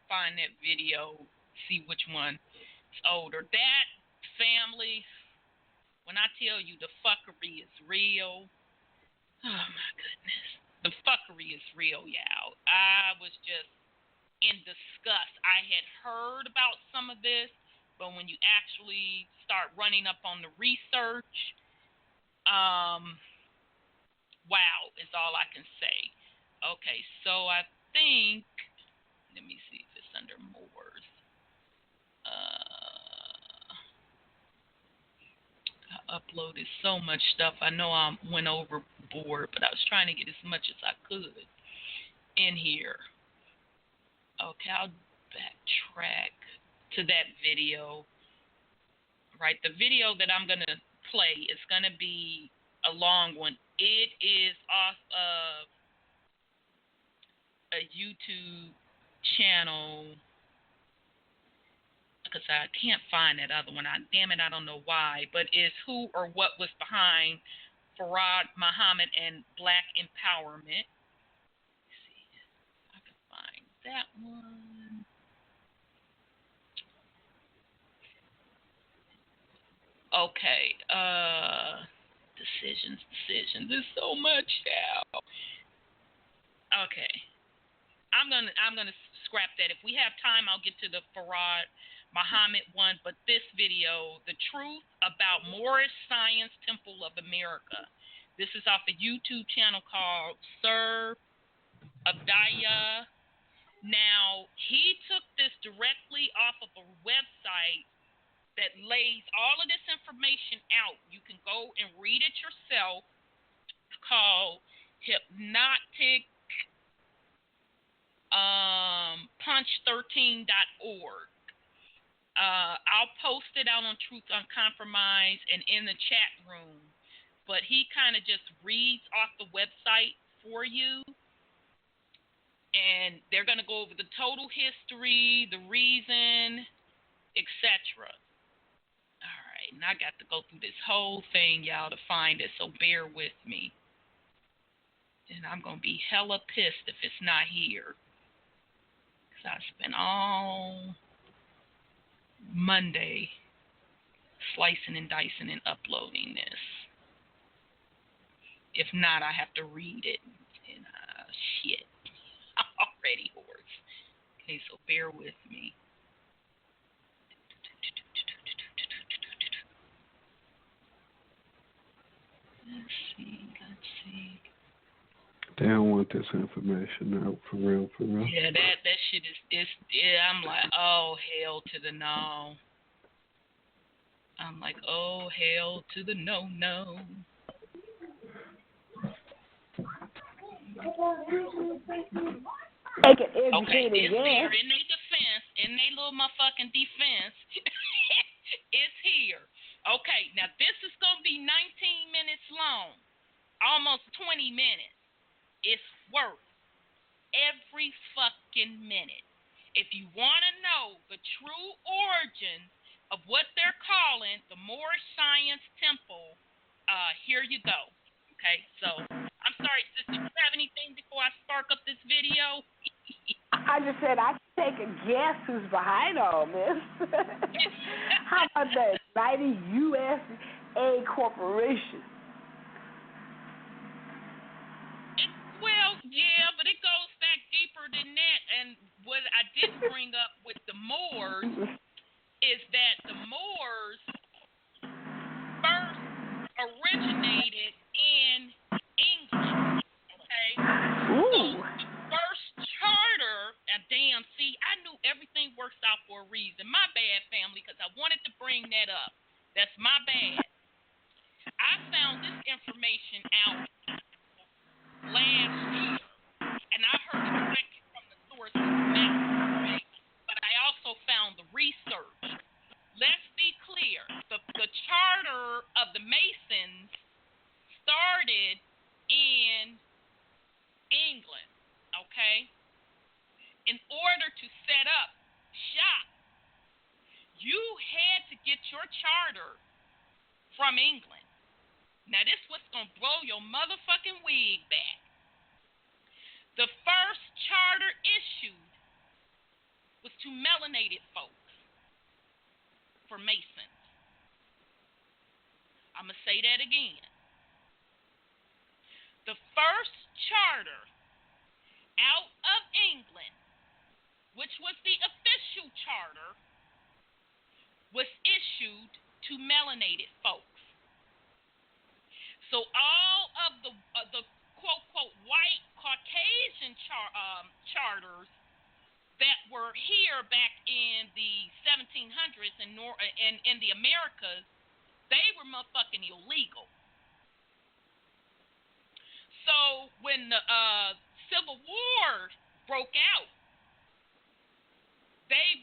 Speaker 2: find that video, see which one is older. That family, when I tell you the fuckery is real, oh my goodness. The fuckery is real, y'all. I was just in disgust. I had heard about some of this, but when you actually start running up on the research, wow, is all I can say. Okay, so I think, let me see if it's under Moors. I uploaded so much stuff. I know I went overboard, but I was trying to get as much as I could in here. Okay, I'll backtrack to that video. Right, the video that I'm going to play is going to be a long one. It is off of a YouTube channel because I can't find that other one. Damn it, I don't know why. But it's Who or What Was Behind Farad Muhammad and Black Empowerment. Let's see if I can find that one. Okay. Decisions. There's so much now. Okay. I'm gonna scrap that. If we have time, I'll get to the Farad Muhammad one. But this video, The Truth About Moorish Science Temple of America. This is off a YouTube channel called Sir Abdaya. Now, he took this directly off of a website that lays all of this information out. You can go and read it yourself. It's called Hypnotic punch13.org. I'll post it out on Truth Uncompromised and in the chat room. But he kind of just reads off the website for you. And they're going to go over the total history, the reason, etc. All right, and I got to go through this whole thing, y'all, to find it, so bear with me. And I'm going to be hella pissed if it's not here. Because I spent all Monday slicing and dicing and uploading this. If not, I have to read it. And shit. I'm already hoarse. Okay, so bear with me. Let's see.
Speaker 3: They don't want this information out for real.
Speaker 2: Yeah, that shit is I'm like, oh hell to the no. I'm like, oh hell to the no. Okay, it's here in their defense, in their little motherfucking defense. It's here. Okay, now this is gonna be 19 minutes long, almost 20 minutes. It's worth every fucking minute. If you want to know the true origin of what they're calling the Moorish Science Temple, here you go. Okay, so I'm sorry, sister, do you have anything before I spark up this video?
Speaker 4: I just said I can take a guess who's behind all this. How about that mighty USA corporation?
Speaker 2: Well, yeah, but it goes back deeper than that. And what I didn't bring up with the Moors is that the Moors first originated in England. Okay?
Speaker 4: Ooh.
Speaker 2: So the first charter, damn, see, I knew everything works out for a reason. My bad, family, because I wanted to bring that up. That's my bad. I found this information out last year, and I heard it directly from the source, but I also found the research. Let's be clear. The charter of the Masons started in England, okay? In order to set up shop, you had to get your charter from England. Now, this is what's going to blow your motherfucking wig back. The first charter issued was to melanated folks for Masons. I'm going to say that again. The first charter out of England, which was the official charter, was issued to melanated folks. So all of the quote white Caucasian charters that were here back in the 1700s in the Americas, they were motherfucking illegal. So when the Civil War broke out, they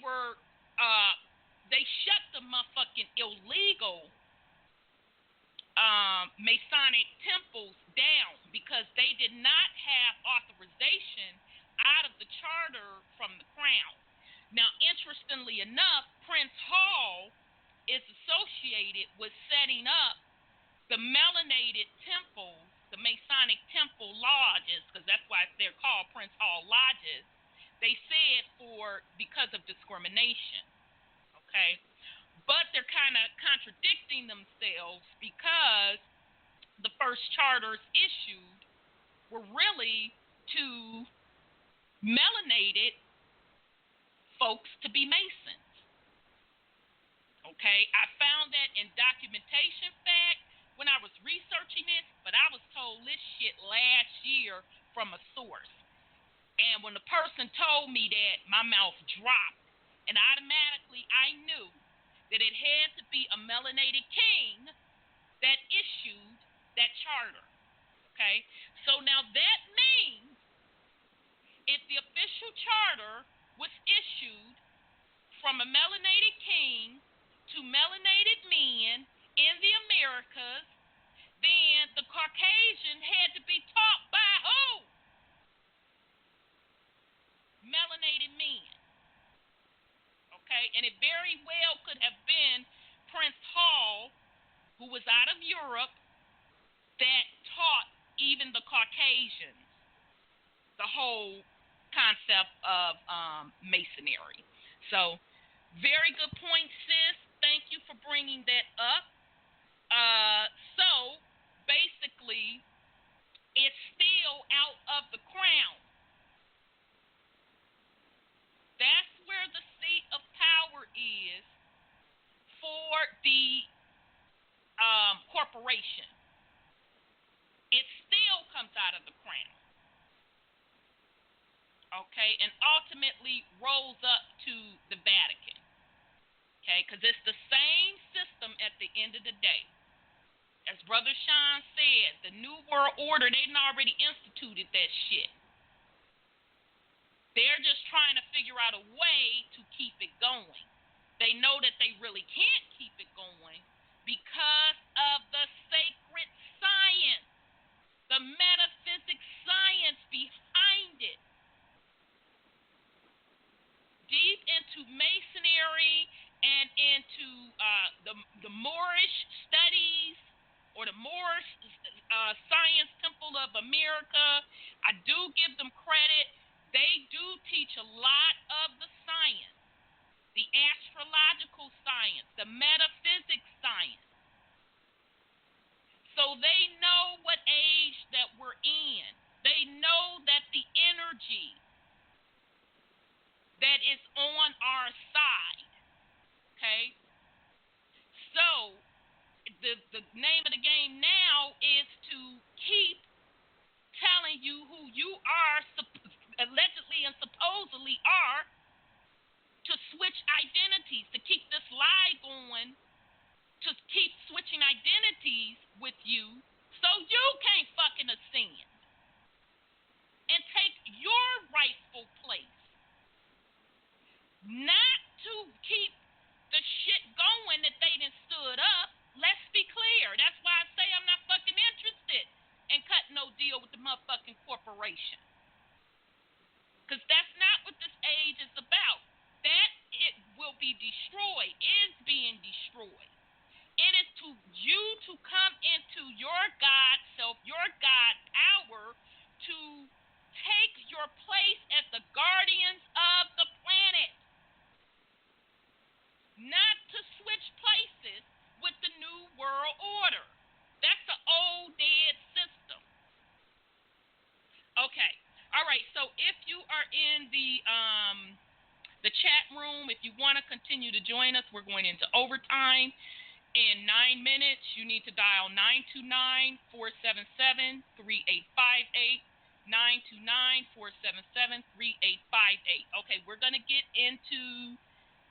Speaker 2: shut the motherfucking illegal Masonic temples down because they did not have authorization out of the charter from the crown. Now, interestingly enough, Prince Hall is associated with setting up the melanated temples, the Masonic temple lodges, because that's why they're called Prince Hall lodges. They said because of discrimination, okay? But they're kind of contradicting themselves because the first charters issued were really to melanated folks to be Masons. Okay, I found that in documentation fact when I was researching this, but I was told this shit last year from a source. And when the person told me that, my mouth dropped. And automatically I knew that it had to be a melanated king that issued that charter. Okay? So now that means if the official charter was issued from a melanated king to melanated men in the Americas, then the Caucasian had to be taught by who? Melanated men. Okay? And it very well could have been Prince Hall, who was out of Europe, that taught even the Caucasians the whole concept of Masonry. So, very good point, sis. Thank you for bringing that up. So, basically, it's still out of the crown. That's where the seat of power is for the corporation. okay, and ultimately rolls up to the Vatican, okay, because it's the same system at the end of the day. As Brother Sean said, the New World Order, they've already instituted that shit. They're just trying to figure out a way to keep it going. They know that they really can't keep it going because of the sacred science, the metaphysics science behind it. Deep into Masonry and into the Moorish studies or the Moorish Science Temple of America, I do give them credit. They do teach a lot of the science, the astrological science, the metaphysics science. So they know what age that we're in. They know that the energy that is on our side, okay? So the name of the game now is to keep telling you who you are, allegedly and supposedly are, to switch identities, to keep this lie going, to keep switching identities with you so you can't fucking ascend and take your rightful place. Not to keep the shit going that they done stood up. Let's be clear. That's why I say I'm not fucking interested in cutting no deal with the motherfucking corporation. Because that's not what this age is about. That it will be destroyed, is being destroyed. It is to you to come into your God self, your God power, to take your place as the guardians of the planet. Not to switch places with the New World Order. That's the old dead system. Okay. All right. So if you are in the chat room, if you want to continue to join us, we're going into overtime. In 9 minutes, you need to dial 929-477-3858. 929-477-3858. Okay, we're going to get into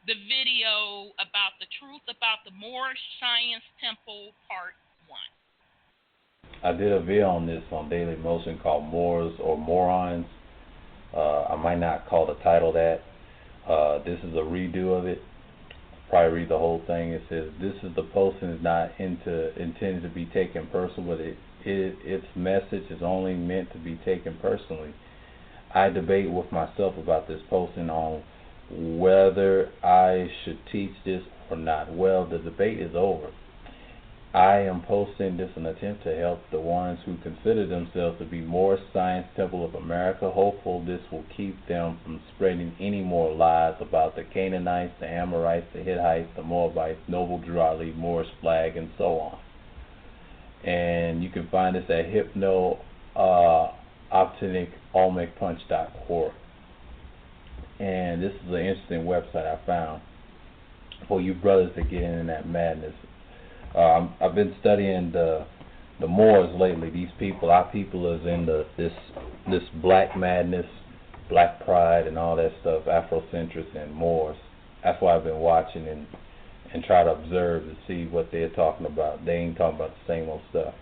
Speaker 2: the video about the truth about the Moorish Science Temple, Part 1.
Speaker 5: I did a video on this on Daily Motion called Moors or Morons. I might not call the title that. This is a redo of it. Probably read the whole thing. It says, this is the posting is not intended to be taken personal, but its message is only meant to be taken personally. I debate with myself about this posting on whether I should teach this or not. Well, the debate is over. I am posting this in an attempt to help the ones who consider themselves to be more Science Temple of America, hopeful this will keep them from spreading any more lies about the Canaanites, the Amorites, the Hittites, the Moabites, Noble Drew Ali, Moorish flag, and so on. And you can find us at hypno-optinic-olmecpunch.org. And this is an interesting website I found for you brothers to get in that madness. I've been studying the Moors lately. These people, our people, is in this black madness, black pride, and all that stuff, Afrocentrics and Moors. That's why I've been watching and try to observe to see what they're talking about. They ain't talking about the same old stuff.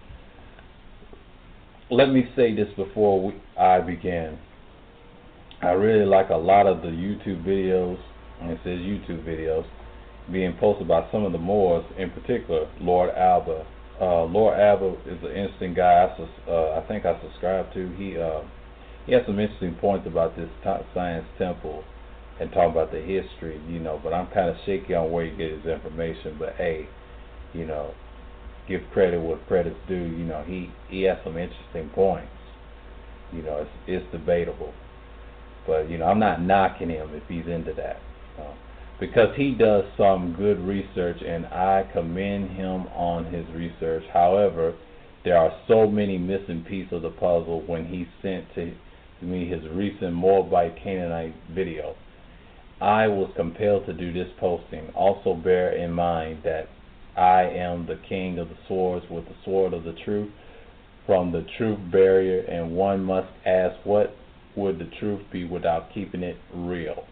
Speaker 5: Let me say this before I begin. I really like a lot of the YouTube videos, and it says YouTube videos, being posted by some of the Moors, in particular, Lord Alba. Lord Alba is an interesting guy. I think I subscribe to. He has some interesting points about this science temple and talking about the history, but I'm kind of shaky on where he gets his information. But hey, give credit where credit's due. He has some interesting points. It's debatable. But, I'm not knocking him if he's into that. Because he does some good research, and I commend him on his research. However, there are so many missing pieces of the puzzle when he sent to me his recent Moabite Canaanite video. I was compelled to do this posting. Also bear in mind that I am the king of the swords with the sword of the truth from the truth barrier, and one must ask, what would the truth be without keeping it real?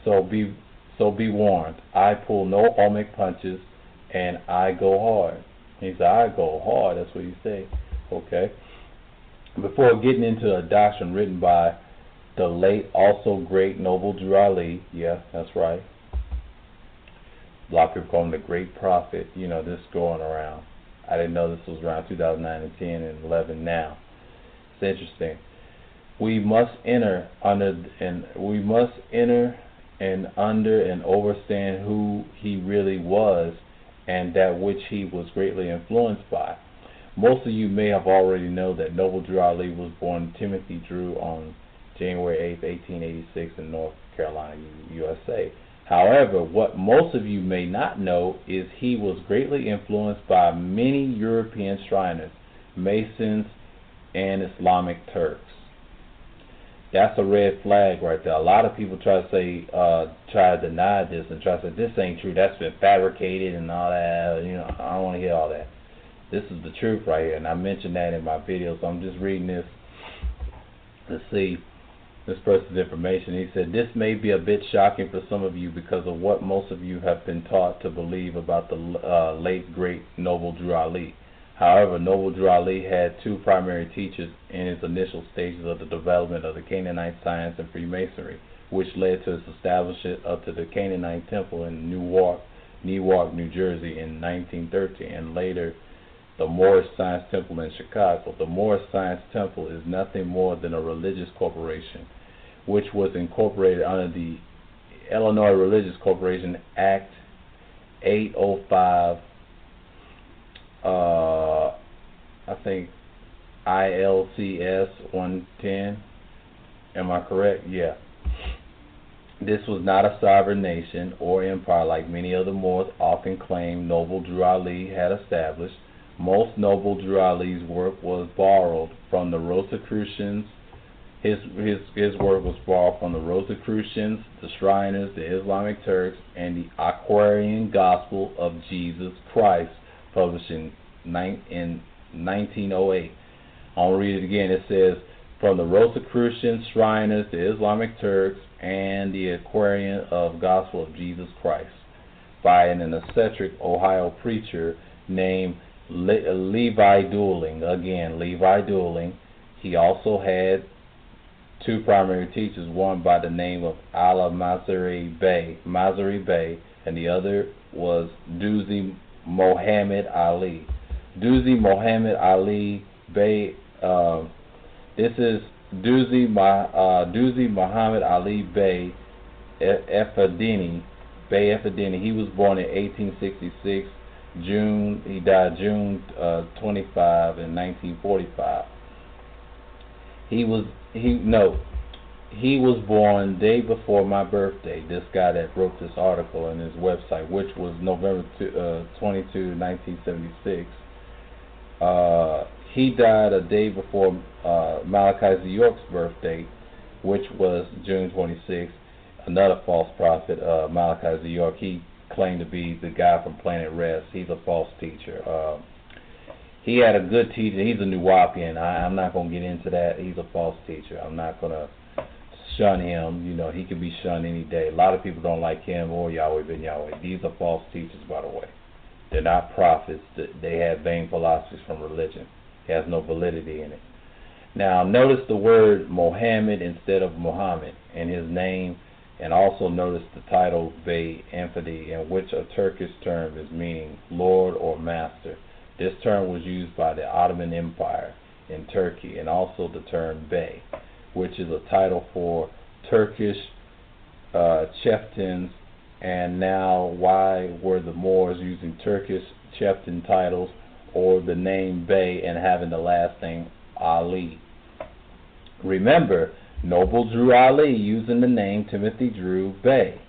Speaker 5: So be warned. I pull no homing punches, and I go hard. He said, I go hard. That's what he said. Okay. Before getting into a doctrine written by the late, also great Noble Drew Ali, yeah, that's right. A lot of people call him the great prophet. You know, this going around. I didn't know this was around 2009 and 10 and 11 now. It's interesting. We must enter under and understand who he really was and that which he was greatly influenced by. Most of you may have already known that Noble Drew Ali was born Timothy Drew on January 8, 1886 in North Carolina, USA. However, what most of you may not know is he was greatly influenced by many European Shriners, Masons, and Islamic Turks. That's a red flag right there. A lot of people try to deny this and try to say this ain't true. That's been fabricated and all that. You know, I don't want to hear all that. This is the truth right here, and I mentioned that in my video. So I'm just reading this to see this person's information. He said, this may be a bit shocking for some of you because of what most of you have been taught to believe about the late, great Noble Drew Ali. However, Noble Drew Ali had two primary teachers in his initial stages of the development of the Canaanite science and Freemasonry, which led to its establishment of the Canaanite Temple in Newark, New Jersey in 1913, and later the Moorish Science Temple in Chicago. The Moorish Science Temple is nothing more than a religious corporation, which was incorporated under the Illinois Religious Corporation Act 805, I think ILCS 110. Am I correct? Yeah. This was not a sovereign nation or empire like many of the Moors often claimed Noble Drew Ali had established. Most Noble Drew Ali's work was borrowed from the Rosicrucians. His work was borrowed from the Rosicrucians, the Shriners, the Islamic Turks, and the Aquarian Gospel of Jesus Christ, published in 1908. I'll read it again. It says, from the Rosicrucians, Shriners, the Islamic Turks, and the Aquarian of Gospel of Jesus Christ, by an eccentric Ohio preacher named Levi Dooling. Again, Levi Dooling. He also had two primary teachers, one by the name of Allah Mazari Bey, and the other was Duzi Muhammad Ali. Duzi Muhammad Ali Bey. This is Duzi Muhammad Ali Bey Effendini. He was born in 1866. He died June 25 in 1945. He was born day before my birthday. This guy that wrote this article on his website, which was November 22, 1976. He died a day before Malachi Z. York's birthday, which was June 26. Another false prophet, Malachi Z. York. He claimed to be the guy from Planet Rest. He's a false teacher. He had a good teacher. He's a Nuwapian. I'm not going to get into that. He's a false teacher. I'm not going to shun him. You know, he can be shunned any day. A lot of people don't like him or Yahweh ben Yahweh. These are false teachers, by the way. They're not prophets. They have vain philosophies from religion. It has no validity in it. Now, notice the word Mohammed instead of Muhammad in his name, and also notice the title Bey Effendi, in which a Turkish term is meaning Lord or Master. This term was used by the Ottoman Empire in Turkey, and also the term Bey, which is a title for Turkish chieftains. And now, why were the Moors using Turkish chieftain titles or the name Bey and having the last name Ali? Remember, Noble Drew Ali using the name Timothy Drew Bey.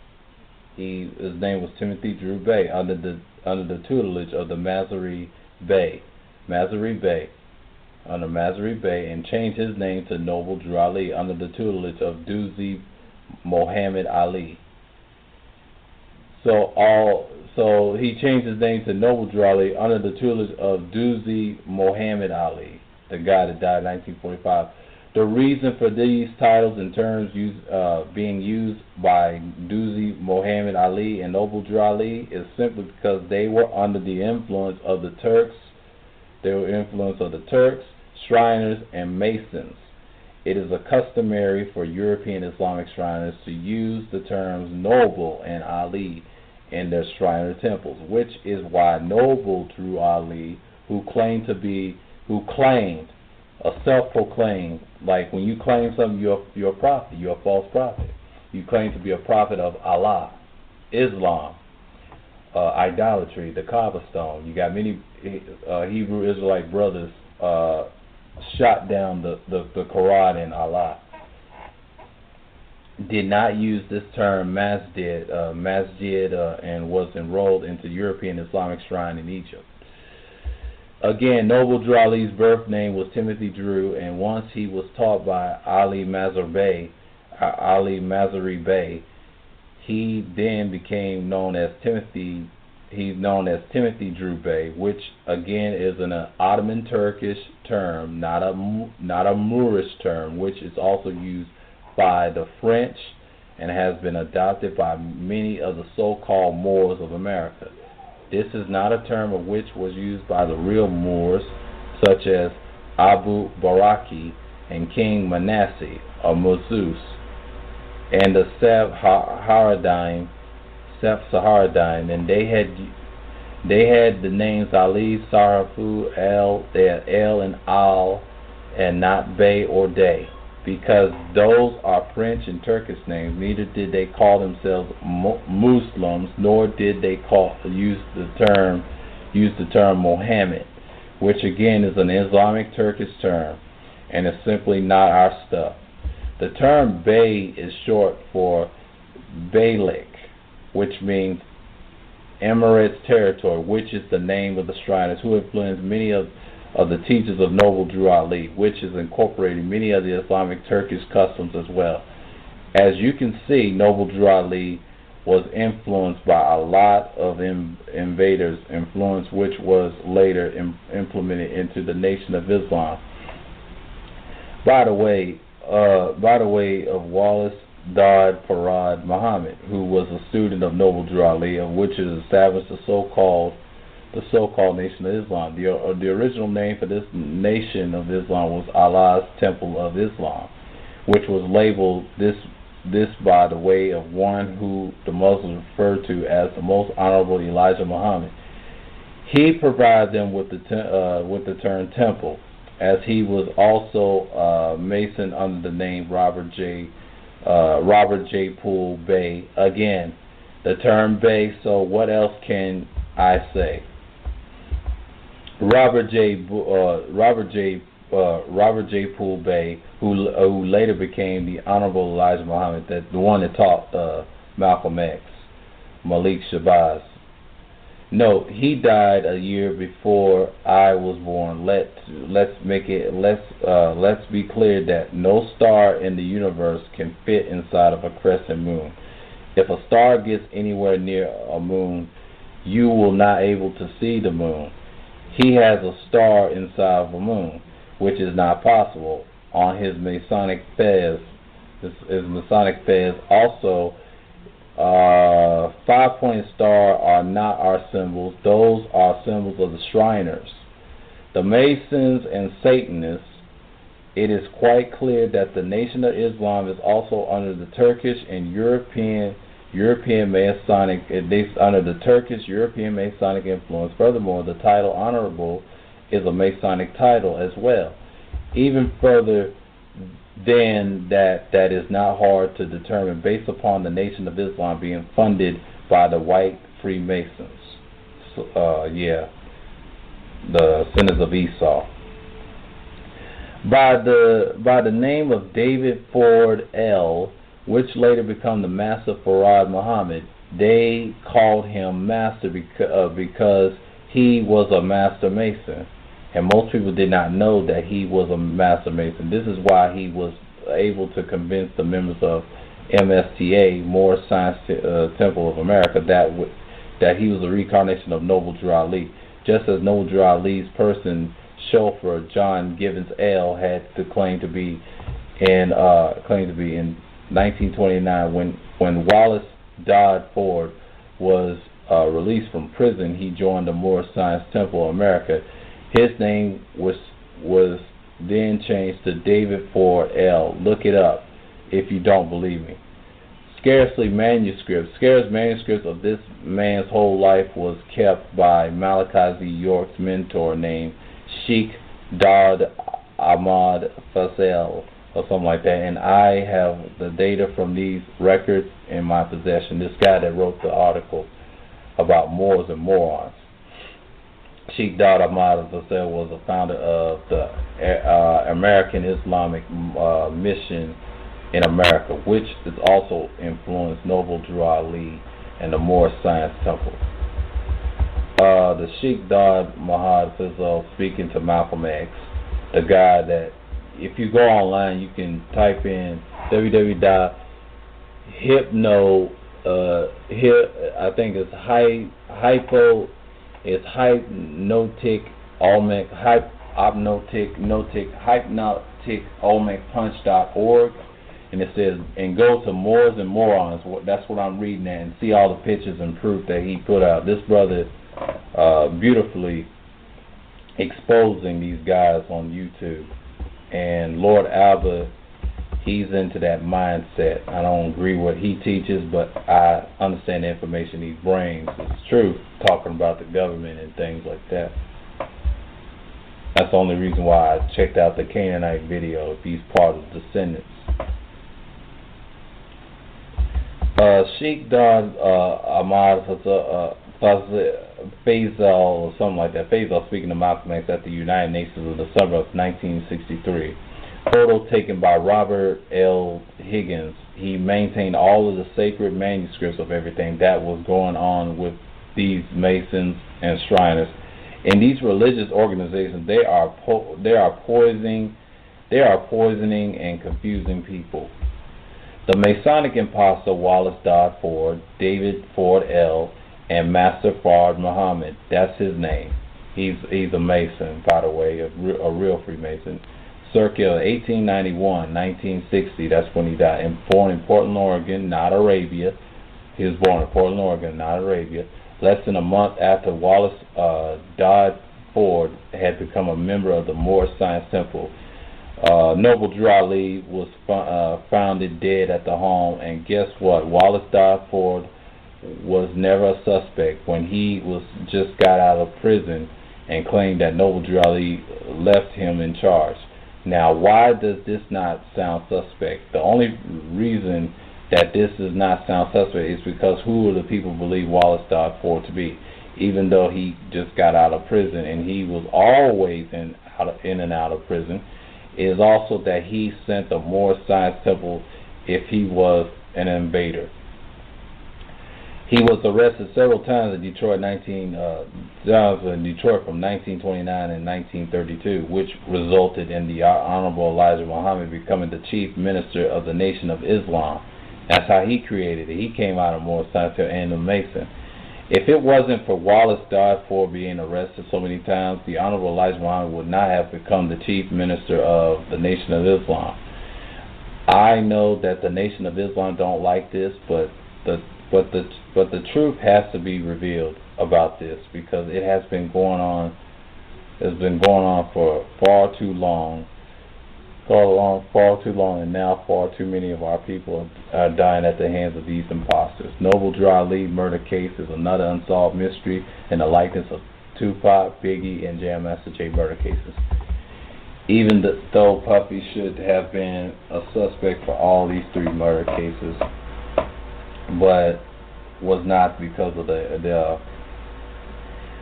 Speaker 5: His name was Timothy Drew Bey under the tutelage of the Mazari Bey, and changed his name to Noble Drew Ali under the tutelage of Duzi Muhammad Ali. So he changed his name to Noble Drew Ali under the tutelage of Duzi Muhammad Ali. the guy that died in 1945. The reason for these titles and terms being used by Duzi, Muhammad Ali, and Noble Drew Ali is simply because they were under the influence of the Turks. They were influenced of the Turks, Shriners, and Masons. It is customary for European Islamic Shriners to use the terms Noble and Ali in their Shriner temples, which is why Noble Drew Ali, who claimed a self-proclaimed, like when you claim something, you're a prophet, you're a false prophet. You claim to be a prophet of Allah, Islam, idolatry, the Kaaba stone. You got many Hebrew Israelite brothers shot down the Quran and Allah. Did not use this term masjid, and was enrolled into European Islamic Shrine in Egypt. Again, Noble Drew Ali's birth name was Timothy Drew, and once he was taught by Ali Mazari Bey, he then became known as Timothy. He's known as Timothy Drew Bey, which again is an Ottoman Turkish term, not a Moorish term, which is also used by the French and has been adopted by many of the so-called Moors of America. This is not a term of which was used by the real Moors, such as Abu Baraki and King Manasseh of Mozus, and the Saharadim, and they had the names Ali, Sarafu, they had El and Al, and not Bey or Day, because those are French and Turkish names. Neither did they call themselves Muslims, nor did they use the term Mohammed, which again is an Islamic Turkish term, and is simply not our stuff. The term Bey is short for Beylik, which means Emirates territory, which is the name of the Shriners who influenced many of the teachers of Noble Drew Ali, which is incorporating many of the Islamic Turkish customs as well. As you can see, Noble Drew Ali was influenced by a lot of invaders' influence, which was later implemented into the Nation of Islam. By the way of Wallace Dawd Farad Muhammad, who was a student of Noble Drew Ali, of which is established the so-called Nation of Islam. The original name for this Nation of Islam was Allah's Temple of Islam, which was labeled this by the way of one who the Muslims refer to as the Most Honorable Elijah Muhammad. He provided them with the term temple, as he was also Mason under the name Robert J. Poole Bey. Again, the term Bey. So what else can I say? Robert J. Poole Bey, who later became the Honorable Elijah Muhammad, the one that taught Malcolm X, Malik Shabazz. Note, he died a year before I was born. Let's be clear that no star in the universe can fit inside of a crescent moon. If a star gets anywhere near a moon, you will not able to see the moon. He has a star inside of a moon, which is not possible. On his Masonic fez, also 5-pointed star are not our symbols. Those are symbols of the Shriners. The Masons and Satanists, it is quite clear that the Nation of Islam is also under the Turkish and European Masonic, under the Turkish European Masonic influence. Furthermore, the title Honorable is a Masonic title as well. Even further than that is not hard to determine based upon the Nation of Islam being funded by the white Freemasons. The Sons of Esau. By the name of David Ford L., which later became the Master Farad Muhammad, they called him Master because he was a Master Mason. And most people did not know that he was a Master Mason. This is why he was able to convince the members of MSTA, Moore Science Temple of America, that he was a reincarnation of Noble Drew Ali. Just as Noble Drew Ali's person chauffeur John Gibbons L. had to claim to be in 1929 when Wallace Dodd Ford was released from prison. He joined the Moorish Science Temple of America. His name was then changed to David Ford L. Look it up if you don't believe me. Scarce manuscripts of this man's whole life was kept by Malachi Z. York's mentor named Sheikh Daud Ahmad Faisal or something like that, and I have the data from these records in my possession. This guy that wrote the article about Moors and morons. Sheikh Daud Ahmad Faisal was the founder of the American Islamic Mission in America, which has also influenced Noble Drew Ali and the Moorish Science Temple. The Sheikh Daud Ahmad Faisal speaking to Malcolm X, the guy that, if you go online, you can type in www.hypnotic, hypnotic.org, and it says, and go to Moors and Morons. That's what I'm reading at, and see all the pictures and proof that he put out. This brother beautifully exposing these guys on YouTube. And Lord Alba, he's into that mindset. I don't agree with what he teaches, but I understand the information he brings. It's true, talking about the government and things like that. That's the only reason why I checked out the Canaanite video, if he's part of the descendants. Sheikh Daud Ahmad Faisal, or something like that. Faisal speaking to Malcolm X at the United Nations in the summer of 1963. Photo taken by Robert L. Higgins. He maintained all of the sacred manuscripts of everything that was going on with these Masons and Shriners. In these religious organizations, they are poisoning and confusing people. The Masonic impostor Wallace Dodd Ford, David Ford L., and Master Fard Muhammad, that's his name. He's a Mason, by the way, a real Freemason. Circa 1891, 1960, that's when he died. Born in Portland, Oregon, not Arabia. He was born in Portland, Oregon, not Arabia. Less than a month after Wallace Dodd Ford had become a member of the Moorish Science Temple, Noble Drew Ali was founded dead at the home, and guess what? Wallace Dodd Ford was never a suspect when he was just got out of prison and claimed that Noble Drew Ali left him in charge. Now, why does this not sound suspect? The only reason that this does not sound suspect is because who do the people believe Wallace Dodd Ford to be? Even though he just got out of prison, and he was always in and out of prison, is also that he sent the Moorish Science Temple if he was an invader. He was arrested several times in Detroit, from 1929 and 1932, which resulted in the Honorable Elijah Muhammad becoming the chief minister of the Nation of Islam. That's how he created it. He came out of Moorish Science Temple and the Mason. If it wasn't for Wallace Dodd Ford being arrested so many times, the Honorable Elijah Muhammad would not have become the chief minister of the Nation of Islam. I know that the Nation of Islam don't like this, but the truth has to be revealed about this, because it has been going on. It's been going on for far too long, and now far too many of our people are dying at the hands of these imposters. Noble Drew Ali murder case is another unsolved mystery in the likeness of Tupac, Biggie, and Jam Master Jay murder cases. Even though Puffy should have been a suspect for all these three murder cases, but was not because of the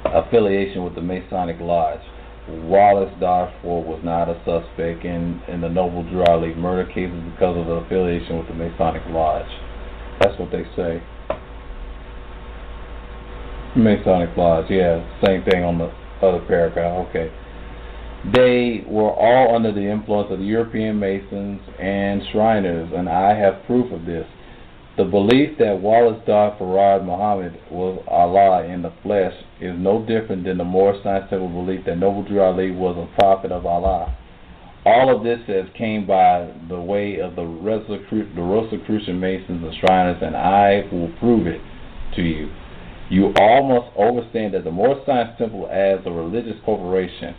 Speaker 5: affiliation with the Masonic Lodge. Wallace Dodd Ford was not a suspect in the Noble Drew Ali murder cases because of the affiliation with the Masonic Lodge. That's what they say. Masonic Lodge, yeah, same thing on the other paragraph, okay. They were all under the influence of the European Masons and Shriners, and I have proof of this. The belief that Wallace Dar Farad Muhammad was Allah in the flesh is no different than the more scientific belief that Noble Drew Ali was a prophet of Allah. All of this has came by the way of the Rosicrucian Masons and Shriners, and I will prove it to you. You all must understand that the Moorish Science Temple as a religious corporation,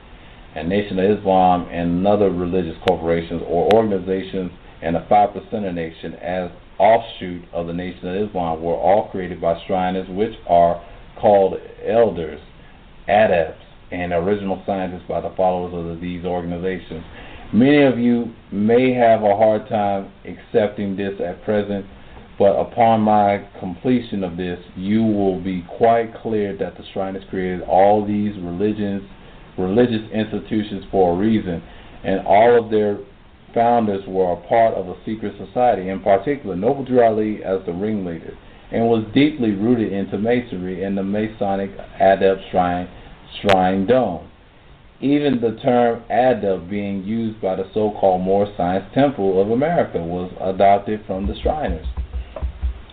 Speaker 5: and Nation of Islam and other religious corporations or organizations, and the 5% Nation as offshoot of the Nation of Islam were all created by Shriners, which are called elders, adepts, and original scientists by the followers of these organizations. Many of you may have a hard time accepting this at present, but upon my completion of this, you will be quite clear that the Shriners created all these religious institutions for a reason, and all of their founders were a part of a secret society, in particular Noble Drew Ali as the ringleader, and was deeply rooted into Masonry and the Masonic Adept Shrine Dome. Even the term Adept being used by the so-called Moorish Science Temple of America was adopted from the Shriners.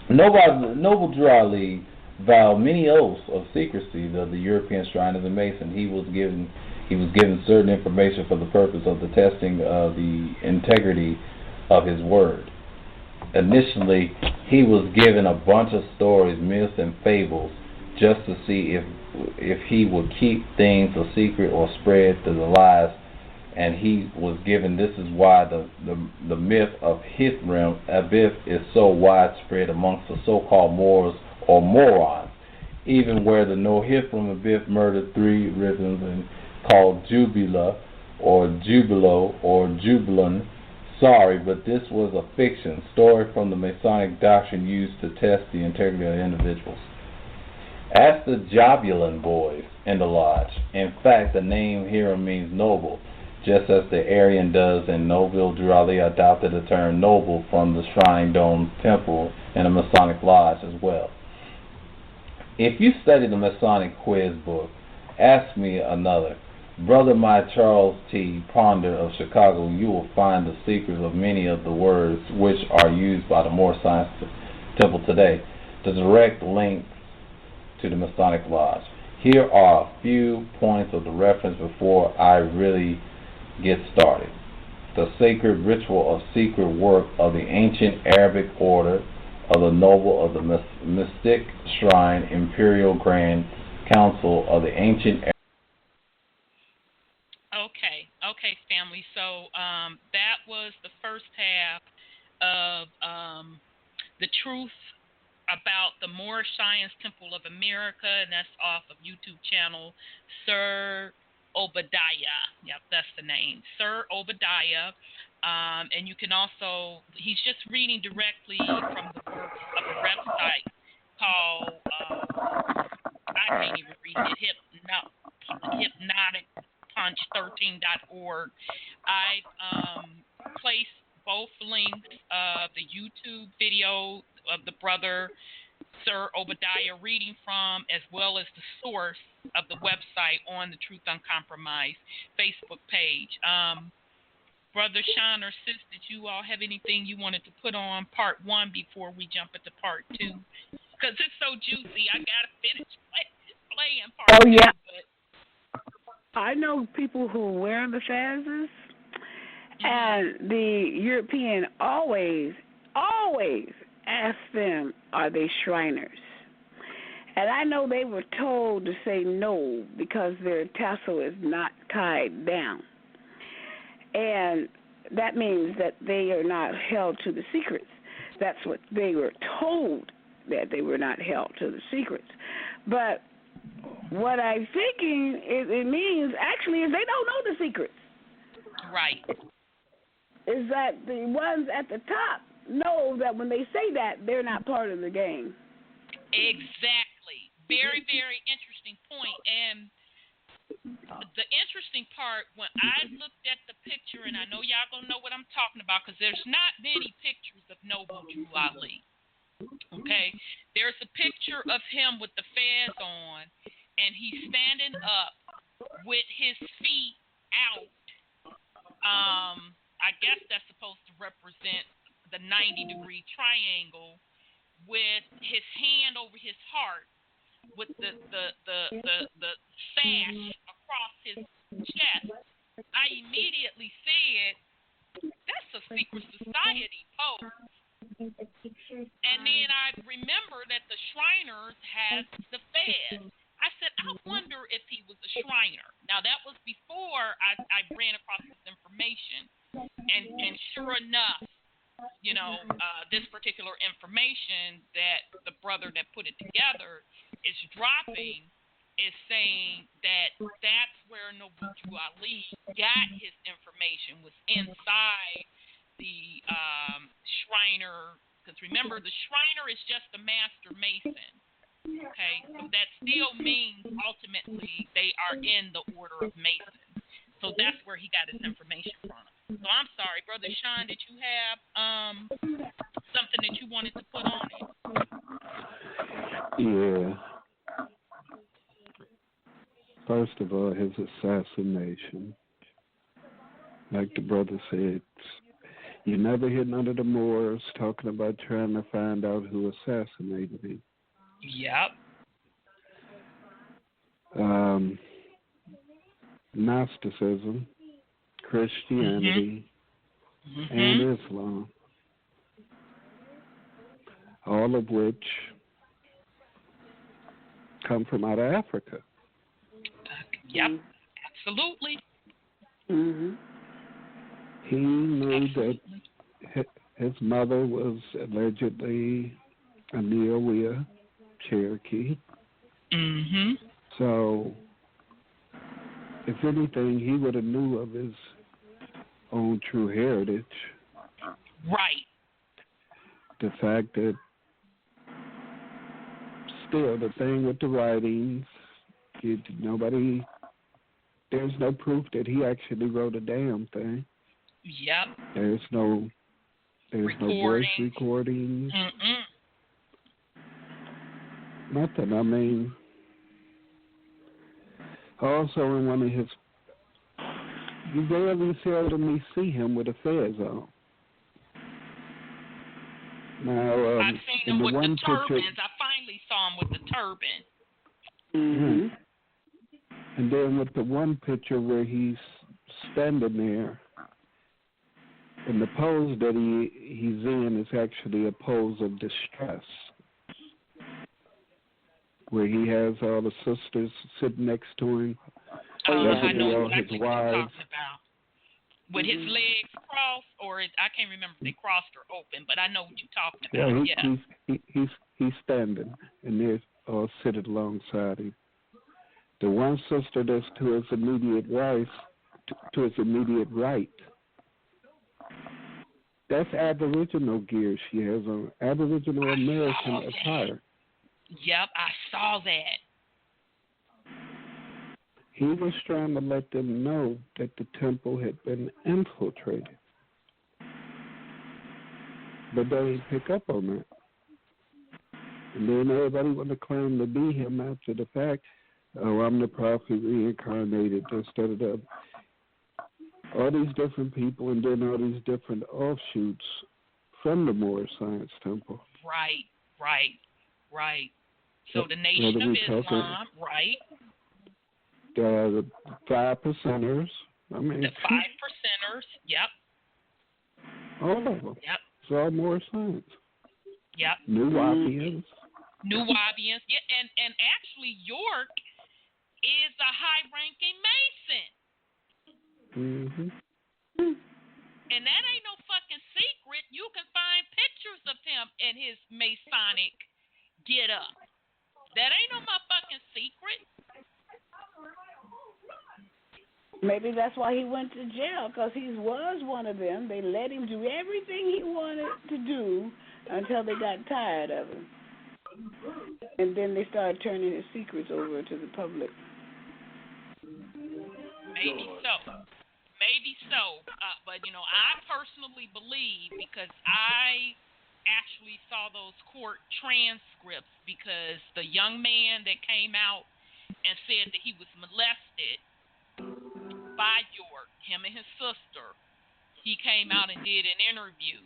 Speaker 5: Noble Drew Ali vowed many oaths of secrecy to the European Shriners and Masons. He was given certain information for the purpose of the testing of the integrity of his word. Initially, he was given a bunch of stories, myths, and fables just to see if he would keep things a secret or spread the lies. And he was given, this is why the myth of Hithram Abith is so widespread amongst the so-called Moors or morons, even where the no Hithram Abith murdered 3 rhythms and called Jubila or Jubilo or Jubilan. Sorry, but this was a fiction story from the Masonic doctrine used to test the integrity of individuals. Ask the Jobulan boys in the lodge. In fact, the name here means noble, just as the Aryan does, and Noble Drew Ali adopted the term noble from the Shrine Dome Temple and the Masonic Lodge as well. If you study the Masonic quiz book, ask me another. Brother my Charles T. Ponder of Chicago, you will find the secrets of many of the words which are used by the Moorish Science Temple today. The direct link to the Masonic Lodge. Here are a few points of the reference before I really get started. The sacred ritual of secret work of the ancient Arabic order of the Noble of the Mystic Shrine Imperial Grand Council of the ancient.
Speaker 2: Okay, family. So that was the first half of the truth about the Moorish Science Temple of America, and that's off of YouTube channel Sir Obadiah. Yep, that's the name, Sir Obadiah. And you can also, he's just reading directly from the works of a website called, I can't even read it, hypnoticpunch13.org. I placed both links of the YouTube video of the brother Sir Obadiah reading from, as well as the source of the website on the Truth Uncompromised Facebook page. Brother Sean or Sis, did you all have anything you wanted to put on part 1 before we jump into part 2? Because it's so juicy, I got to finish playing part 2.
Speaker 4: Yeah.
Speaker 2: But
Speaker 4: I know people who wear the fazes, and the European always ask them, are they Shriners? And I know they were told to say no because their tassel is not tied down. And that means that they are not held to the secrets. That's what they were told, that they were not held to the secrets. But what I'm thinking it means actually is they don't know the secrets.
Speaker 2: Right.
Speaker 4: Is that the ones at the top know that when they say that, they're not part of the game.
Speaker 2: Exactly. Very, very interesting point. And the interesting part, when I looked at the picture, and I know y'all gonna know what I'm talking about, because there's not many pictures of Noble Drew Ali. Okay, there's a picture of him with the fez on, and he's standing up with his feet out. I guess that's supposed to represent the 90-degree triangle, with his hand over his heart, with the sash across his chest, I immediately said, that's a secret society pose. And then I remember that the Shriners has the fez. I said, I wonder if he was a Shriner. Now, that was before I ran across this information. And sure enough, you know, this particular information that the brother that put it together is dropping is saying that that's where Nobuju Ali got his information, was inside the Shriner. Because remember, the Shriner is just a master mason. Okay, so that still means ultimately they are in the order of Masons. So that's where he got his information from. So I'm sorry, Brother Sean, did you have something that you wanted to put on it?
Speaker 3: Yeah. First of all, his assassination. Like the brother said, you never hear none of the Moors talking about trying to find out who assassinated him.
Speaker 2: Yep.
Speaker 3: Gnosticism, Christianity, and Islam, all of which come from out of Africa.
Speaker 2: Yep, absolutely.
Speaker 3: He knew that his mother was allegedly a Niawea Cherokee. So, if anything, he would have knew of his own true heritage.
Speaker 2: Right.
Speaker 3: The fact that still the thing with the writings, there's no proof that he actually wrote a damn thing.
Speaker 2: Yep.
Speaker 3: There's no voice recordings. Nothing. I mean, also in one of his, you rarely seldom see him with a fez on. Now,
Speaker 2: I've seen him with the turbans. I finally saw him with the turban.
Speaker 3: And then with the one picture where he's standing there, and the pose that he's in is actually a pose of distress, where he has all the sisters sitting next to him.
Speaker 2: I know
Speaker 3: his
Speaker 2: exactly what you're
Speaker 3: wives.
Speaker 2: talking about. With his legs crossed, or I can't remember if they crossed or open, but I know what you're talking about.
Speaker 3: He's standing, and they're all sitting alongside him. The one sister that's to his immediate right, that's Aboriginal gear she has on, Aboriginal American attire.
Speaker 2: Yep, I saw that.
Speaker 3: He was trying to let them know that the temple had been infiltrated. But they didn't pick up on that. And then everybody wanted to claim to be him after the fact. Oh, I'm the prophet reincarnated, this, that. All these different people, and then all these different offshoots from the Moorish Science Temple.
Speaker 2: Right. So the Nation of Islam, right?
Speaker 3: The 5%ers. I mean,
Speaker 2: the 5%ers, yep.
Speaker 3: All of them.
Speaker 2: Yep.
Speaker 3: It's all Moorish Science.
Speaker 2: Yep.
Speaker 3: New Wapians.
Speaker 2: Yeah, and actually York is a high-ranking Mason. And that ain't no fucking secret. You can find pictures of him in his Masonic get-up. That ain't no motherfucking secret.
Speaker 4: Maybe that's why he went to jail, because he was one of them. They let him do everything he wanted to do until they got tired of him. And then they started turning his secrets over to the public.
Speaker 2: Maybe so. But, I personally believe, because I actually saw those court transcripts, because the young man that came out and said that he was molested by York, him and his sister, he came out and did an interview.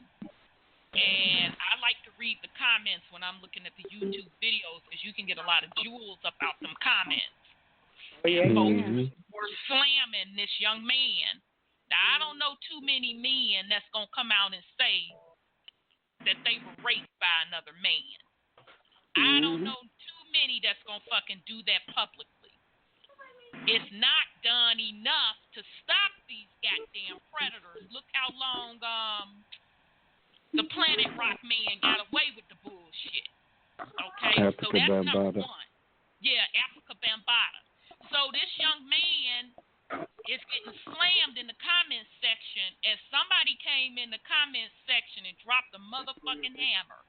Speaker 2: And I like to read the comments when I'm looking at the YouTube videos because you can get a lot of jewels about them comments. And folks were slamming this young man. Now, I don't know too many men that's going to come out and say that they were raped by another man. I don't know too many that's going to fucking do that publicly. It's not done enough to stop these goddamn predators. Look how long the Planet Rock man got away with the bullshit. Okay?
Speaker 3: Africa
Speaker 2: So that's
Speaker 3: Bambaataa.
Speaker 2: number one. Yeah, Africa Bambaataa. So this young man is getting slammed in the comments section, and somebody came in the comments section and dropped a motherfucking hammer.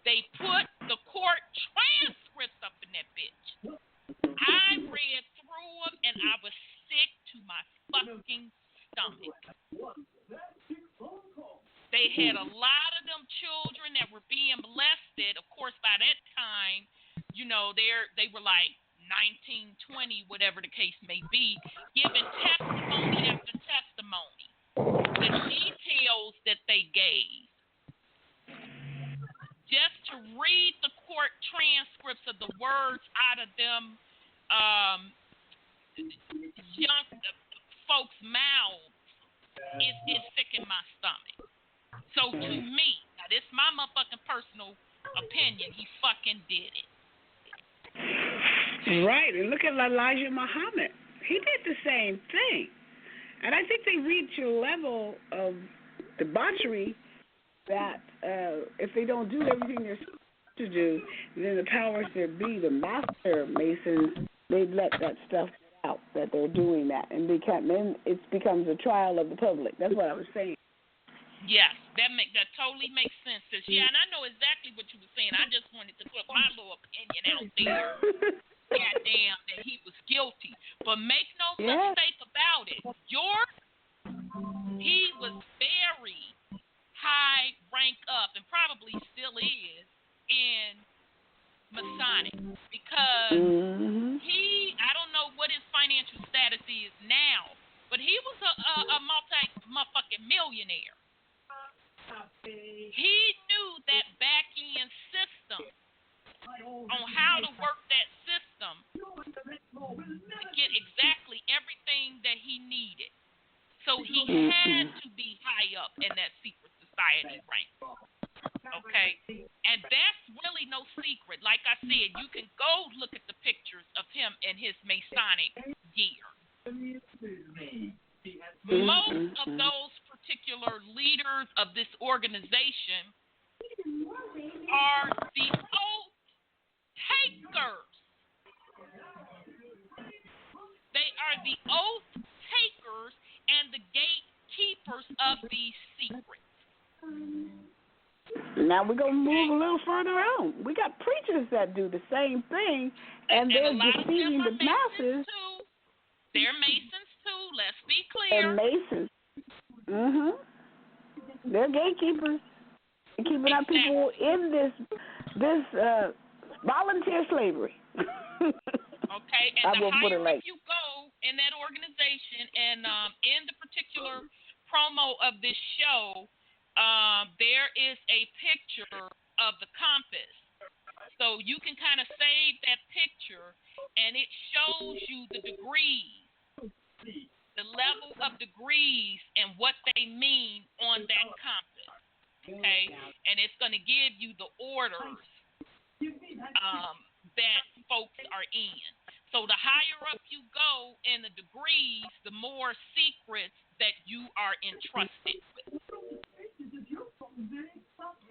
Speaker 2: They put the court transcripts up in that bitch. I read through them, and I was sick to my fucking stomach. They had a lot of them children that were being molested. Of course, by that time, you know, they were like 19, 20, whatever the case may be, giving testimony after testimony. The details that they gave. Just to read the court transcripts of the words out of them young folks' mouths, it sick in my stomach. So to me, now this is my motherfucking personal opinion, he fucking did it.
Speaker 4: Right, and look at Elijah Muhammad. He did the same thing. And I think they reach a level of debauchery that if they don't do everything they're supposed to do, then the powers that be, the master masons, they let that stuff out, that they're doing that. And then it becomes a trial of the public. That's what I was saying.
Speaker 2: Yes, that totally makes sense. Yeah, and I know exactly what you were saying. I just wanted to put my little opinion out there. Goddamn, that he was guilty. But make no mistake about it. He was very high rank up, and probably still is, in Masonic. Because I don't know what his financial status is now, but he was a multi-motherfucking millionaire. He knew that back-end system on how to work that system to get exactly everything that he needed. So he had to be high up in that secret society rank. Okay? And that's really no secret. Like I said, you can go look at the pictures of him in his Masonic gear. Most of those particular leaders of this organization are the oath takers. They are the oath takers and the gatekeepers of these secrets.
Speaker 4: Now we're going to move a little further on. We got preachers that do the same thing, and they're deceiving the masses.
Speaker 2: They're Masons too, let's be clear.
Speaker 4: And Masons. They're gatekeepers. They're keeping our people in this volunteer slavery.
Speaker 2: Okay, and the higher up you go in that organization, and in the particular promo of this show, there is a picture of the compass. So you can kind of save that picture, and it shows you the degrees, the level of degrees, and what they mean on that compass. Okay, and it's going to give you the orders that folks are in. So the higher up you go in the degrees, the more secrets that you are entrusted with.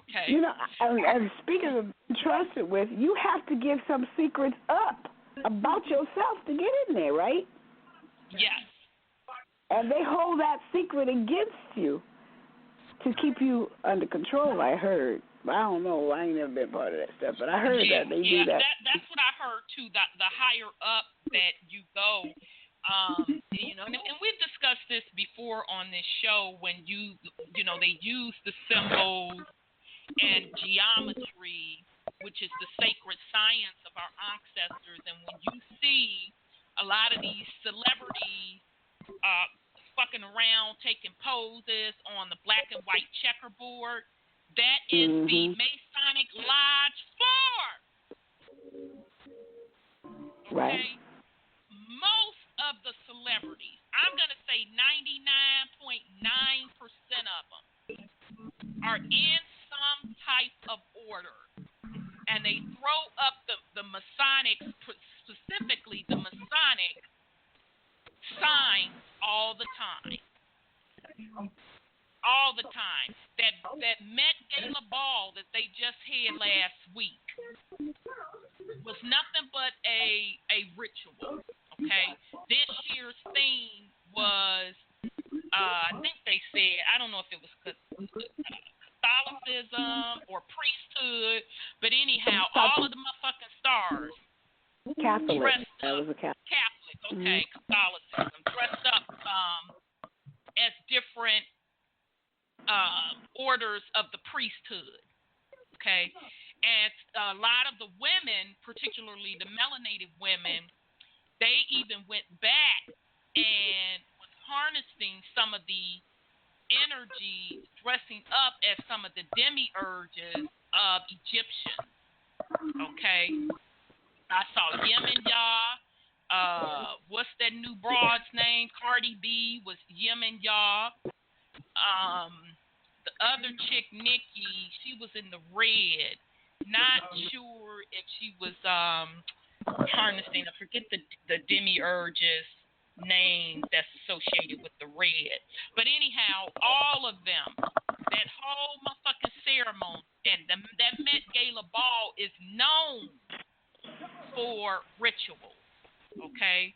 Speaker 2: Okay.
Speaker 4: You know, and speaking of entrusted with, you have to give some secrets up about yourself to get in there, right?
Speaker 2: Yes.
Speaker 4: And they hold that secret against you to keep you under control, I heard. I don't know. I ain't never been part of that stuff, but I heard that they do that.
Speaker 2: That's what I heard too. The higher up that you go, you know, and we've discussed this before on this show when they use the symbols and geometry, which is the sacred science of our ancestors, and when you see a lot of these celebrities fucking around taking poses on the black and white checkerboard, that is the Masonic Masonic Lodge floor. Okay?
Speaker 4: Right.
Speaker 2: Most of the celebrities, I'm going to say 99.9% of them, are in some type of order. And they throw up the Masonic, specifically the Masonic sign all the time. All the time. That Met Gala ball that they just had last week was nothing but a ritual. Okay? This year's theme was, I think they said, I don't know if it was Catholicism or priesthood, but anyhow, all of the motherfucking stars
Speaker 4: Catholic.
Speaker 2: dressed
Speaker 4: That
Speaker 2: up,
Speaker 4: was a
Speaker 2: Catholic, okay, Catholicism, dressed up as different orders of the priesthood, okay? And a lot of the women, particularly the melanated women, they even went back and was harnessing some of the energy, dressing up as some of the demiurges of Egyptians, okay? I saw Yemen Yah. What's that new broad's name? Cardi B was Yemen Yah. The other chick, Nikki, she was in the red. Not sure if she was harnessing. I forget the demiurge's name that's associated with the red. But anyhow, all of them, that whole motherfucking ceremony and that Met Gala ball is known for rituals. Okay?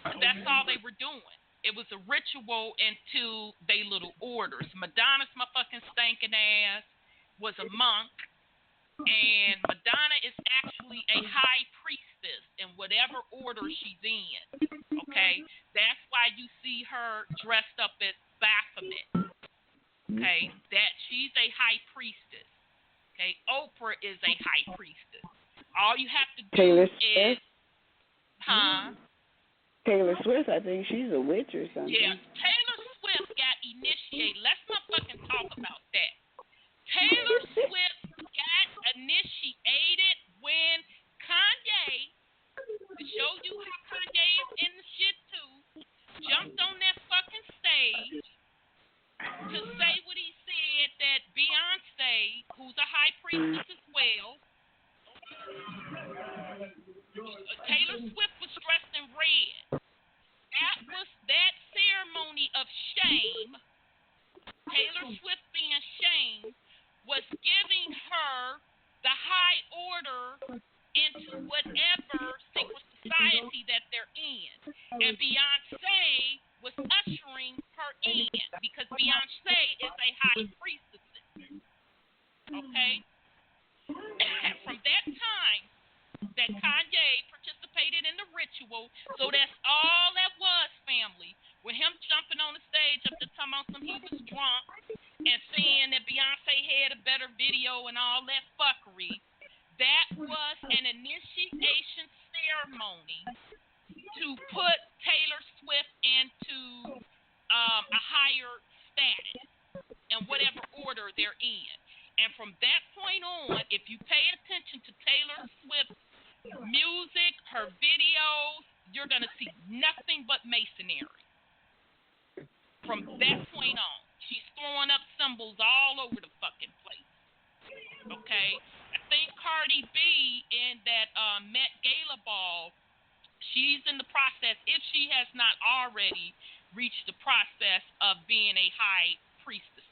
Speaker 2: That's all they were doing. It was a ritual into they little orders. Madonna's motherfucking stinking ass was a monk, and Madonna is actually a high priestess in whatever order she's in. Okay? That's why you see her dressed up as Baphomet. Okay? That she's a high priestess. Okay? Oprah is a high priestess. All you have to do
Speaker 4: Taylor
Speaker 2: is
Speaker 4: Swift. Taylor Swift, I think she's a witch or something.
Speaker 2: Yeah, Taylor Swift got initiated. Let's not fucking talk about that. Taylor Swift got initiated when Kanye, to show you how Kanye is in the shit too, jumped on that fucking stage to say what he said, that Beyonce, who's a high priestess as well, Taylor Swift was dressed in red. That ceremony of shame, Taylor Swift being shamed, was giving her the high order into whatever secret society that they're in. And Beyonce was ushering her in because Beyonce is a high priestess. Okay? And from that time that Kanye participated in the ritual, so that's all that was, family. With him jumping on the stage up to talking about he was drunk and saying that Beyonce had a better video and all that fuckery, that was an initiation ceremony to put Taylor Swift into a higher status in whatever order they're in. And from that point on, if you pay attention to Taylor Swift's music, her videos, you're going to see nothing but masonry. From that point on, she's throwing up symbols all over the fucking place. Okay? I think Cardi B in that Met Gala ball, she's in the process, if she has not already reached the process of being a high priestess,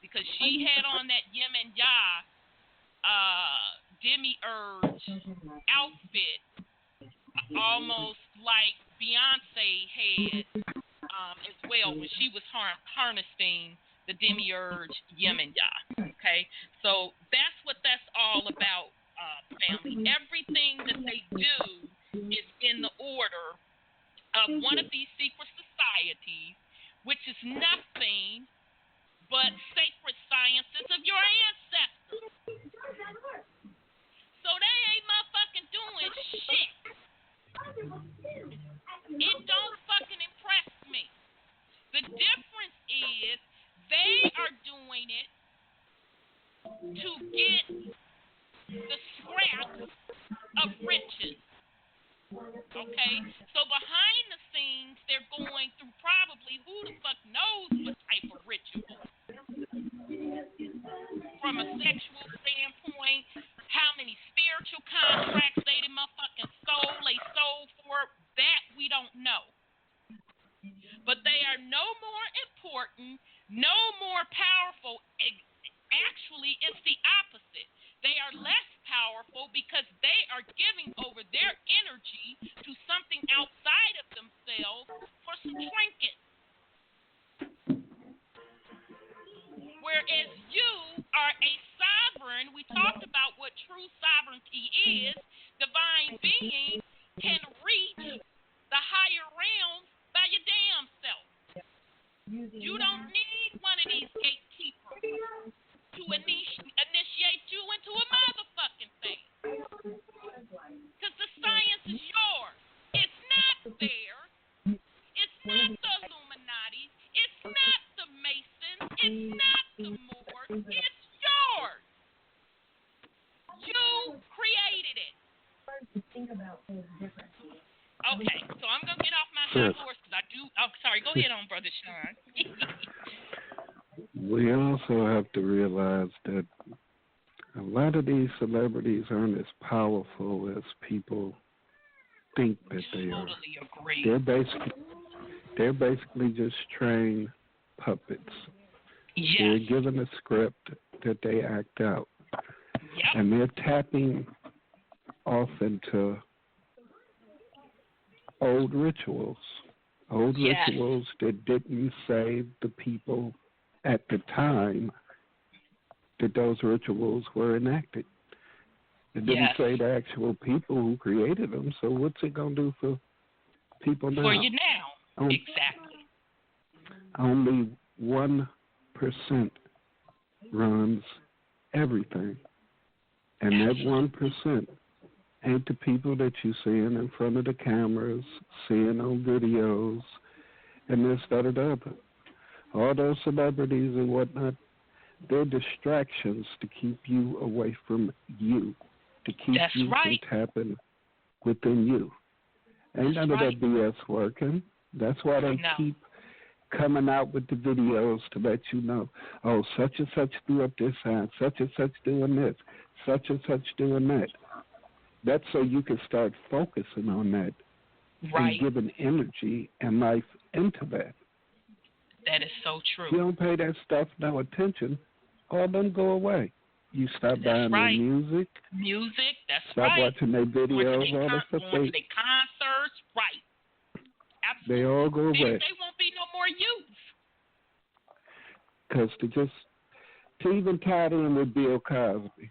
Speaker 2: because she had on that Yemen Yah demiurge outfit, almost like Beyonce had as well when she was harnessing the demiurge Yemen Yah. Okay, so that's what that's all about, family. Everything that they do is in the order of one of these secret societies, which is nothing but sacred sciences of your ancestors. So they ain't motherfucking doing shit. It don't fucking impress me. The difference is they are doing it important, no more powerful. Actually, it's the opposite. They are less powerful because they are giving over their energy to something outside of themselves for some trinkets. Whereas you are a sovereign, we talked about what true sovereignty is. Divine being can reach the higher realms by your damn self. You don't need one of these gatekeepers to initiate you into a motherfucking thing. Because the science is yours. It's not theirs. It's not the Illuminati. It's not the Masons. It's not the Moors. It's yours. You created it. Okay, so I'm going to get off my high horse because I do. Oh, sorry. Go ahead on, Brother Sean.
Speaker 3: We also have to realize that a lot of these celebrities aren't as powerful as people think that they are.
Speaker 2: Agree.
Speaker 3: They're basically just trained puppets.
Speaker 2: Yes.
Speaker 3: They're given a script that they act out.
Speaker 2: Yep.
Speaker 3: And they're tapping off into old rituals. Rituals that didn't save the people at the time that those rituals were enacted. It didn't say the actual people who created them, so what's it going to do for people now?
Speaker 2: For you now. Exactly.
Speaker 3: Only 1% runs everything. And that 1% ain't the people that you're seeing in front of the cameras, seeing on videos, and this, that, or the other. All those celebrities and whatnot, they're distractions to keep you away from you, to keep you from tapping within you. Ain't none of that BS working. That's why they keep coming out with the videos to let you know, oh, such and such threw up this sign, such and such doing this, such and such doing that. That's so you can start focusing on that and giving energy and life into that.
Speaker 2: That is so true.
Speaker 3: If you don't pay that stuff no attention, all them go away. You stop buying their music.
Speaker 2: That's
Speaker 3: stop watching their videos, all the stuff.
Speaker 2: Their concerts, Absolutely.
Speaker 3: They all go away.
Speaker 2: They won't be no more use.
Speaker 3: Because to even tie it in with Bill Cosby,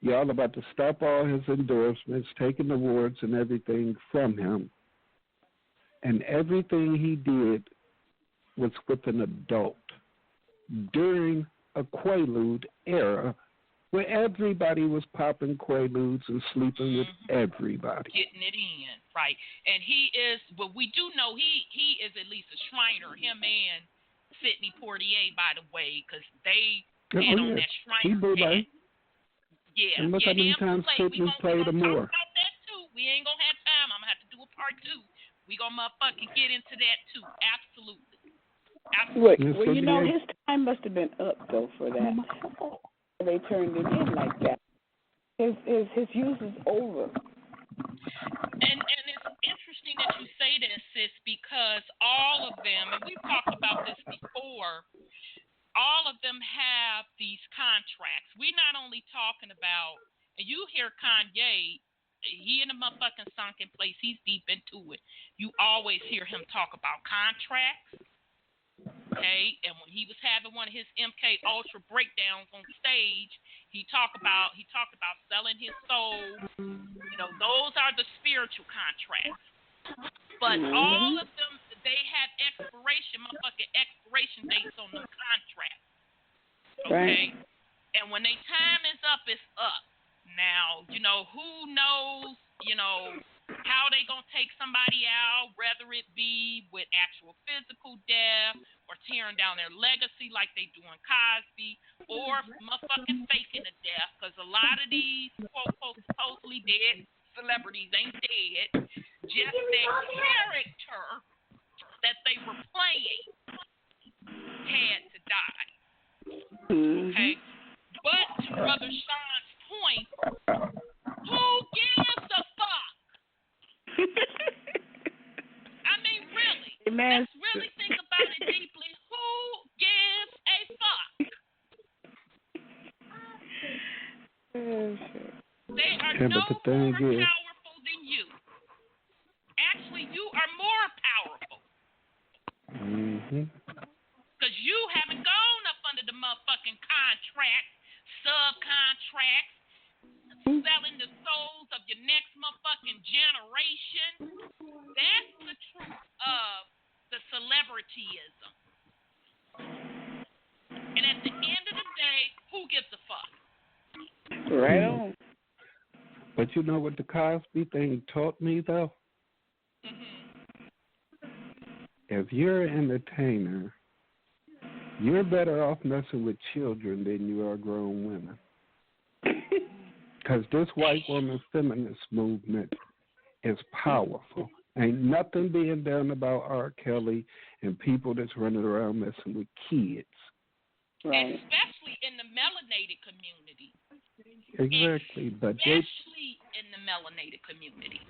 Speaker 3: y'all about to stop all his endorsements, taking awards and everything from him. And everything he did was with an adult during a Quaalude era where everybody was popping Quaaludes and sleeping with everybody.
Speaker 2: Getting it in, right. And he is, but we do know he is at least a Shriner, him and Sidney Poitier, by the way, because they had on that Shriner hat. Yeah,
Speaker 3: and look how many times Sidney played them more.
Speaker 2: Talk about that too. We ain't going to have time. I'm going to have to do a part 2. We gonna motherfucking get into that too. Absolutely.
Speaker 4: Well, you know, his time must have been up though for that. They turned it in like that. His use is over.
Speaker 2: And it's interesting that you say this, sis, because all of them, and we've talked about this before, all of them have these contracts. We're not only talking about, and you hear Kanye. He in a motherfucking sunken place. He's deep into it. You always hear him talk about contracts, okay? And when he was having one of his MK Ultra breakdowns on stage, he talked about selling his soul. You know, those are the spiritual contracts. But all of them, they have motherfucking expiration dates on the contracts, okay? And when their time is up, it's up. Now, you know, who knows, you know, how they going to take somebody out, whether it be with actual physical death or tearing down their legacy like they do in Cosby, or motherfucking faking a death, because a lot of these quote supposedly dead celebrities ain't dead, just their character that they were playing had to die. Okay? But to Brother Sean's point, who gives a fuck? I mean, really.
Speaker 4: Amen.
Speaker 2: Let's really think no more powerful than you. Actually, you are more powerful. Because you haven't gone up under the motherfucking contract, subcontracts, selling the souls of your next motherfucking generation. That's the truth of the celebrityism. And at the end of the day, who gives a fuck?
Speaker 4: Right on.
Speaker 3: But you know what the Cosby thing taught me, though? If you're an entertainer, you're better off messing with children than you are grown women. Because this white woman feminist movement is powerful. Ain't nothing being done about R. Kelly and people that's running around messing with kids.
Speaker 2: Right. Especially in the melanated community.
Speaker 3: Exactly, but
Speaker 2: especially in the melanated community.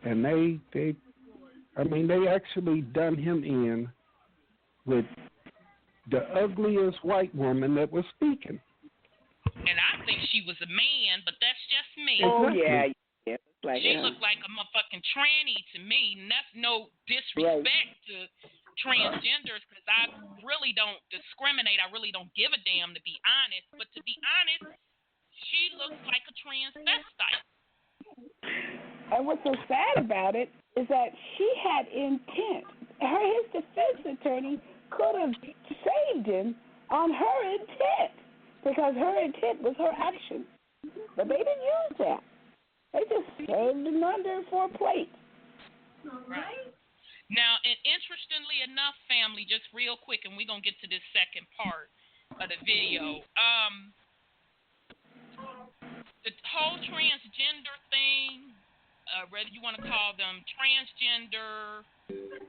Speaker 3: And they actually done him in with the ugliest white woman that was speaking.
Speaker 2: And I think she was a man, but that's just me.
Speaker 4: Oh,
Speaker 3: exactly.
Speaker 4: yeah. Like
Speaker 2: she looked like a motherfucking tranny to me, and that's no disrespect to transgenders, because I really don't discriminate. I really don't give a damn, to be honest. But to be honest, she looks like a transvestite.
Speaker 4: And what's so sad about it is that she had intent. His defense attorney could have saved him on her intent, because her intent was her action. But they didn't use that. They just served him under for a plate.
Speaker 2: Right. Now, and interestingly enough, family, just real quick, and we're going to get to this second part of the video. The whole transgender thing, whether you want to call them transgender,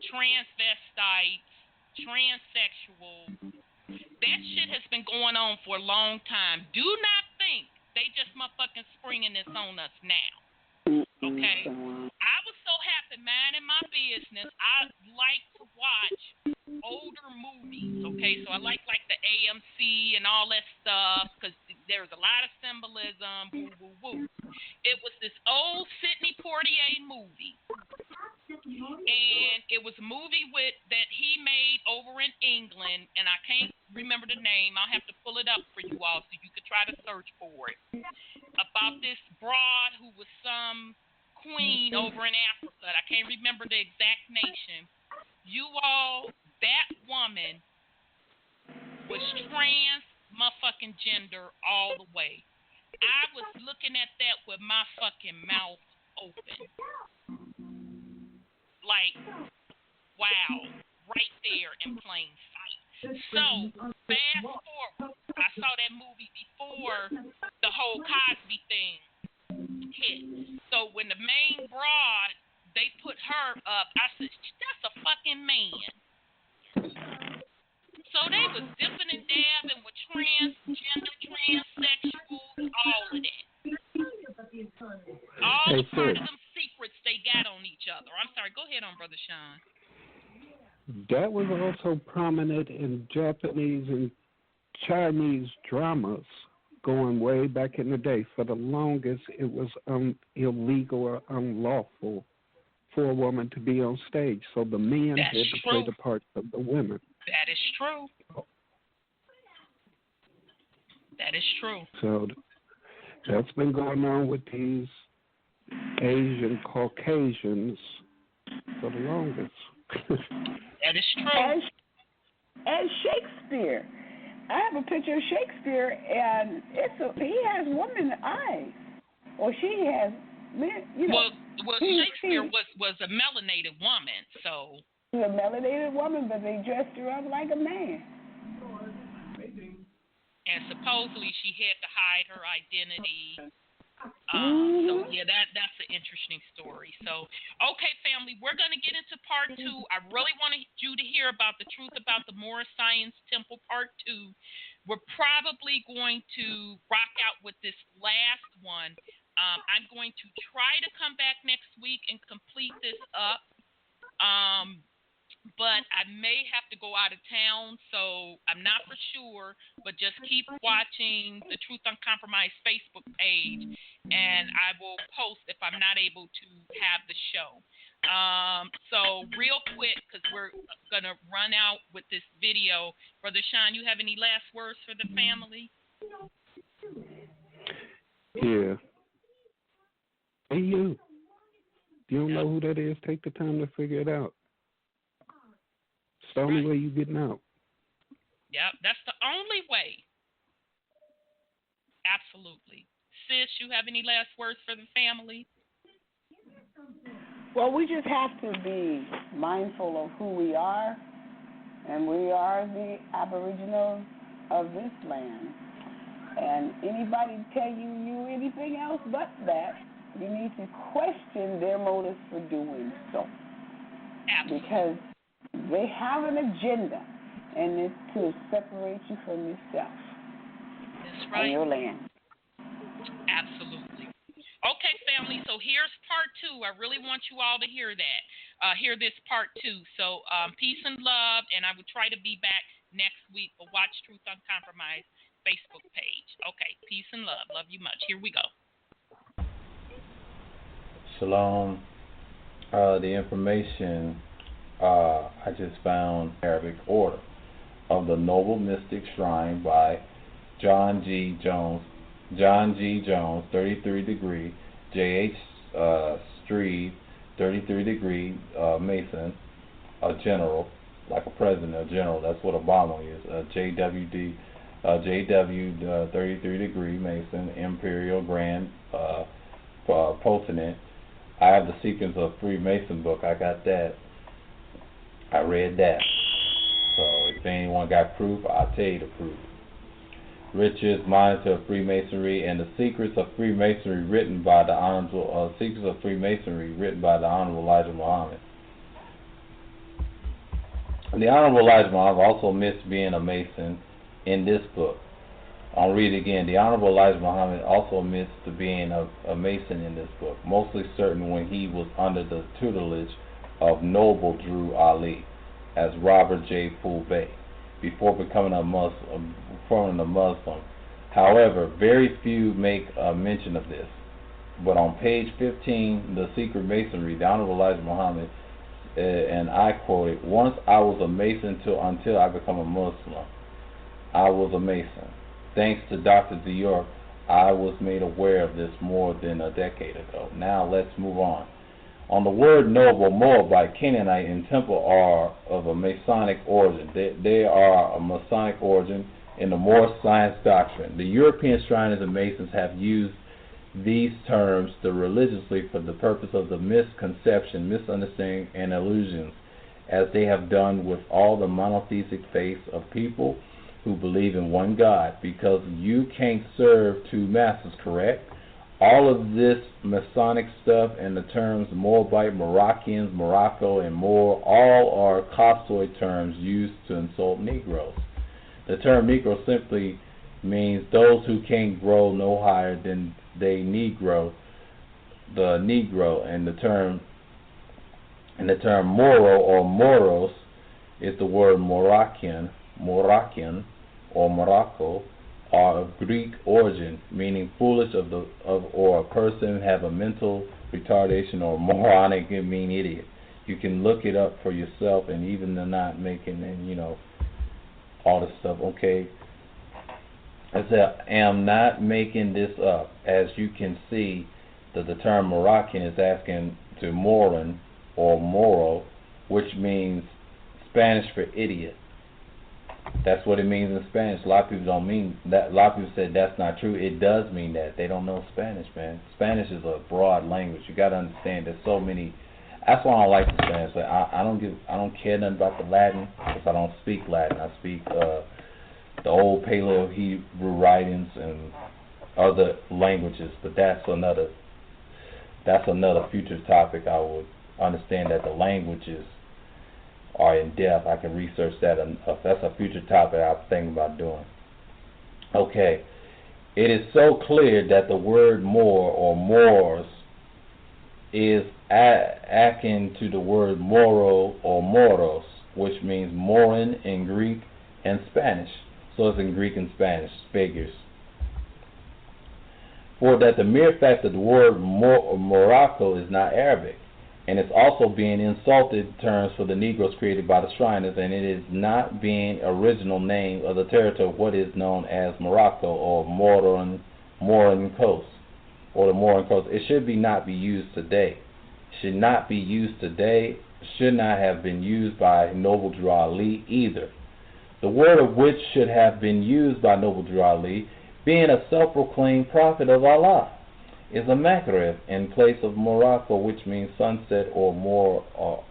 Speaker 2: transvestites, transsexual, that shit has been going on for a long time. Do not think they just motherfucking springing this on us now. Okay? I was so happy minding my business. I like to watch older movies, okay? So I like the AMC and all that stuff, because there's a lot of symbolism, woo, woo, woo. It was this old Sidney Poitier movie. And it was a movie that he made over in England, and I can't remember the name. I'll have to pull it up for you all so you could try to search for it. About this broad who was some queen over in Africa. I can't remember the exact nation. You all, that woman was trans motherfucking gender all the way. I was looking at that with my fucking mouth open. Like, wow, right there in plain sight. So, fast forward, I saw that movie before the whole Cosby thing hit. So, when the main broad, they put her up, I said, that's a fucking man. So, they was dipping and dabbing with transgender, transsexuals, all of that. All the part of them secrets they got on each other. I'm sorry, go ahead on, Brother Sean.
Speaker 3: That was also prominent in Japanese and Chinese dramas going way back in the day. For the longest, it was illegal or unlawful for a woman to be on stage. So the men had to play the parts of the women.
Speaker 2: That is true. That is true.
Speaker 3: So that's been going on with these Asian Caucasians for the longest.
Speaker 2: That is true.
Speaker 4: And Shakespeare. I have a picture of Shakespeare, and he has woman eyes. Or she has men,
Speaker 2: Well, Shakespeare was a melanated woman, so.
Speaker 4: She's a melanated woman, but they dressed her up like a man.
Speaker 2: And supposedly she had to hide her identity. So, yeah, that's an interesting story. So, okay, family, we're going to get into part 2. I really wanted you to hear about the truth about the Moorish Science Temple part 2. We're probably going to rock out with this last one. I'm going to try to come back next week and complete this up. but I may have to go out of town, so I'm not for sure, but just keep watching the Truth Uncompromised Facebook page, and I will post if I'm not able to have the show. So real quick, because we're going to run out with this video. Brother Sean, you have any last words for the family?
Speaker 3: Yeah. Hey, you. You don't know who that is? Take the time to figure it out. It's the only way you're getting out.
Speaker 2: Yep, that's the only way. Absolutely. Sis, you have any last words for the family?
Speaker 4: Well, we just have to be mindful of who we are, and we are the Aboriginals of this land. And anybody tell you anything else but that, you need to question their motives for doing so.
Speaker 2: Absolutely.
Speaker 4: Because they have an agenda, and it's to separate you from yourself.
Speaker 2: That's right.
Speaker 4: And your land.
Speaker 2: Absolutely. Okay, family, so here's part 2. I really want you all to hear that. Hear this part 2. So peace and love, and I will try to be back next week, but watch Truth Uncompromised Facebook page. Okay, peace and love. Love you much. Here we go.
Speaker 5: Shalom. The information I just found Arabic order of the Noble Mystic Shrine by John G. Jones, 33 degree, J.H. Strebe, 33 degree Mason, a general, like a president, a general. That's what Obama is. J.W. 33 degree Mason, Imperial Grand Potent. I have the Sequence of Freemason book. I got that. I read that. So if anyone got proof, I'll tell you the proof. Riches, Monitor of Freemasonry, and the Secrets of Freemasonry, written by the Honorable Elijah Muhammad. The Honorable Elijah Muhammad also missed being a Mason in this book. I'll read it again. The Honorable Elijah Muhammad also admits to being a Mason in this book, mostly certain when he was under the tutelage of Noble Drew Ali as Robert J. Poole Bay, before becoming a Muslim. However, very few make a mention of this. But on page 15, The Secret Masonry, the Honorable Elijah Muhammad, and I quote it, "Once I was a Mason until I become a Muslim. I was a Mason. Thanks to Dr. Dior, I was made aware of this more than a decade ago." Now let's move on. On the word noble, Moabite, Canaanite, and Temple are of a Masonic origin. They are a Masonic origin in the Moorish science doctrine. The European Shriners and Masons have used these terms religiously for the purpose of the misconception, misunderstanding, and illusions, as they have done with all the monotheistic faiths of people who believe in one God, because you can't serve two masters, correct? All of this Masonic stuff and the terms Moabite, Moroccans, Morocco, and Moor, all are cossoid terms used to insult Negroes. The term Negro simply means those who can't grow no higher than they Negro, the Negro, and the term Moro or Moros is the word Moroccan, or Morocco, are of Greek origin, meaning foolish or a person have a mental retardation, or moronic, it mean idiot. You can look it up for yourself, and even they're not making, and all this stuff. Okay, I am not making this up. As you can see, that the term Moroccan is asking to Morin or Moro, which means Spanish for idiot. That's what it means in Spanish. A lot of people don't mean that. A lot of people said that's not true. It does mean that. They don't know Spanish, man. Spanish is a broad language. You got to understand. There's so many. That's why I don't like the Spanish. Like, I don't care nothing about the Latin, because I don't speak Latin. I speak the old Paleo Hebrew writings and other languages. But that's another future topic. I would understand that the languages are in depth. I can research that. That's a future topic I'm thinking about doing. Okay. It is so clear that the word Moor or Moors is akin to the word Moro or Moros, which means Moran in Greek and Spanish. So it's in Greek and Spanish, figures. For that the mere fact that the word Morocco is not Arabic, and it's also being insulted terms for the Negroes created by the Shriners, and it is not being original name of the territory of what is known as Morocco or Moran Coast, or the Moran Coast. It should not be used today. Should not be used today. Should not have been used by Noble Drew Ali either. The word of which should have been used by Noble Drew Ali, being a self-proclaimed prophet of Allah, is a Maghreb in place of Morocco, which means sunset or more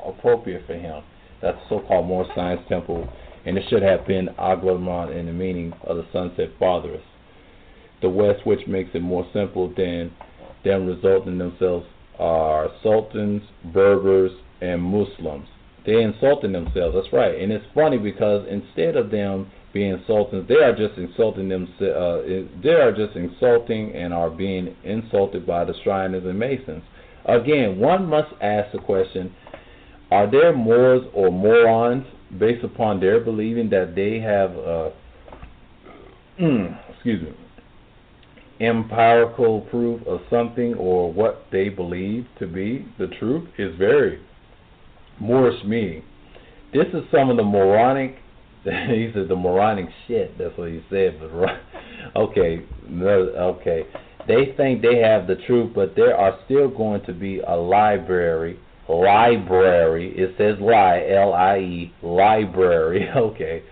Speaker 5: appropriate for him. That's the so-called Moor Science Temple, and it should have been Aglaman in the meaning of the sunset farthest. The West, which makes it more simple than them resulting themselves, are sultans, Berbers, and Muslims. They insulting themselves. That's right. And it's funny because instead of them being sultans, they are just insulting they are just insulting and are being insulted by the Shriners and Masons. Again, one must ask the question: are there Moors or morons based upon their believing that they have empirical proof of something or what they believe to be the truth is very Moorish meaning. This is some of the moronic, he said the moronic shit, that's what he said, but okay, they think they have the truth, but there are still going to be a library, it says L-I-E, library, okay,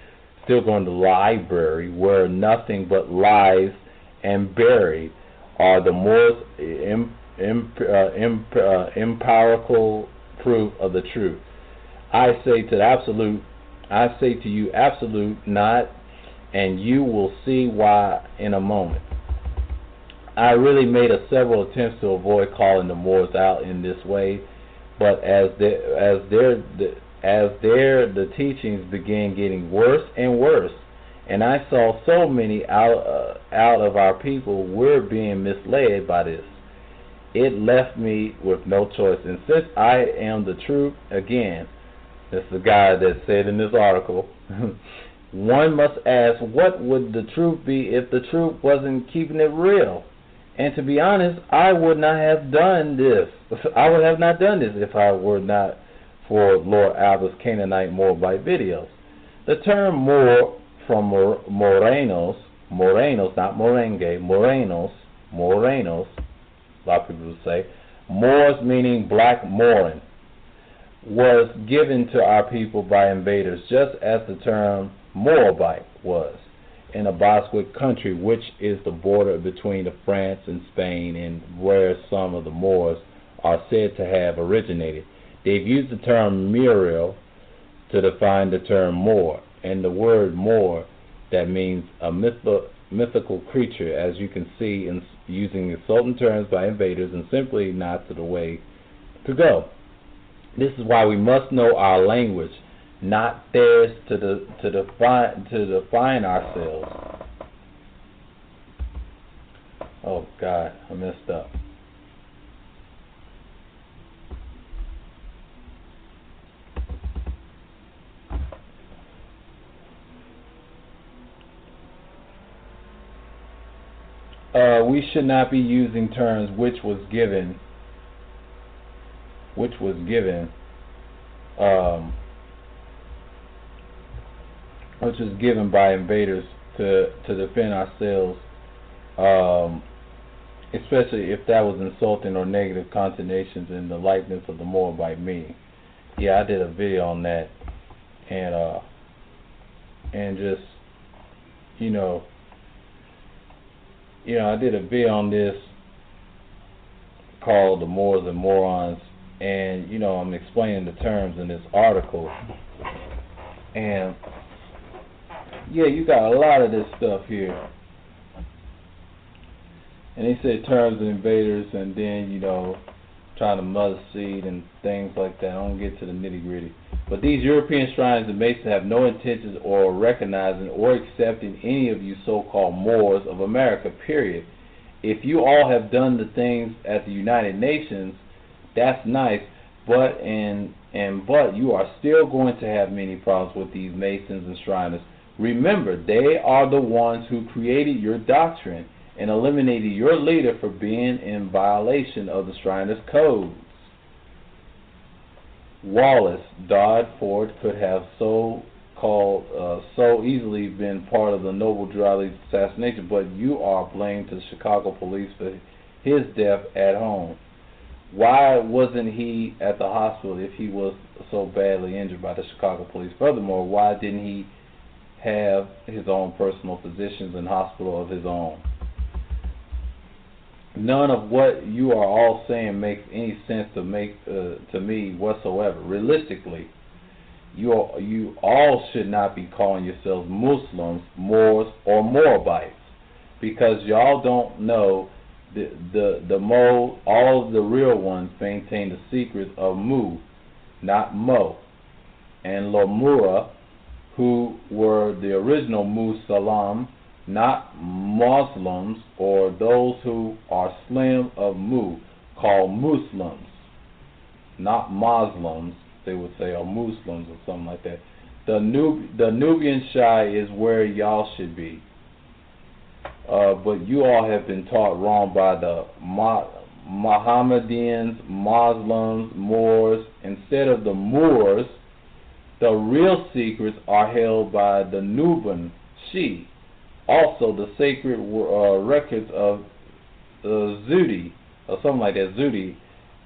Speaker 5: still going to library, where nothing but lies and buried are the most empirical proof of the truth. I say to you, absolute not, and you will see why in a moment. I really made several attempts to avoid calling the Moors out in this way, but as the teachings began getting worse and worse, and I saw so many out of our people were being misled by this, it left me with no choice. And since I am the truth, again, that's the guy that said in this article, one must ask, what would the truth be if the truth wasn't keeping it real? And to be honest, I would not have done this. I would have not done this if I were not for Lord Albert's Canaanite Moabite videos. The term Moor from Morenos, not Morengue, Morenos, a lot of people would say, Moors meaning black Moran, was given to our people by invaders, just as the term Moabite was in the Basque country, which is the border between France and Spain, and where some of the Moors are said to have originated. They've used the term Muriel to define the term Moor, and the word Moor, that means a mythical creature, as you can see in using insulting terms by invaders, and simply not to the way to go. This is why we must know our language, not theirs to define ourselves. Oh God, I messed up. We should not be using terms which was given by invaders to defend ourselves, especially if that was insulting or negative connotations in the likeness of the Moabite meaning. Yeah, I did a video on that, and just I did a video on this called The Moors and Morons, and I'm explaining the terms in this article, and yeah, you got a lot of this stuff here. And they said terms of invaders, and then trying to mother seed and things like that. I don't get to the nitty gritty. But these European Shriners and Masons have no intentions or recognizing or accepting any of you so-called Moors of America, period. If you all have done the things at the United Nations, that's nice, But you are still going to have many problems with these Masons and Shriners. Remember, they are the ones who created your doctrine and eliminated your leader for being in violation of the Shriners' codes. Wallace died for it could have so easily been part of the Noble Drew Ali assassination, but you are blamed to the Chicago police for his death at home. Why wasn't he at the hospital if he was so badly injured by the Chicago police? Furthermore, why didn't he have his own personal physicians and hospital of his own? None of what you are all saying makes any sense to me whatsoever. Realistically, you all should not be calling yourselves Muslims, Moors, or Moabites, because y'all don't know all of the real ones maintain the secrets of Mu, not Mo, and Lamura, who were the original Musalam, not Muslims, or those who are slim of Mu, called Muslims, not Muslims, they would say, or Muslims or something like that. The Nubian Shai is where y'all should be. But you all have been taught wrong by the Mohammedans, Muslims, Moors. Instead of the Moors, the real secrets are held by the Nubian Shi. Also, the sacred records of Zudi, or something like that, Zudi,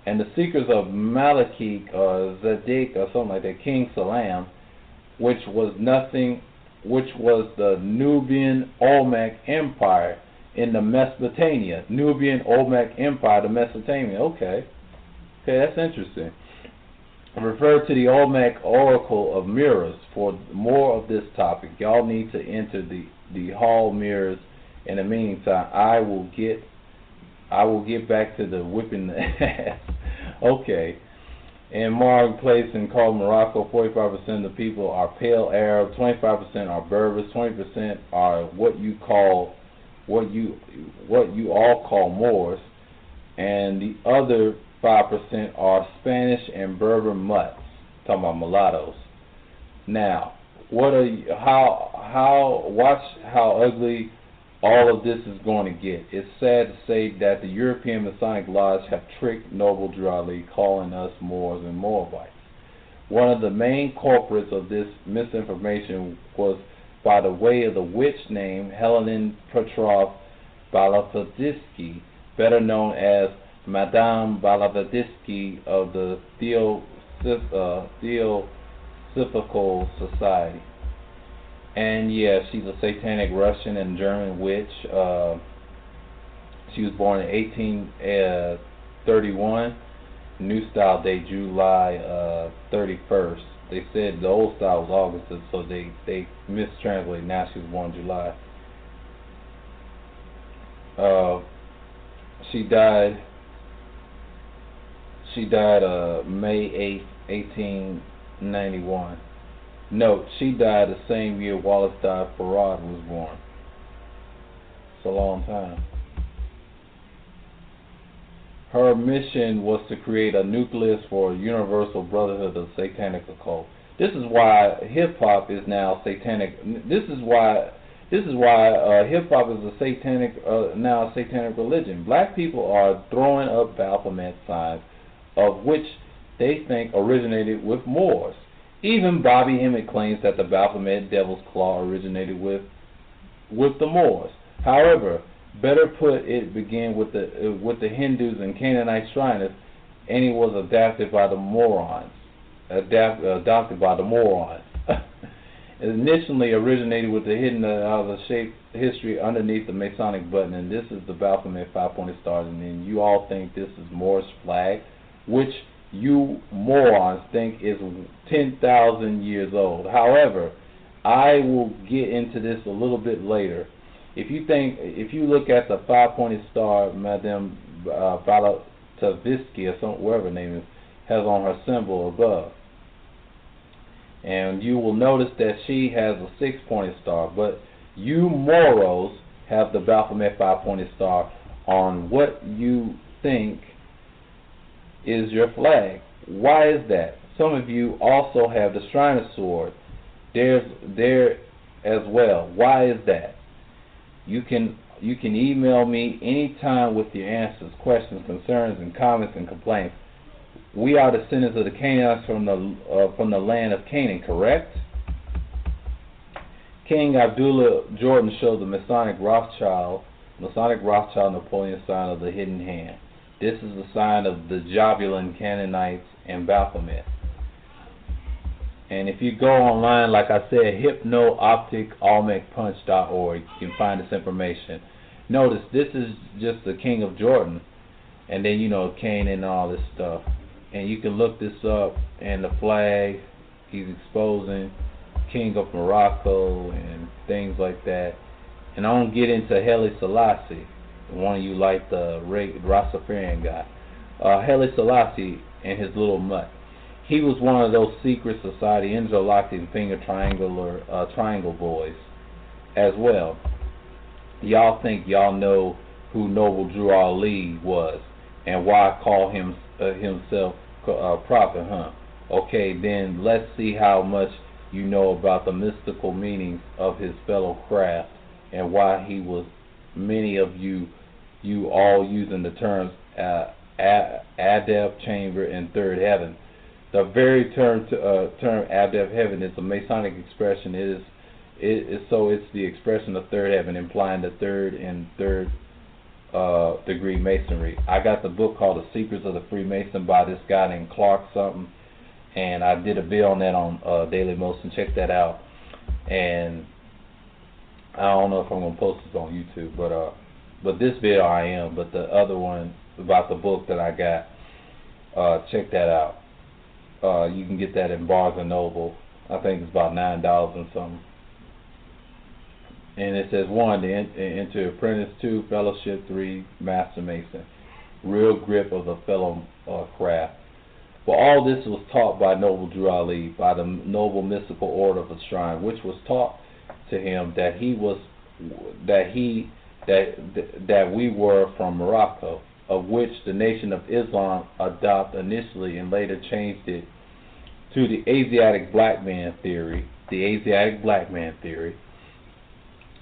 Speaker 5: and the secrets of Maliki, Zadik, or something like that, King Salam, which was the Nubian Olmec Empire in the Mesopotamia. Nubian Olmec Empire, the Mesopotamia. Okay, that's interesting. Refer to the Olmec Oracle of Mirrors for more of this topic. Y'all need to enter the hall mirrors. In the meantime, I will get back to the whipping the ass. Okay. In Marg Place in called Morocco, 45% of the people are pale Arab, 25% are Berbers, 20% are what you all call Moors, and the other 5% are Spanish and Berber mutts. Talking about mulattoes. Now, watch how ugly all of this is going to get. It's sad to say that the European Masonic Lodge have tricked Noble Drew Ali, calling us Moors and Moabites. One of the main culprits of this misinformation was by the way of the witch named Helen Petrov Blavatsky, better known as Madame Blavatsky of the Theosophical Society. And yeah, she's a satanic Russian and German witch. She was born in 1831. New style date July 31st. They said the old style was August, so they mistranslated. Now she was born in July. She died May 8th, 1891. Note, she died the same year Wallace died, Farad was born. It's a long time. Her mission was to create a nucleus for a universal brotherhood of satanic occult. This is why hip hop is now satanic. This is why hip hop is now a satanic religion. Black people are throwing up Baphomet signs, of which they think originated with Moors. Even Bobby Hemmett claims that the Baphomet Devil's Claw originated with the Moors. However, better put, it began with the Hindus and Canaanite Shriners, and it was adopted by the morons. It initially originated with the hidden shape history underneath the Masonic button, and this is the Baphomet 5-pointed star. And then you all think this is Moor's flag, which you morons think is 10,000 years old. However, I will get into this a little bit later. If you look at the 5-pointed star, Madame Blavatsky, or whatever her name is, has on her symbol above, and you will notice that she has a 6-pointed star, but you Moros have the Baphomet 5-pointed star on what you think is your flag. why is that? Some of you also have the Shriner's Sword. There's there as well. Why is that? You can email me anytime with your answers, questions, concerns, and comments and complaints. We are descendants of the Canaanites from the land of Canaan, correct? King Abdullah Jordan shows the Masonic Rothschild Napoleon sign of the hidden hand. This is the sign of the Jobulin Canaanites and Baphomet. And if you go online, like I said, hypnoopticalmecpunch.org, you can find this information. Notice this is just the King of Jordan, and then Canaan and all this stuff. And you can look this up, and the flag he's exposing, King of Morocco and things like that. And I don't get into Haile Selassie, one of you like the Rastafarian guy. Haile Selassie and his little mutt. He was one of those secret society interlocking finger triangle boys as well. Y'all think y'all know who Noble Drew Ali was and why I call him himself prophet, huh? Okay, then let's see how much you know about the mystical meanings of his fellow craft and why he was, many of you all using the terms Adept Chamber and Third Heaven. The very term Adept Heaven is a Masonic expression. It's the expression of Third Heaven, implying the third and third degree Masonry. I got the book called The Secrets of the Freemason by this guy named Clark something, and I did a video on that on Daily Motion. Check that out. And I don't know if I'm gonna post this on YouTube, but this video I am. But the other one about the book that I got, check that out. You can get that in Barnes and Noble. I think it's about $9 and something. And it says 1, to enter apprentice, 2, fellowship, 3, master mason. Real grip of the fellow craft. But all this was taught by Noble Drew Ali, by the Noble Mystical Order of the Shrine, which was taught to him that we were from Morocco, of which the Nation of Islam adopted initially and later changed it to the Asiatic black man theory.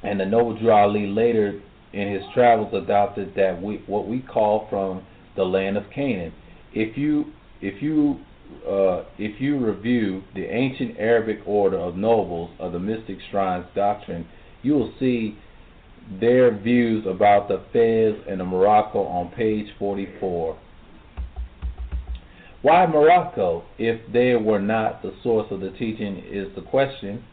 Speaker 5: And the Noble Drew Ali later in his travels adopted that what we call from the land of Canaan. If you review the ancient Arabic order of nobles of the mystic shrines doctrine, you will see their views about the Fez and the Morocco on page 44. Why Morocco, if they were not the source of the teaching, is the question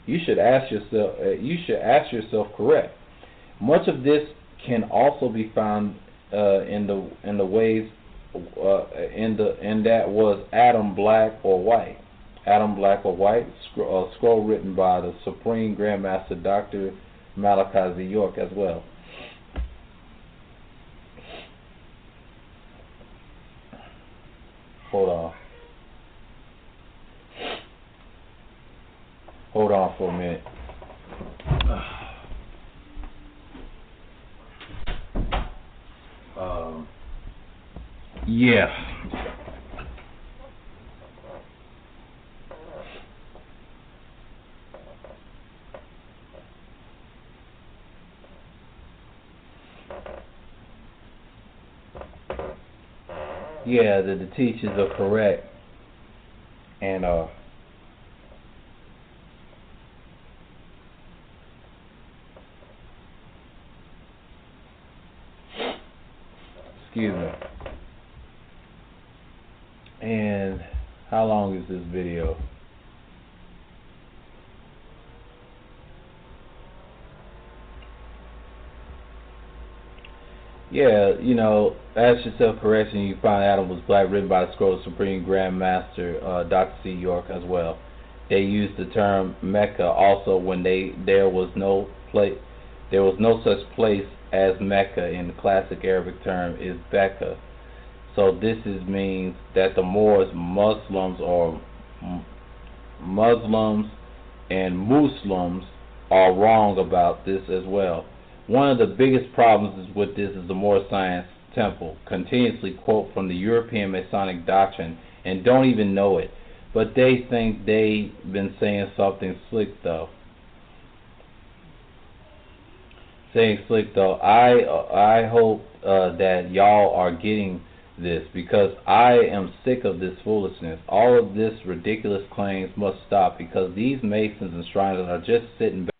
Speaker 5: you should ask yourself correct. Much of this can also be found in the ways in that was Adam Black or White. Adam Black or White, scroll written by the Supreme Grandmaster Dr. Malachi Z. York as well. Hold on for a minute. Yeah. Yeah, the teachers are correct. And excuse me. And how long is this video? Yeah, ask yourself correction. You find Adam was black, written by the Scroll Supreme Grand Master Dr. C. York as well. They used the term Mecca also when there was no such place as Mecca in the classic Arabic term is Becca. So this means that the Moors, Muslims and Muslims are wrong about this as well. One of the biggest problems with this is the Moor Science Temple continuously quote from the European Masonic doctrine and don't even know it. But they think they've been saying something slick though. I hope that y'all are getting this, because I am sick of this foolishness. All of this ridiculous claims must stop, because these Masons and Shriners are just sitting back